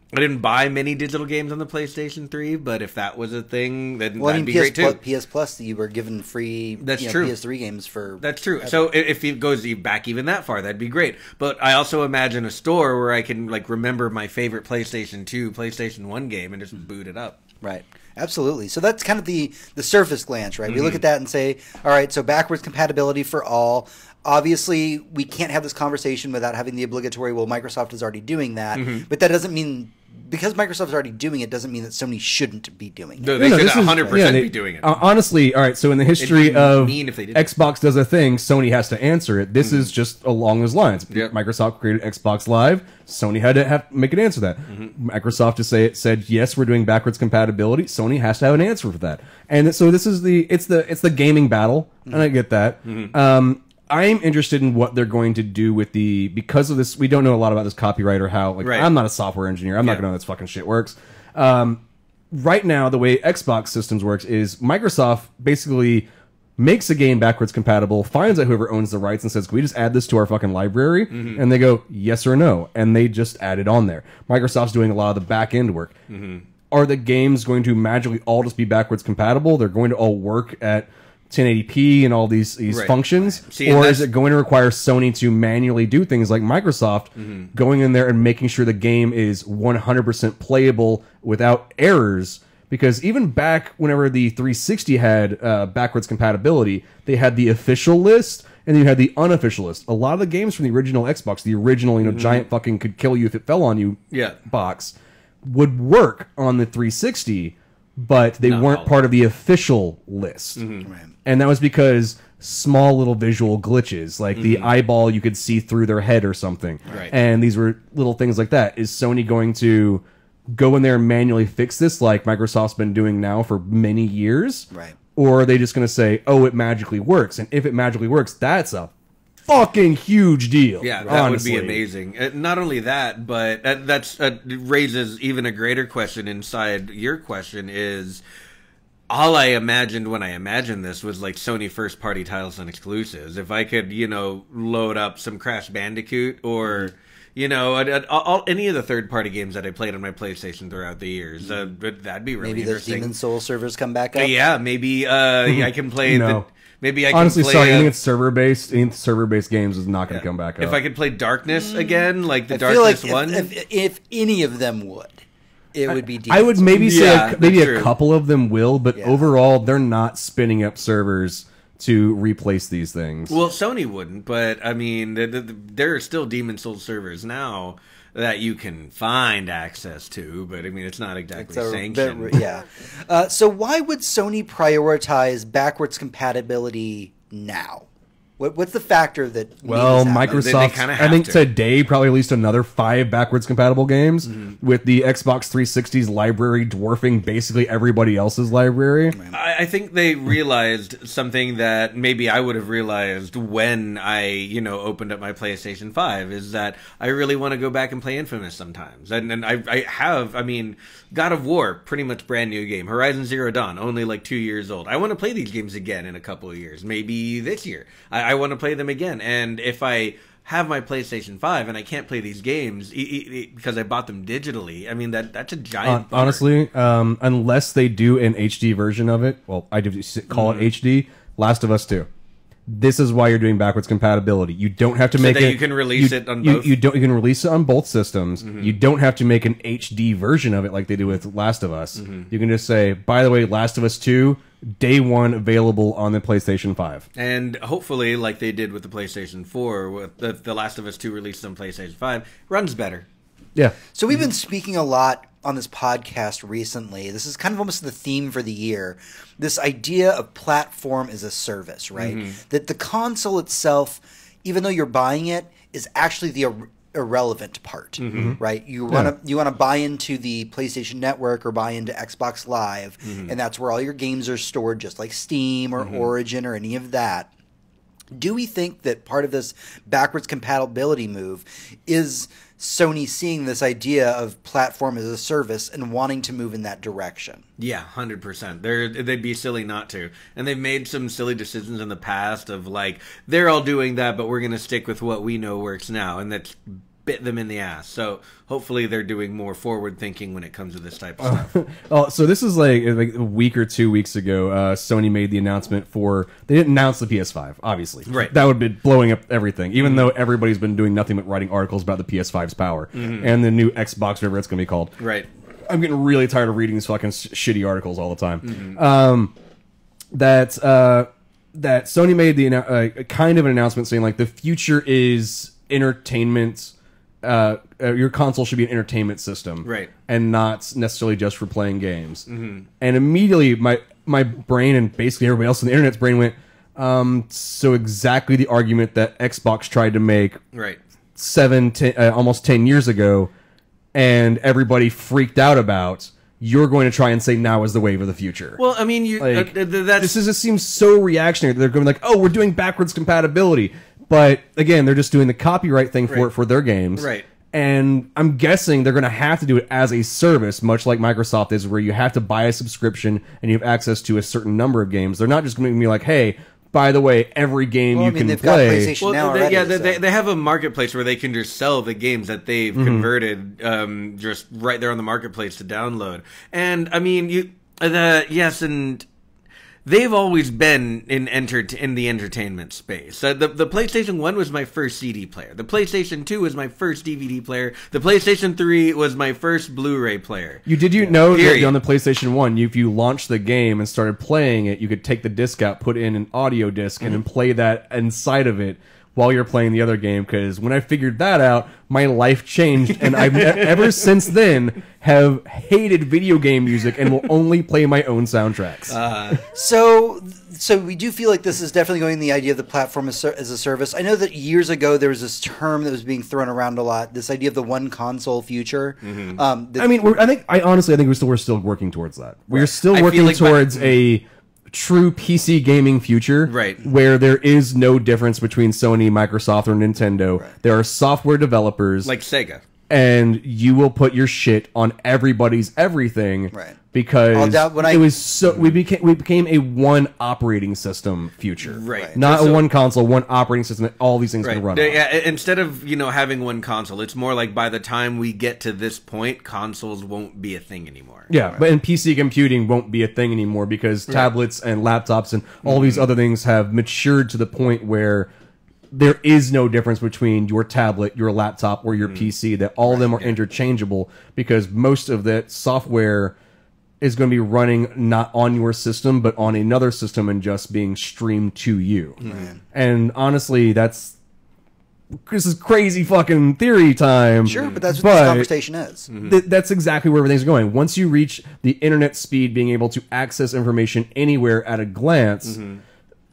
I didn't buy many digital games on the PlayStation 3, but if that was a thing, then that'd be great too. PS Plus, you were given free true. PS3 games for... That's true. So if it goes back even that far, that'd be great. But I also imagine a store where I can like remember my favorite PlayStation 2, PlayStation 1 game and just boot it up. Right. Absolutely. So that's kind of the surface glance, right? We look at that and say, all right, so backwards compatibility for all. Obviously, we can't have this conversation without having the obligatory, well, Microsoft is already doing that. But that doesn't mean, because Microsoft's already doing it, doesn't mean that Sony shouldn't be doing it. No, they should 100% be doing it. Honestly, all right, so in the history of mean if they didn't. Xbox does a thing, Sony has to answer it. This is just along those lines. Yep. Microsoft created Xbox Live. Sony had to make an answer to that. Microsoft just said, yes, we're doing backwards compatibility. Sony has to have an answer for that. And so this is it's the gaming battle, and I get that. I'm interested in what they're going to do with because of this. We don't know a lot about this copyright or how. Like, Right. I'm not a software engineer. I'm not going to know how this fucking shit works. Right now, the way Xbox systems works is Microsoft basically makes a game backwards compatible, finds out whoever owns the rights, and says, "Can we just add this to our fucking library?" And they go, "Yes or no," and they just add it on there. Microsoft's doing a lot of the back end work. Are the games going to magically all just be backwards compatible? They're going to all work at 1080p and all these Right. functions, See, or and is it going to require Sony to manually do things like Microsoft going in there and making sure the game is 100% playable without errors? Because even back whenever the 360 had backwards compatibility, they had the official list and then you had the unofficial list. A lot of the games from the original Xbox, the original giant fucking could kill you if it fell on you box, would work on the 360, but they weren't part of the official list. Right. And that was because small little visual glitches, like the eyeball you could see through their head or something. Right. And these were little things like that. Is Sony going to go in there and manually fix this like Microsoft's been doing now for many years? Right. Or are they just going to say, oh, it magically works? And if it magically works, that's a fucking huge deal. Yeah, that honestly. would be amazing. Not only that, but that's raises even a greater question inside your question is, all I imagined when I imagined this was like Sony first party titles and exclusives. If I could, load up some Crash Bandicoot or, any of the third party games that I played on my PlayStation throughout the years, that'd be really Maybe those interesting. Demon Soul servers come back up. Yeah, maybe I can play No. Maybe I Honestly, can play sorry, anything that's server-based, any server-based games is not going to come back up. If I could play Darkness again, like the I feel Darkness like one. if any of them would, it would be. I would maybe say Yeah, maybe that's a true. couple of them will, but Yeah. overall, they're not spinning up servers to replace these things. Well, Sony wouldn't, but I mean, there are still Demon Souls servers now that you can find access to, but I mean, it's not exactly sanctioned. Yeah. So why would Sony prioritize backwards compatibility now? What's the factor that? Well, made this happen? They Microsoft, kinda I have think to. today probably released another 5 backwards compatible games with the Xbox 360's library dwarfing basically everybody else's library. I think they realized something that maybe I would have realized when I, opened up my PlayStation 5 is that I really want to go back and play Infamous sometimes. And I have, God of War, pretty much brand new game. Horizon Zero Dawn, only like 2 years old. I want to play these games again in a couple of years, maybe this year. I want to play them again. And if I have my PlayStation 5 and I can't play these games because I bought them digitally, I mean, that's a giant bummer. Honestly, unless they do an HD version of it, well, I do call it HD, Last of Us 2. This is why you're doing backwards compatibility. You don't have to make that it. you can release it on both? You can release it on both systems. You don't have to make an HD version of it like they do with Last of Us. You can just say, by the way, Last of Us 2, day one available on the PlayStation 5. And hopefully, like they did with the PlayStation 4, with the Last of Us 2 released on PlayStation 5, runs better. Yeah. So we've been speaking a lot on this podcast recently. This is kind of almost the theme for the year. This idea of platform as a service, right? That the console itself, even though you're buying it, is actually the irrelevant part, right? You want to buy into the PlayStation Network or buy into Xbox Live, and that's where all your games are stored, just like Steam or Origin or any of that. Do we think that part of this backwards compatibility move is Sony seeing this idea of platform as a service and wanting to move in that direction? Yeah, 100%. They'd be silly not to. And they've made some silly decisions in the past of like, they're all doing that, but we're going to stick with what we know works now. And that's bit them in the ass. So hopefully they're doing more forward thinking when it comes to this type of stuff. So this is like a week or 2 weeks ago, Sony made the announcement they didn't announce the PS5, obviously. Right. That would be blowing up everything, even though everybody's been doing nothing but writing articles about the PS5's power and the new Xbox, whatever it's going to be called. Right. I'm getting really tired of reading these fucking shitty articles all the time. That Sony made the kind of an announcement saying like the future is entertainment. Your console should be an entertainment system, right, and not necessarily just for playing games. And immediately, my brain and basically everybody else on the internet's brain went, so exactly the argument that Xbox tried to make, right, almost 10 years ago, and everybody freaked out about. You're going to try and say now is the wave of the future. Well, I mean, this seems so reactionary. They're going like, oh, we're doing backwards compatibility. But again, they're just doing the copyright thing for their games. Right. And I'm guessing they're going to have to do it as a service, much like Microsoft is, where you have to buy a subscription and you have access to a certain number of games. They're not just going to be like, hey, by the way, every game you can they've play. Got PlayStation now already, they have a marketplace where they can just sell the games that they've converted just right there on the marketplace to download. And I mean, yes, and they've always been in the entertainment space. The PlayStation 1 was my first CD player. The PlayStation 2 was my first DVD player. The PlayStation 3 was my first Blu-ray player. You know that on the PlayStation 1, if you launched the game and started playing it, you could take the disc out, put in an audio disc, and then play that inside of it while you're playing the other game, because when I figured that out, my life changed, and I've ever since then have hated video game music and will only play my own soundtracks. So we do feel like this is definitely going the idea of the platform as a service. I know that years ago there was this term that was being thrown around a lot, this idea of the one console future. I honestly think we're still working towards that. We're still I working feel like towards a true PC gaming future, right, where there is no difference between Sony, Microsoft, or Nintendo. Right. There are software developers like Sega, and you will put your shit on everybody's everything, right? Because we became a one operating system future, right? Not a one console, one operating system that all these things can run on. Yeah, instead of having one console, it's more like by the time we get to this point, consoles won't be a thing anymore. Yeah, but in PC computing won't be a thing anymore because tablets and laptops and all these other things have matured to the point where there is no difference between your tablet, your laptop, or your PC. That all of them are interchangeable because most of that software is going to be running not on your system, but on another system and just being streamed to you. And honestly, this is crazy fucking theory time. Sure, but that's what this conversation is. That's exactly where everything's going. Once you reach the internet speed, being able to access information anywhere at a glance,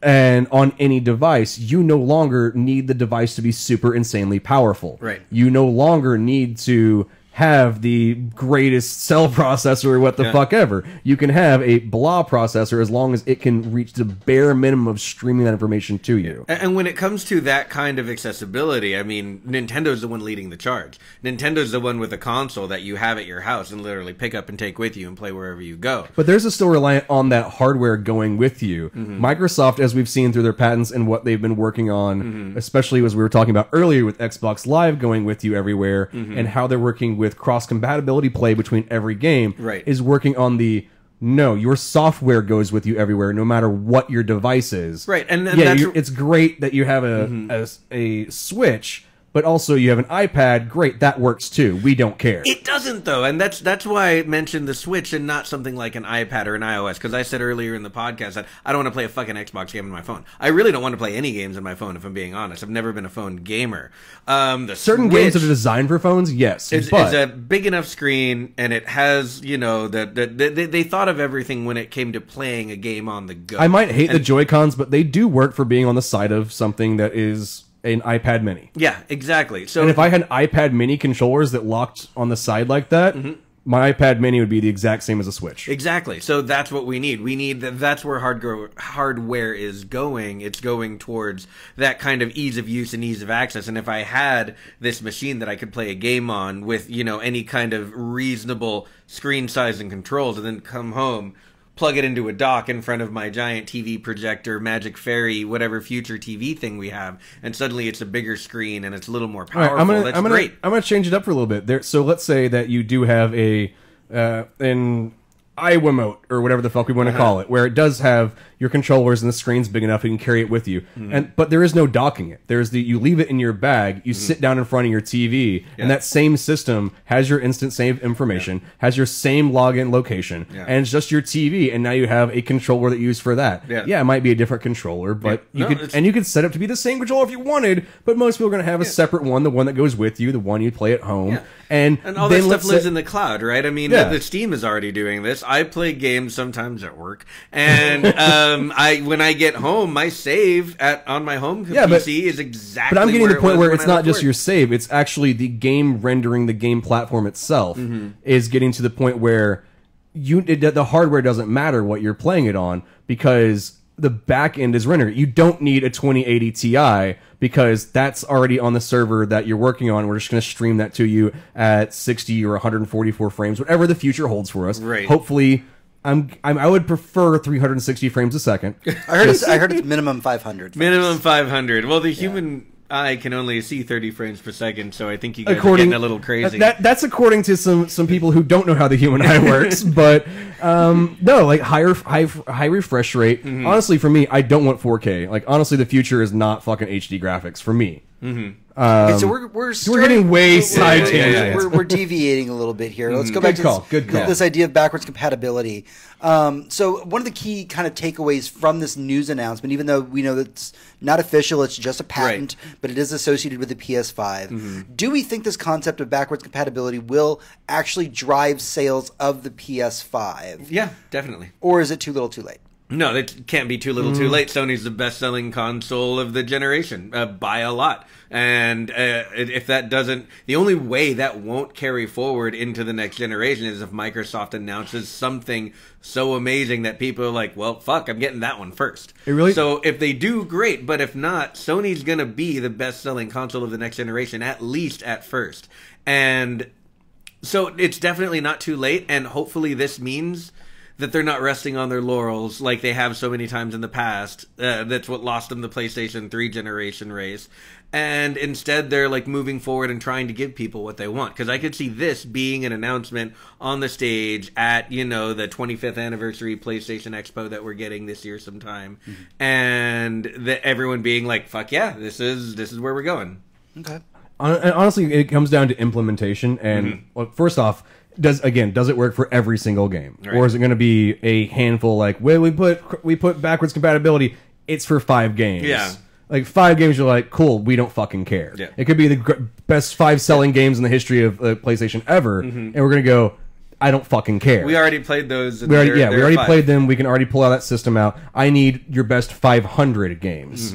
and on any device, you no longer need the device to be super insanely powerful. Right. You no longer need to have the greatest cell processor or what the fuck ever. You can have a blah processor as long as it can reach the bare minimum of streaming that information to you. And when it comes to that kind of accessibility, I mean, Nintendo's the one leading the charge. Nintendo's the one with a console that you have at your house and literally pick up and take with you and play wherever you go. But there's still reliant on that hardware going with you. Microsoft, as we've seen through their patents and what they've been working on, especially as we were talking about earlier with Xbox Live going with you everywhere, and how they're working with cross-compatibility play between every game, is working on your software goes with you everywhere, no matter what your device is. Right, and it's great that you have a Switch, but also you have an iPad. Great, that works too. We don't care. It doesn't though, and that's why I mentioned the Switch and not something like an iPad or an iOS. Because I said earlier in the podcast that I don't want to play a fucking Xbox game on my phone. I really don't want to play any games on my phone, if I'm being honest. I've never been a phone gamer. Certain games that are designed for phones, yes, it's a big enough screen, and it has they thought of everything when it came to playing a game on the go. I might hate the Joy-Cons, but they do work for being on the side of something that is an iPad Mini. Yeah, exactly. So, and if I had iPad Mini controllers that locked on the side like that, my iPad Mini would be the exact same as a Switch. Exactly. So that's what we need. That's where hardware is going. It's going towards that kind of ease of use and ease of access. And if I had this machine that I could play a game on with, any kind of reasonable screen size and controls, and then come home, plug it into a dock in front of my giant TV projector, Magic Fairy, whatever future TV thing we have, and suddenly it's a bigger screen and it's a little more powerful. That's great. I'm going to change it up for a little bit. So let's say that you do have an iWiimote, or whatever the fuck we want to call it, where it does have your controllers and the screen's big enough you can carry it with you. But there is no docking it. You leave it in your bag, you sit down in front of your TV, and that same system has your instant save information, has your same login location, and it's just your TV, and now you have a controller that you use for that. Yeah, it might be a different controller, but you could set it to be the same controller if you wanted, but most people are going to have a separate one, the one that goes with you, the one you play at home. And all that stuff lives in the cloud, right? I mean, the Steam is already doing this. I play games sometimes at work, and when I get home, my save on my home PC is exactly. But I'm getting to the point where it's not just work. your save; it's actually the game rendering the game platform itself is getting to the point where the hardware doesn't matter what you're playing it on, because the back end is rendering. You don't need a 2080 Ti because that's already on the server that you're working on. We're just going to stream that to you at 60 or 144 frames, whatever the future holds for us. Right. Hopefully, I would prefer 360 frames a second. I heard it's minimum 500. Frames. Minimum 500. Well, the human eye can only see 30 frames per second, so I think you guys are getting a little crazy. That's according to some people who don't know how the human eye works. But no, like high refresh rate. Honestly, for me, I don't want 4K. Like honestly, the future is not fucking HD graphics for me. Okay, so we're getting way side tangents. We're deviating a little bit here. Let's go back to this idea of backwards compatibility. So one of the key kind of takeaways from this news announcement, even though we know that it's not official, it's just a patent, but it is associated with the PS5. Do we think this concept of backwards compatibility will actually drive sales of the PS5? Yeah, definitely. Or is it too little too late? No, it can't be too little too late. Sony's the best-selling console of the generation by a lot. And if that doesn't... The only way that won't carry forward into the next generation is if Microsoft announces something so amazing that people are like, well, fuck, I'm getting that one first. So if they do, great. But if not, Sony's going to be the best-selling console of the next generation, at least at first. And so it's definitely not too late. And hopefully this means that they're not resting on their laurels like they have so many times in the past. That's what lost them the PlayStation 3 generation race. And instead, they're like moving forward and trying to give people what they want. Because I could see this being an announcement on the stage at, the 25th anniversary PlayStation Expo that we're getting this year sometime. And everyone being like, fuck yeah, this is where we're going. Okay. And honestly, it comes down to implementation. And well, first off, does it work for every single game, or is it going to be a handful? Like, well, we put backwards compatibility. It's for 5 games. Yeah, like 5 games. You're like, cool. We don't fucking care. Yeah. It could be the best 5 selling games in the history of PlayStation ever, and we're going to go, I don't fucking care. We already played those. We already played them. We can already pull out that system out. I need your best 500 games.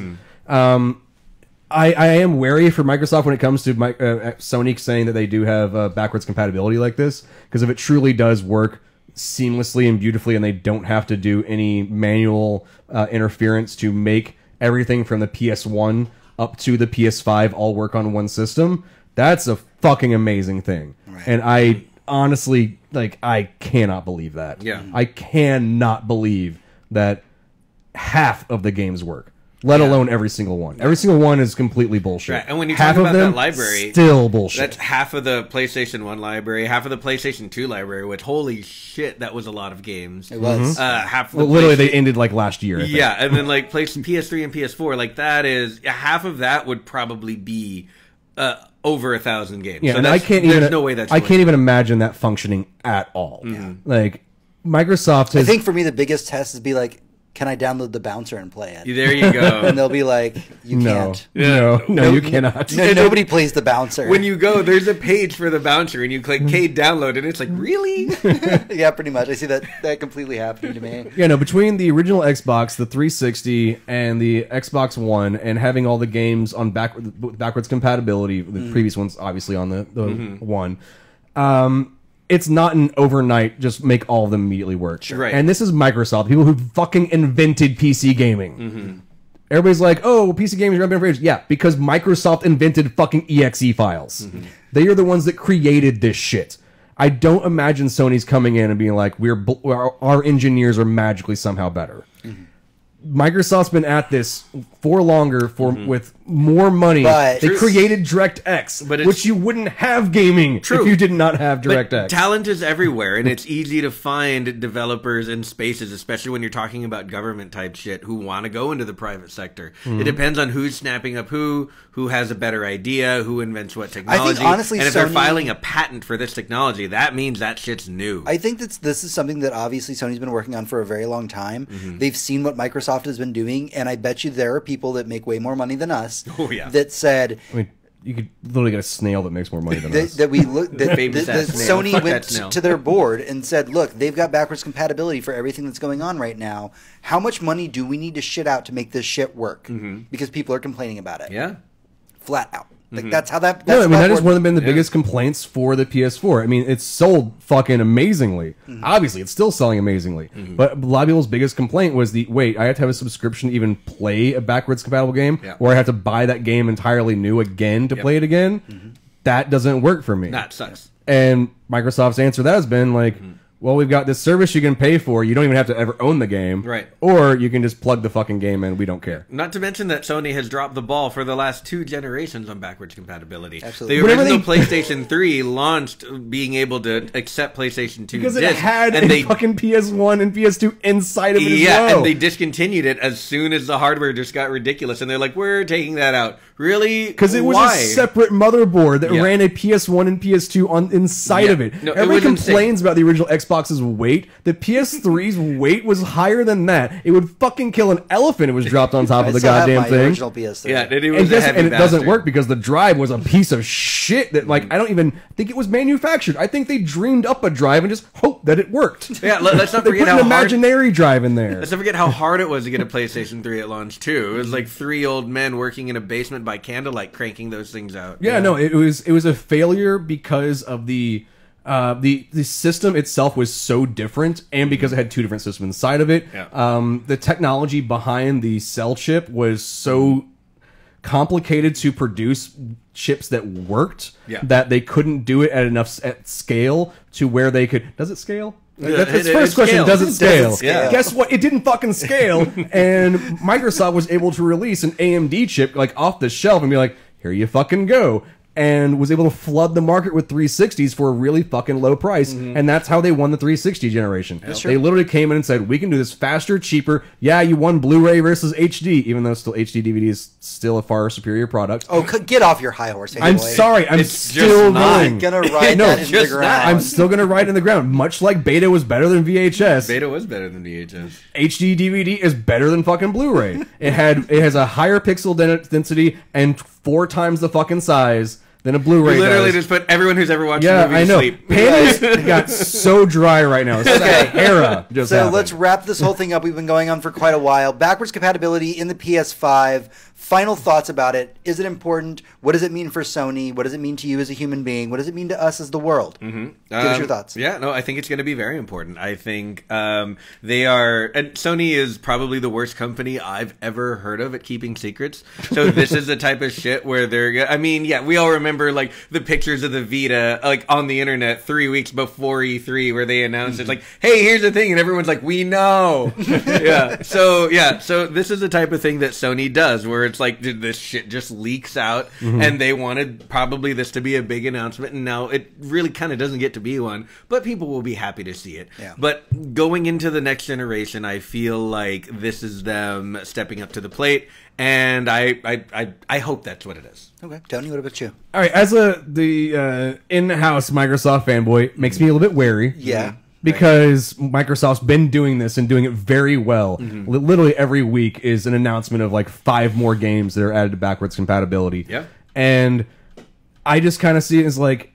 I am wary for Microsoft when it comes to Sony saying that they do have backwards compatibility like this, because if it truly does work seamlessly and beautifully and they don't have to do any manual interference to make everything from the PS1 up to the PS5 all work on one system, that's a fucking amazing thing. Right. And I honestly, I cannot believe that. Yeah. I cannot believe that half of the games work. Let alone every single one. Every single one is completely bullshit. Right. And when you talk about that library, still bullshit. That's half of the PlayStation 1 library, half of the PlayStation 2 library, which, holy shit, that was a lot of games. It was. Half of the literally, they ended last year. I think. Yeah, and then PS3 and PS4, that is, half of that would probably be over 1,000 games. Yeah, so and there's no way that's I can't even imagine that functioning at all. Microsoft has... I think for me, the biggest test is can I download the bouncer and play it? There you go. And they'll be like, you can't. No, you cannot. Nobody plays the bouncer. When you go, there's a page for the bouncer, and you click download, and it's like, really? Yeah, pretty much. I see that completely happening to me. Yeah, no, between the original Xbox, the 360, and the Xbox One, and having all the games on backwards compatibility, the previous ones obviously on the one, it's not an overnight, just make all of them immediately work. Sure. Right. And this is Microsoft, people who fucking invented PC gaming. Everybody's like, oh, PC gaming is going to be for ages. Yeah, because Microsoft invented fucking EXE files. They are the ones that created this shit. I don't imagine Sony's coming in and being like, our engineers are magically somehow better. Microsoft's been at this for longer, with more money. But they created DirectX, which you wouldn't have gaming if you did not have DirectX. But talent is everywhere, and it's easy to find developers in spaces, especially when you're talking about government type shit, who want to go into the private sector. It depends on who's snapping up who has a better idea, who invents what technology. I think, honestly, and if they're filing a patent for this technology, that means that shit's new. I think this is something that obviously Sony's been working on for a very long time. They've seen what Microsoft has been doing, and I bet you there are people that make way more money than us that said... I mean, you could literally get a snail that makes more money than us. Sony went to their board and said, look, they've got backwards compatibility for everything that's going on right now. How much money do we need to shit out to make this shit work? Because people are complaining about it. Yeah. Flat out. That's how that... No, I mean, that has been the biggest complaints for the PS4. I mean, it's sold fucking amazingly. Obviously, it's still selling amazingly. But a lot of people's biggest complaint was wait, I have to have a subscription to even play a backwards compatible game? Or I have to buy that game entirely new again to play it again? That doesn't work for me. That sucks. And Microsoft's answer to that has been well, we've got this service you can pay for. You don't even have to ever own the game. Right. Or you can just plug the fucking game in. We don't care. Not to mention that Sony has dropped the ball for the last 2 generations on backwards compatibility. Absolutely. The original PlayStation 3 launched being able to accept PlayStation 2 because it had a fucking PS1 and PS2 inside of it as well. And they discontinued it as soon as the hardware just got ridiculous. And they're like, we're taking that out. Really? Because it was Why? a separate motherboard that Yeah. ran a PS1 and PS2 on inside Yeah. of it. No, it Everybody was complains about the original Xbox's weight. The PS3's weight was higher than that. It would fucking kill an elephant if it was dropped on top I of the still have goddamn my thing. original PS3. Yeah, it was And, a guess, heavy and it doesn't bastard. work because the drive was a piece of shit that, like, I don't even think it was manufactured. I think they dreamed up a drive and just hoped that it worked. Yeah, let's not They forget put how an hard. imaginary drive in there. Let's not forget how hard it was to get a PlayStation 3 at launch too. It was like 3 old men working in a basement by candlelight cranking those things out. Yeah, no, it was a failure because of the system itself was so different, and because it had 2 different systems inside of it. Yeah. The technology behind the cell chip was so complicated to produce chips that worked that they couldn't do it at scale to where they could. Does it scale? That's the first question. scales. Does it scale? scale. Guess what? It didn't fucking scale, and Microsoft was able to release an AMD chip like off the shelf and be like, "Here you fucking go." And was able to flood the market with 360s for a really fucking low price. And that's how they won the 360 generation. They literally came in and said, we can do this faster, cheaper. Yeah, you won Blu-ray versus HD, even though still HD DVD is still a far superior product. Oh, get off your high horse. I'm boy. sorry. I'm It's still just not going. I'm gonna ride No, that into the just ground. not. I'm still going to ride in the ground. Much like Beta was better than VHS, Beta was better than VHS. HD DVD is better than fucking Blu-ray. It has a higher pixel density and 4 times the fucking size than a Blu-ray You literally does. just put everyone who's ever watched Yeah, a movie I to know. sleep. Panties got so dry right now. Sahara just So happened. let's wrap this whole thing up. We've been going on for quite a while. Backwards compatibility in the PS5. Final thoughts about it. Is it important? What does it mean for Sony? What does it mean to you as a human being? What does it mean to us as the world? Give us your thoughts. Yeah, no, I think it's going to be very important. I think they are, and Sony is probably the worst company I've ever heard of at keeping secrets. So this is the type of shit where they're, I mean, yeah, we all remember like the pictures of the Vita like on the internet 3 weeks before E3 where they announced it's like, hey, here's the thing, and everyone's like, we know. So this is the type of thing that Sony does where it's like, dude, this shit just leaks out, and they wanted probably this to be a big announcement, and now it really kind of doesn't get to be one, but people will be happy to see it. Yeah. But going into the next generation, I feel like this is them stepping up to the plate, and I hope that's what it is. Okay, Tony, what about you? All right, as the in-house Microsoft fanboy, makes me a little bit wary. Yeah. Because Microsoft's been doing this and doing it very well. Literally every week is an announcement of like 5 more games that are added to backwards compatibility. Yeah. And I just kind of see it as like,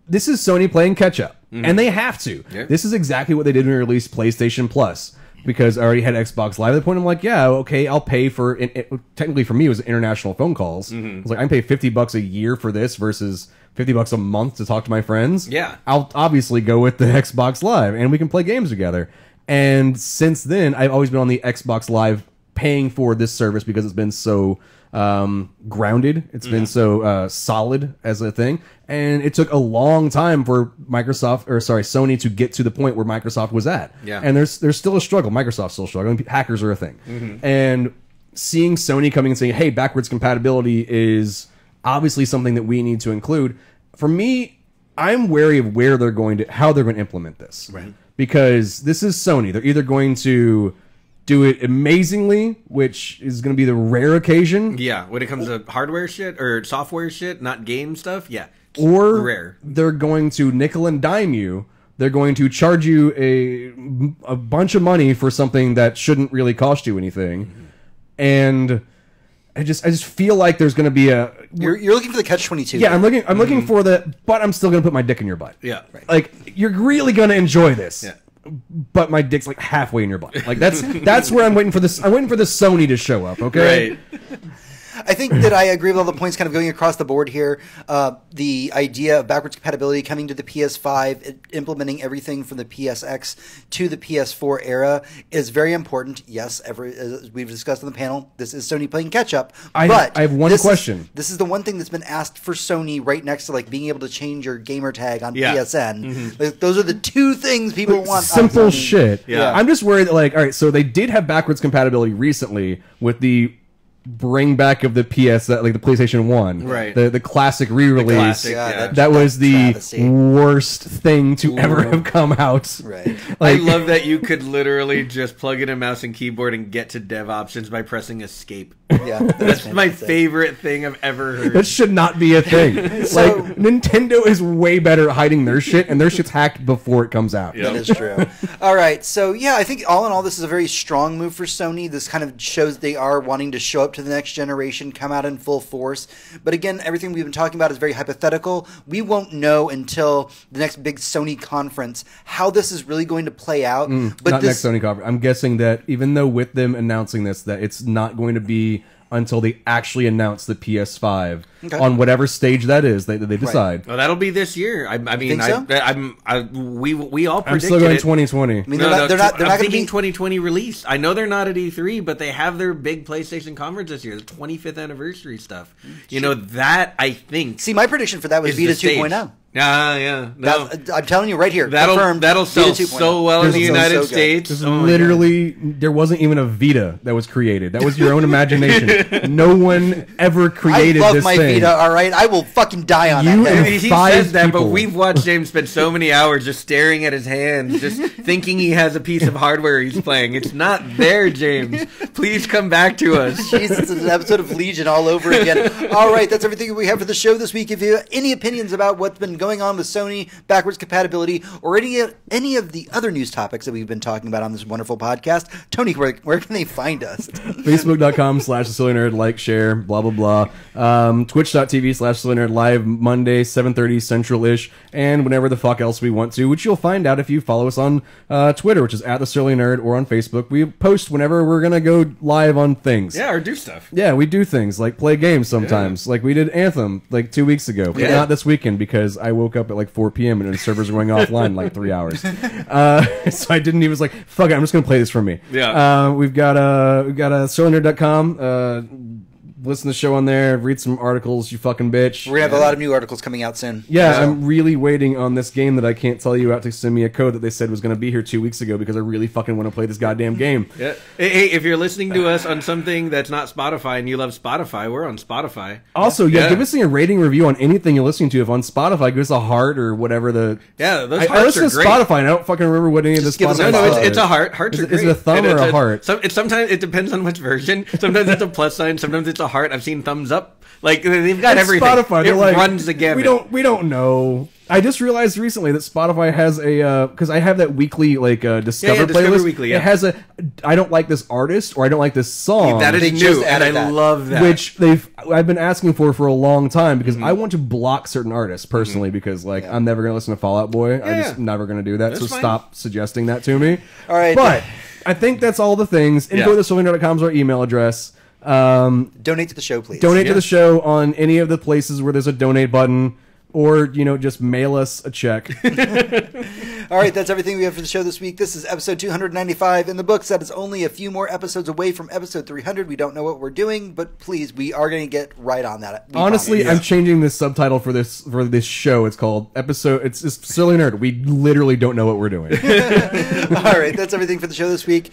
this is Sony playing catch up. And they have to. Yeah. This is exactly what they did when they released PlayStation Plus. Because I already had Xbox Live at the point. I'm like, yeah, okay, I'll pay for it. Technically, for me, it was international phone calls. I was like, I can pay $50 a year for this versus $50 a month to talk to my friends. Yeah. I'll obviously go with the Xbox Live, and we can play games together. And since then, I've always been on the Xbox Live paying for this service because it's been so grounded. It's been so solid as a thing. And it took a long time for Sony to get to the point where Microsoft was at. Yeah. And there's still a struggle. Microsoft's still struggling. Hackers are a thing. And seeing Sony coming and saying, hey, backwards compatibility is obviously something that we need to include. For me, I'm wary of how they're going to implement this. Right. Because this is Sony. They're either going to do it amazingly, which is going to be the rare occasion. Yeah, when it comes to hardware shit or software shit, not game stuff, yeah. Or rare. They're going to nickel and dime you. They're going to charge you a bunch of money for something that shouldn't really cost you anything. And I just feel like there's going to be a... You're looking for the catch-22. Yeah, I'm looking for but I'm still going to put my dick in your butt. Yeah. Right. Like, you're really going to enjoy this. Yeah. But my dick's like halfway in your butt. Like that's where I'm waiting for this. I'm waiting for the Sony to show up. Okay. Right. I think that I agree with all the points kind of going across the board here. The idea of backwards compatibility coming to the PS5, implementing everything from the PSX to the PS4 era is very important. Yes, as we've discussed on the panel, this is Sony playing catch up. But I have one question. This is the one thing that's been asked for Sony right next to like being able to change your gamer tag on Yeah. PSN. Like, those are the 2 things people want. Simple on Sony. shit. Yeah. I'm just worried that all right, so they did have backwards compatibility recently with the bring back of the PS, like the PlayStation 1. Right. The classic re-release. classic, yeah. That was the travesty. worst thing to ever have come out. Right. I Like, love that you could literally just plug in a mouse and keyboard and get to dev options by pressing escape. Yeah, That's my fantastic. favorite thing I've ever heard. that should not be a thing. So- Like, Nintendo is way better at hiding their shit, and their shit's hacked before it comes out. That is true. All right, so yeah, I think all in all, this is a very strong move for Sony. This kind of shows they are wanting to show up to the next generation, come out in full force. But again, everything we've been talking about is very hypothetical. We won't know until the next big Sony conference how this is really going to play out. But Not this, next Sony conference. I'm guessing that even though with them announcing this, that it's not going to be until they actually announce the PS5 on whatever stage that is that they decide. Well, that'll be this year. I mean, Think so? we all predicted I'm still going it. 2020. I mean, they're not I'm going to thinking be. 2020 release. I know they're not at E3, but they have their big PlayStation conference this year, the 25th anniversary stuff. You know, that I think See, my prediction for that was is Vita the stage. 2.0. Yeah. No. I'm telling you right here, confirmed, That'll sell Vita 2.0. so well in the It'll sell United so good. States. There's Oh my literally, there wasn't even a Vita that was created. That was your own imagination. No one ever I created love this my thing. Vita. All right, I will fucking die on You that. and hill. He Five says that, but people. we've watched James spend so many hours just staring at his hands, just thinking he has a piece of hardware he's playing. It's not there, James. Please come back to us. Jesus, it's an episode of Legion all over again. All right, that's everything we have for the show this week. If you have any opinions about what's been going on with Sony backwards compatibility or any of the other news topics that we've been talking about on this wonderful podcast, Tony, where can they find us? Facebook.com/SillyNerd, like, share, blah, blah, blah. Twitch.tv/SillyNerd, live Monday, 7:30 Central-ish, and whenever the fuck else we want to, which you'll find out if you follow us on Twitter, which is @TheSillyNerd, or on Facebook. We post whenever we're going to go live on things. Yeah, or do stuff. Yeah, we do things like play games sometimes. Like we did Anthem like 2 weeks ago, but not this weekend because I woke up at like 4 p.m. and the servers were going offline in like 3 hours. So I didn't even was like, fuck it, I'm just gonna play this for me. Yeah. We've got SillyNerd.com. Listen to the show on there, read some articles, you fucking bitch. We're going to have a lot of new articles coming out soon. Yeah, So- I'm really waiting on this game that I can't tell you out to send me a code that they said was going to be here 2 weeks ago because I really fucking want to play this goddamn game. Yeah. Hey, if you're listening to us on something that's not Spotify and you love Spotify, we're on Spotify. Also, give us a rating review on anything you're listening to. If on Spotify, give us a heart or whatever the... Yeah, those I hearts listen are to great. Spotify and I don't fucking remember what any of the Just give us a Spotify No, stuff it's a is. heart. Hearts are Is great. it a thumb And or it's a heart? Sometimes it depends on which version. Sometimes it's a plus sign. Sometimes it's a heart. I've seen thumbs up. Like they've got And everything. Spotify, it they're like, runs the gamut. We don't know. I just realized recently that Spotify has a because I have that weekly like Discover Discover playlist. Weekly, yeah. It has a I don't like this artist or I don't like this song. That is They new, just and I added that. love that. which I've been asking for a long time because I want to block certain artists personally because like I'm never gonna listen to Fall Out Boy. I'm just Yeah. never gonna do that. That's so fine. stop suggesting that to me. All right. But I think that's all the things. Yeah. Info@thesilverner.com is our email address. Donate to the show, please. Donate to Yeah. the show on any of the places where there's a donate button, or just mail us a check. All right, that's everything we have for the show this week. This is episode 295 in the books. That is only a few more episodes away from episode 300. We don't know what we're doing, but please, we are going to get right on that. We Honestly, promise. I'm changing this subtitle for this show. It's called episode. It's Silly Nerd. We literally don't know what we're doing. All right, that's everything for the show this week.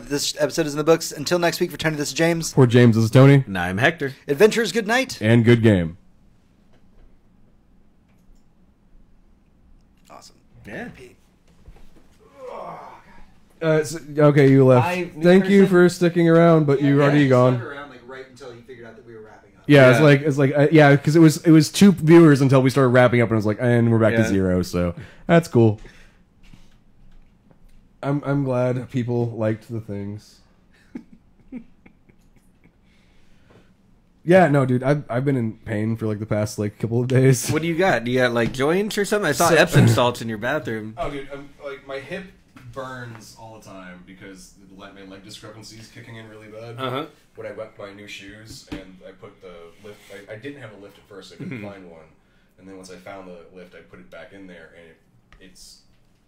This episode is in the books. Until next week, for Tony, this is James. Poor James, this is Tony, And I'm Hector. Adventures, good night. and good game. Awesome. Yeah. Okay, you left. Bye, new Thank you person. for sticking around, but you're already gone. around like right until you figured out that we were wrapping up. Yeah, Yeah. it's like yeah, because it was 2 viewers until we started wrapping up, and I was like, and we're back to Yeah. 0. So that's cool. I'm glad people liked the things. Yeah, no, dude, I've been in pain for like the past like couple of days. What do you got? Do you got like joints or something? I saw So- Epsom salts in your bathroom. Oh, dude, like my hip burns all the time because my leg discrepancy is kicking in really bad. Uh-huh. When I went buy new shoes and I put the lift, I didn't have a lift at first. I couldn't find one, and then once I found the lift, I put it back in there, and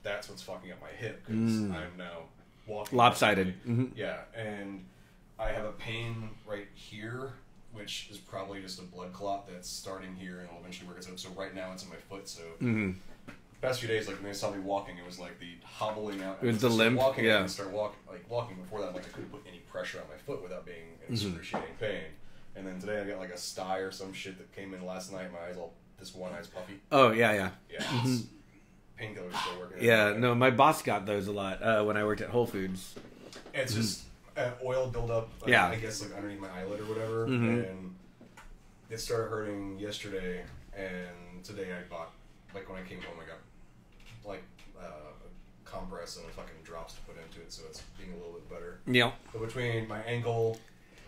that's what's fucking up my hip because I'm now walking Lopsided. differently. Yeah, and I have a pain right here, which is probably just a blood clot that's starting here and will eventually work its up. So right now it's in my foot. So past few days, like when they saw me walking, it was like the hobbling out. It was the limp, walking, yeah. And start walking before that, like I couldn't put any pressure on my foot without being in excruciating pain. And then today I got like a sty or some shit that came in last night. My eyes all, this one eye's puffy. Oh yeah. Yeah, it's painkillers still working. Yeah, no, my boss got those a lot when I worked at Whole Foods. It's just oil buildup. Yeah. I guess like underneath my eyelid or whatever, and it started hurting yesterday. And today I bought, like when I came home, I got like a compress and fucking drops to put into it, so it's being a little bit better. Yeah. But between my ankle,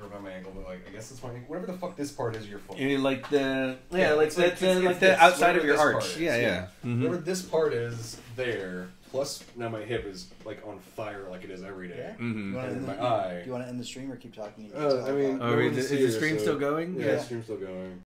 or not my ankle, but like I guess it's my ankle, whatever the fuck this part is, your foot. You like the it's like this, the outside of whatever your this part arch. is, Yeah. Whatever this part is there, plus now my hip is like on fire like it is every day. You wanna And end my the- eye. Do you want to end the stream or keep talking? I mean, Oh, is the stream still going? Yeah, Yeah. the stream's still going.